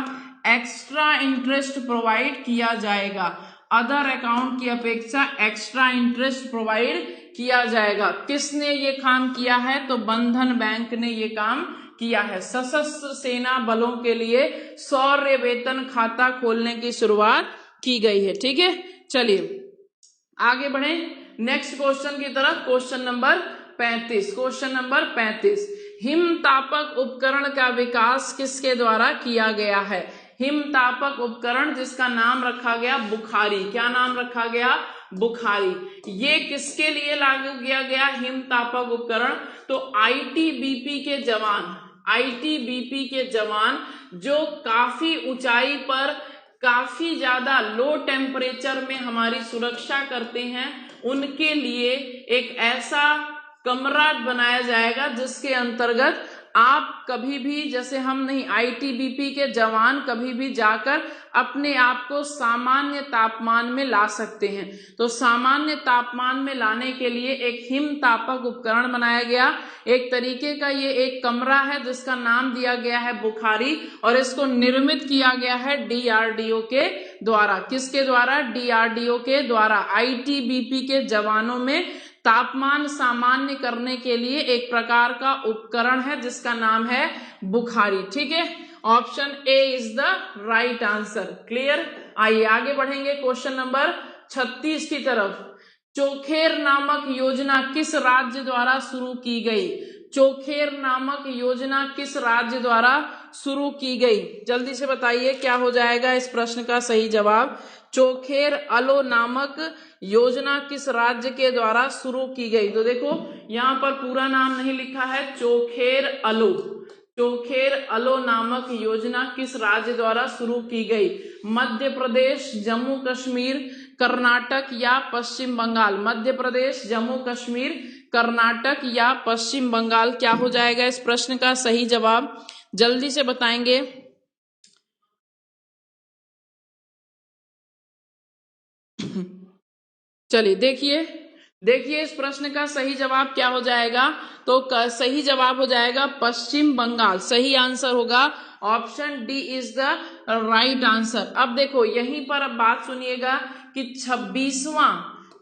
एक्स्ट्रा इंटरेस्ट प्रोवाइड किया जाएगा। अदर अकाउंट की अपेक्षा एक्स्ट्रा इंटरेस्ट प्रोवाइड किया जाएगा। किसने ये काम किया है? तो बंधन बैंक ने ये काम किया है। सशस्त्र सेना बलों के लिए शौर्य वेतन खाता खोलने की शुरुआत की गई है। ठीक है, चलिए आगे बढ़े नेक्स्ट क्वेश्चन की तरफ। क्वेश्चन नंबर 35, क्वेश्चन नंबर 35, हिमतापक उपकरण का विकास किसके द्वारा किया गया है? हिमतापक उपकरण जिसका नाम रखा गया बुखारी। क्या नाम रखा गया? बुखारी। ये किसके लिए लागू किया गया हिमतापक उपकरण? तो ITBP के जवान, ITBP के जवान जो काफी ऊंचाई पर काफी ज्यादा लो टेम्परेचर में हमारी सुरक्षा करते हैं, उनके लिए एक ऐसा कमरा बनाया जाएगा जिसके अंतर्गत आप कभी भी, जैसे हम नहीं, आईटीबीपी के जवान कभी भी जाकर अपने आप को सामान्य तापमान में ला सकते हैं। तो सामान्य तापमान में लाने के लिए एक हिमतापक उपकरण बनाया गया। एक तरीके का ये एक कमरा है जिसका नाम दिया गया है बुखारी, और इसको निर्मित किया गया है डीआरडीओ के द्वारा। किसके द्वारा? डीआरडीओ के द्वारा। आईटीबीपी के जवानों में तापमान सामान्य करने के लिए एक प्रकार का उपकरण है जिसका नाम है बुखारी। ठीक है, option A is the right answer. Clear? आइए आगे बढ़ेंगे क्वेश्चन नंबर 36 की तरफ। चोखेर नामक योजना किस राज्य द्वारा शुरू की गई? चोखेर नामक योजना किस राज्य द्वारा शुरू की गई? जल्दी से बताइए क्या हो जाएगा इस प्रश्न का सही जवाब। चोखेर अलो नामक योजना किस राज्य के द्वारा शुरू की गई? तो देखो यहाँ पर पूरा नाम नहीं लिखा है, चोखेर अलो। चोखेर अलो नामक योजना किस राज्य द्वारा शुरू की गई? मध्य प्रदेश, जम्मू कश्मीर, कर्नाटक या पश्चिम बंगाल? मध्य प्रदेश, जम्मू कश्मीर, कर्नाटक या पश्चिम बंगाल? क्या हो जाएगा इस प्रश्न का सही जवाब? जल्दी से बताएंगे। चलिए देखिए इस प्रश्न का सही जवाब क्या हो जाएगा। तो सही जवाब हो जाएगा पश्चिम बंगाल। सही आंसर होगा option D is the right answer. अब देखो यहीं पर अब बात सुनिएगा कि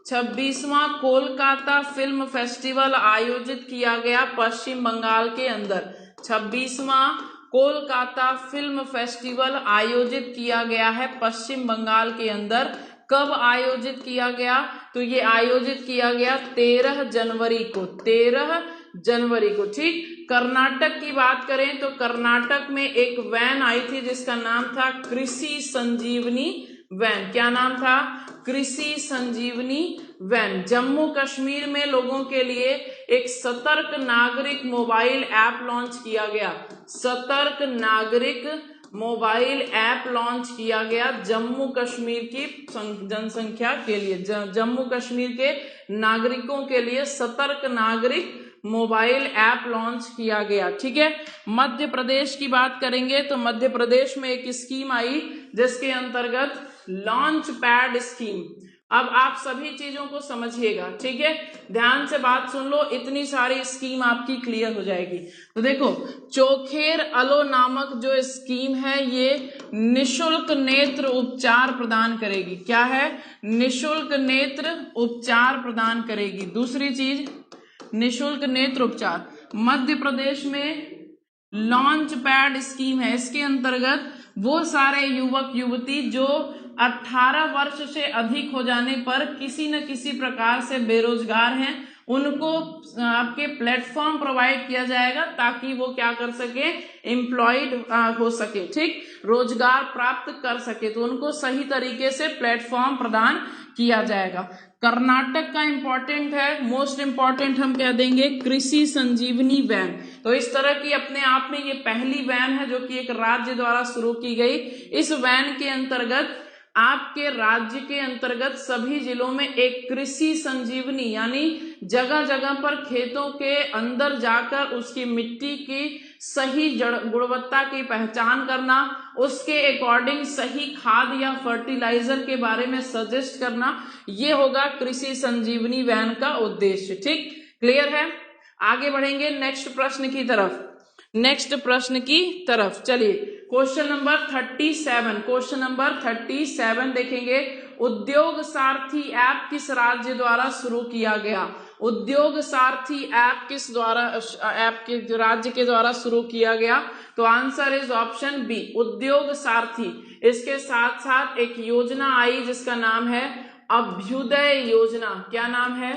26वां कोलकाता फिल्म फेस्टिवल आयोजित किया गया पश्चिम बंगाल के अंदर। 26वां कोलकाता फिल्म फेस्टिवल आयोजित किया गया है पश्चिम बंगाल के अंदर। कब आयोजित किया गया? तो ये आयोजित किया गया 13 जनवरी को। 13 जनवरी को। ठीक। कर्नाटक की बात करें तो कर्नाटक में एक वैन आई थी जिसका नाम था कृषि संजीवनी वैन। क्या नाम था? कृषि संजीवनी वैन। जम्मू कश्मीर में लोगों के लिए एक सतर्क नागरिक मोबाइल ऐप लॉन्च किया गया। सतर्क नागरिक मोबाइल ऐप लॉन्च किया गया जम्मू कश्मीर की जनसंख्या के लिए, जम्मू कश्मीर के नागरिकों के लिए सतर्क नागरिक मोबाइल ऐप लॉन्च किया गया। ठीक है। मध्य प्रदेश की बात करेंगे तो मध्य प्रदेश में एक स्कीम आई जिसके अंतर्गत लॉन्च पैड स्कीम। अब आप सभी चीजों को समझिएगा। ठीक है, ध्यान से बात सुन लो, इतनी सारी स्कीम आपकी क्लियर हो जाएगी। तो देखो चोखेर अलो नामक जो स्कीम है ये निशुल्क नेत्र उपचार प्रदान करेगी। क्या है? निशुल्क नेत्र उपचार प्रदान करेगी। दूसरी चीज निशुल्क नेत्र उपचार। मध्य प्रदेश में लॉन्च पैड स्कीम है। इसके अंतर्गत वो सारे युवक युवती जो 18 वर्ष से अधिक हो जाने पर किसी न किसी प्रकार से बेरोजगार हैं, उनको आपके प्लेटफॉर्म प्रोवाइड किया जाएगा ताकि वो क्या कर सके, एम्प्लॉयड हो सके। ठीक, रोजगार प्राप्त कर सके, तो उनको सही तरीके से प्लेटफॉर्म प्रदान किया जाएगा। कर्नाटक का इंपॉर्टेंट है, मोस्ट इंपॉर्टेंट हम कह देंगे कृषि संजीवनी वैन। तो इस तरह की अपने आप में ये पहली वैन है जो कि एक राज्य द्वारा शुरू की गई। इस वैन के अंतर्गत आपके राज्य के अंतर्गत सभी जिलों में एक कृषि संजीवनी यानी जगह जगह पर खेतों के अंदर जाकर उसकी मिट्टी की सही गुणवत्ता की पहचान करना, उसके अकॉर्डिंग सही खाद या फर्टिलाइजर के बारे में सजेस्ट करना, ये होगा कृषि संजीवनी वैन का उद्देश्य। ठीक, क्लियर है? आगे बढ़ेंगे नेक्स्ट प्रश्न की तरफ। नेक्स्ट प्रश्न की तरफ चलिए, क्वेश्चन नंबर 37। क्वेश्चन नंबर 37 देखेंगे। उद्योग सारथी ऐप किस राज्य द्वारा शुरू किया गया? उद्योग सारथी ऐप किस द्वारा, ऐप के राज्य के द्वारा शुरू किया गया? तो आंसर इज ऑप्शन बी, उद्योग सारथी। इसके साथ साथ एक योजना आई जिसका नाम है अभ्युदय योजना। क्या नाम है?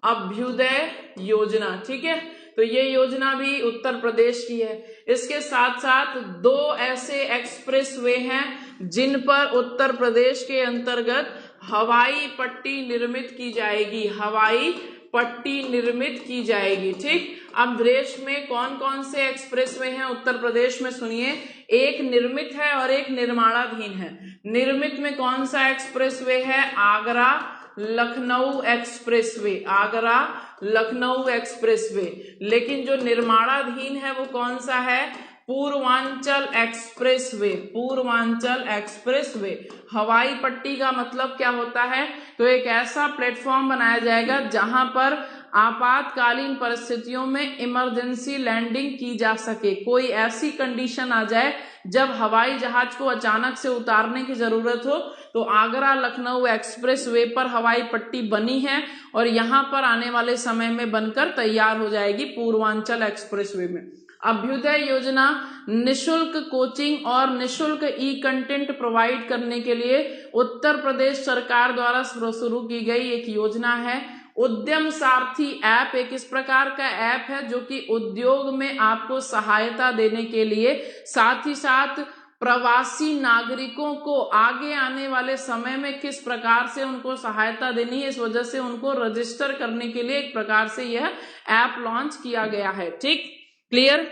अभ्युदय योजना। ठीक है, तो ये योजना भी उत्तर प्रदेश की है। इसके साथ साथ दो ऐसे एक्सप्रेसवे हैं जिन पर उत्तर प्रदेश के अंतर्गत हवाई पट्टी निर्मित की जाएगी। हवाई पट्टी निर्मित की जाएगी। ठीक, अब देश में कौन कौन से एक्सप्रेसवे हैं उत्तर प्रदेश में, सुनिए। एक निर्मित है और एक निर्माणाधीन है। निर्मित में कौन सा एक्सप्रेसवे है? Agra Lucknow expressway, Agra Lucknow expressway. लेकिन जो निर्माणाधीन है वो कौन सा है? Purvanchal expressway, Purvanchal expressway. हवाई पट्टी का मतलब क्या होता है? तो एक ऐसा प्लेटफॉर्म बनाया जाएगा जहां पर आपातकालीन परिस्थितियों में इमरजेंसी लैंडिंग की जा सके। कोई ऐसी कंडीशन आ जाए जब हवाई जहाज को अचानक से उतारने की जरूरत हो, तो आगरा लखनऊ एक्सप्रेसवे पर हवाई पट्टी बनी है और यहां पर आने वाले समय में बनकर तैयार हो जाएगी पूर्वांचल एक्सप्रेसवे में। अभ्युदय योजना निशुल्क कोचिंग और निशुल्क ई कंटेंट प्रोवाइड करने के लिए उत्तर प्रदेश सरकार द्वारा शुरू की गई एक योजना है। उद्यम सारथी ऐप एक इस प्रकार का ऐप है जो कि उद्योग में आपको सहायता देने के लिए, साथ ही साथ प्रवासी नागरिकों को आगे आने वाले समय में किस प्रकार से उनको सहायता देनी है, इस वजह से उनको रजिस्टर करने के लिए एक प्रकार से यह ऐप लॉन्च किया गया है। ठीक, क्लियर?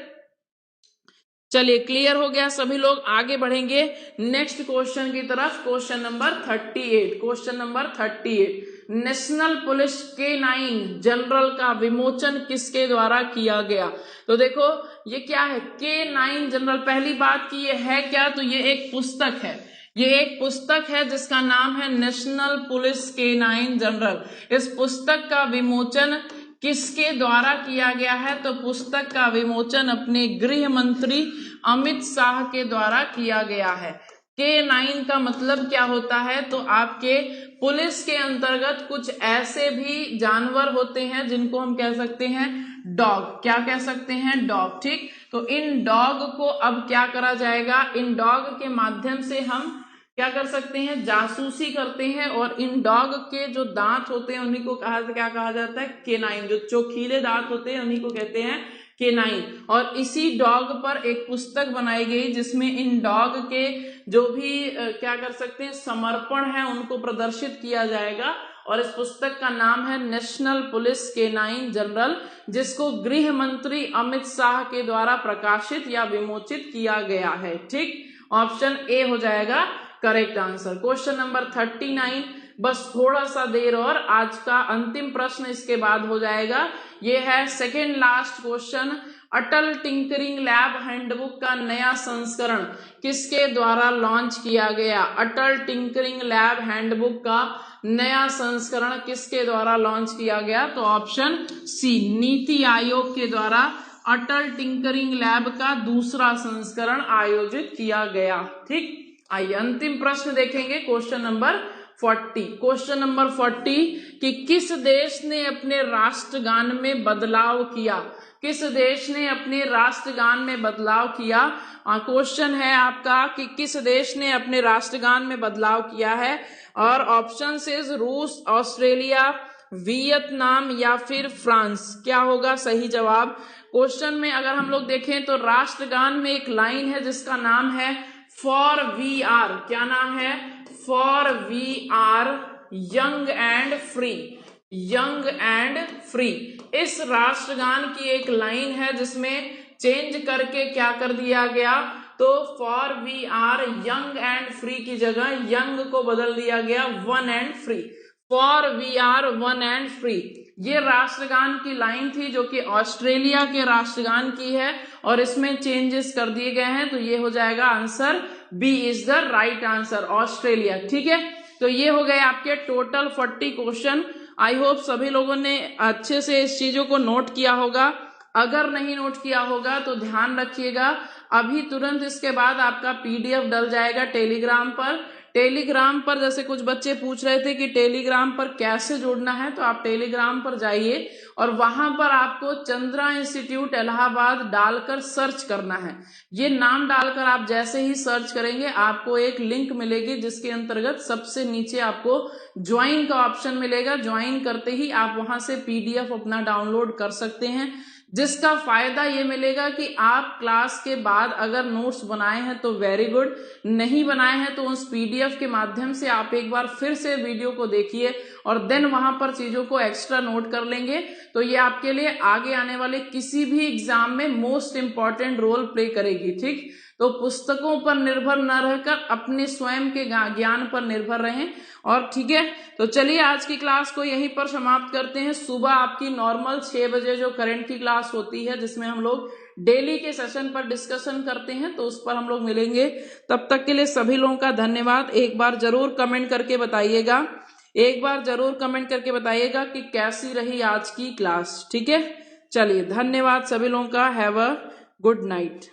चलिए, क्लियर हो गया सभी लोग, आगे बढ़ेंगे नेक्स्ट क्वेश्चन की तरफ। Question number 38, question number 38, national police K9 general का विमोचन किसके द्वारा किया गया? तो देखो ये क्या है, K9 जनरल। पहली बात की ये है क्या, तो ये एक पुस्तक है, ये एक पुस्तक है जिसका नाम है नेशनल पुलिस K9 जनरल। इस पुस्तक का विमोचन किसके द्वारा किया गया है? तो पुस्तक का विमोचन अपने गृह मंत्री अमित शाह के द्वारा किया गया है। K9 का मतलब क्या होता है? तो आपके पुलिस के अंतर्गत कुछ ऐसे भी जानवर होते हैं जिनको हम कह सकते हैं डॉग। क्या कह सकते हैं? डॉग। ठीक, तो इन डॉग को अब क्या करा जाएगा? इन डॉग के माध्यम से हम क्या कर सकते हैं? जासूसी करते हैं। और इन डॉग के जो दांत होते हैं उन्हीं को क्या कहा जाता है? K9। जो चोखीले दांत होते हैं उन्हीं को कहते हैं K9। और इसी डॉग पर एक पुस्तक बनाई गई जिसमें इन डॉग के जो भी क्या कर सकते हैं समर्पण है उनको प्रदर्शित किया जाएगा। और इस पुस्तक का नाम है नेशनल पुलिस K9 जनरल, जिसको गृह मंत्री अमित शाह के द्वारा प्रकाशित या विमोचित किया गया है। ठीक, ऑप्शन ए हो जाएगा करेक्ट आंसर। क्वेश्चन नंबर 39, बस थोड़ा सा देर और आज का अंतिम प्रश्न इसके बाद हो जाएगा। ये है सेकेंड लास्ट क्वेश्चन। अटल टिंकरिंग लैब हैंडबुक का नया संस्करण किसके द्वारा लॉन्च किया गया? अटल टिंकरिंग लैब हैंडबुक का नया संस्करण किसके द्वारा लॉन्च किया गया? तो ऑप्शन सी, नीति आयोग के द्वारा अटल टिंकरिंग लैब का दूसरा संस्करण आयोजित किया गया। ठीक, आइए अंतिम प्रश्न देखेंगे, क्वेश्चन नंबर 40। क्वेश्चन नंबर 40 कि किस देश ने अपने राष्ट्रगान में बदलाव किया? किस देश ने अपने राष्ट्रगान में बदलाव किया? क्वेश्चन है आपका कि किस देश ने अपने राष्ट्रगान में बदलाव किया है? और ऑप्शन इज रूस, ऑस्ट्रेलिया, वियतनाम या फिर फ्रांस। क्या होगा सही जवाब? क्वेश्चन में अगर हम लोग देखें तो राष्ट्रगान में एक लाइन है जिसका नाम है फॉर वी आर। क्या नाम है? For we are young and free, young and free. इस राष्ट्रगान की एक लाइन है जिसमें चेंज करके क्या कर दिया गया? तो for we are young and free की जगह यंग को बदल दिया गया one and free. For we are one and free, ये राष्ट्रगान की लाइन थी जो कि ऑस्ट्रेलिया के राष्ट्रगान की है और इसमें चेंजेस कर दिए गए हैं। तो ये हो जाएगा answer B is the right answer, Australia. ठीक है, तो ये हो गए आपके टोटल 40 क्वेश्चन। आई होप सभी लोगों ने अच्छे से इस चीजों को नोट किया होगा। अगर नहीं नोट किया होगा तो ध्यान रखिएगा, अभी तुरंत इसके बाद आपका PDF डल जाएगा टेलीग्राम पर। टेलीग्राम पर जैसे कुछ बच्चे पूछ रहे थे कि टेलीग्राम पर कैसे जुड़ना है, तो आप टेलीग्राम पर जाइए और वहां पर आपको चंद्रा इंस्टीट्यूट इलाहाबाद डालकर सर्च करना है। ये नाम डालकर आप जैसे ही सर्च करेंगे आपको एक लिंक मिलेगी जिसके अंतर्गत सबसे नीचे आपको ज्वाइन का ऑप्शन मिलेगा। ज्वाइन करते ही आप वहां से PDF अपना डाउनलोड कर सकते हैं। जिसका फायदा ये मिलेगा कि आप क्लास के बाद अगर नोट्स बनाए हैं तो वेरी गुड, नहीं बनाए हैं तो उस पीडीएफ के माध्यम से आप एक बार फिर से वीडियो को देखिए और देन वहां पर चीजों को एक्स्ट्रा नोट कर लेंगे, तो ये आपके लिए आगे आने वाले किसी भी एग्जाम में मोस्ट इंपॉर्टेंट रोल प्ले करेगी। ठीक, तो पुस्तकों पर निर्भर न रहकर अपने स्वयं के ज्ञान पर निर्भर रहें। और ठीक है, तो चलिए आज की क्लास को यहीं पर समाप्त करते हैं। सुबह आपकी नॉर्मल 6 बजे जो करंट की क्लास होती है, जिसमें हम लोग डेली के सेशन पर डिस्कशन करते हैं, तो उस पर हम लोग मिलेंगे। तब तक के लिए सभी लोगों का धन्यवाद। एक बार जरूर कमेंट करके बताइएगा, एक बार जरूर कमेंट करके बताइएगा कि कैसी रही आज की क्लास। ठीक है, चलिए धन्यवाद सभी लोगों का। Have a good night.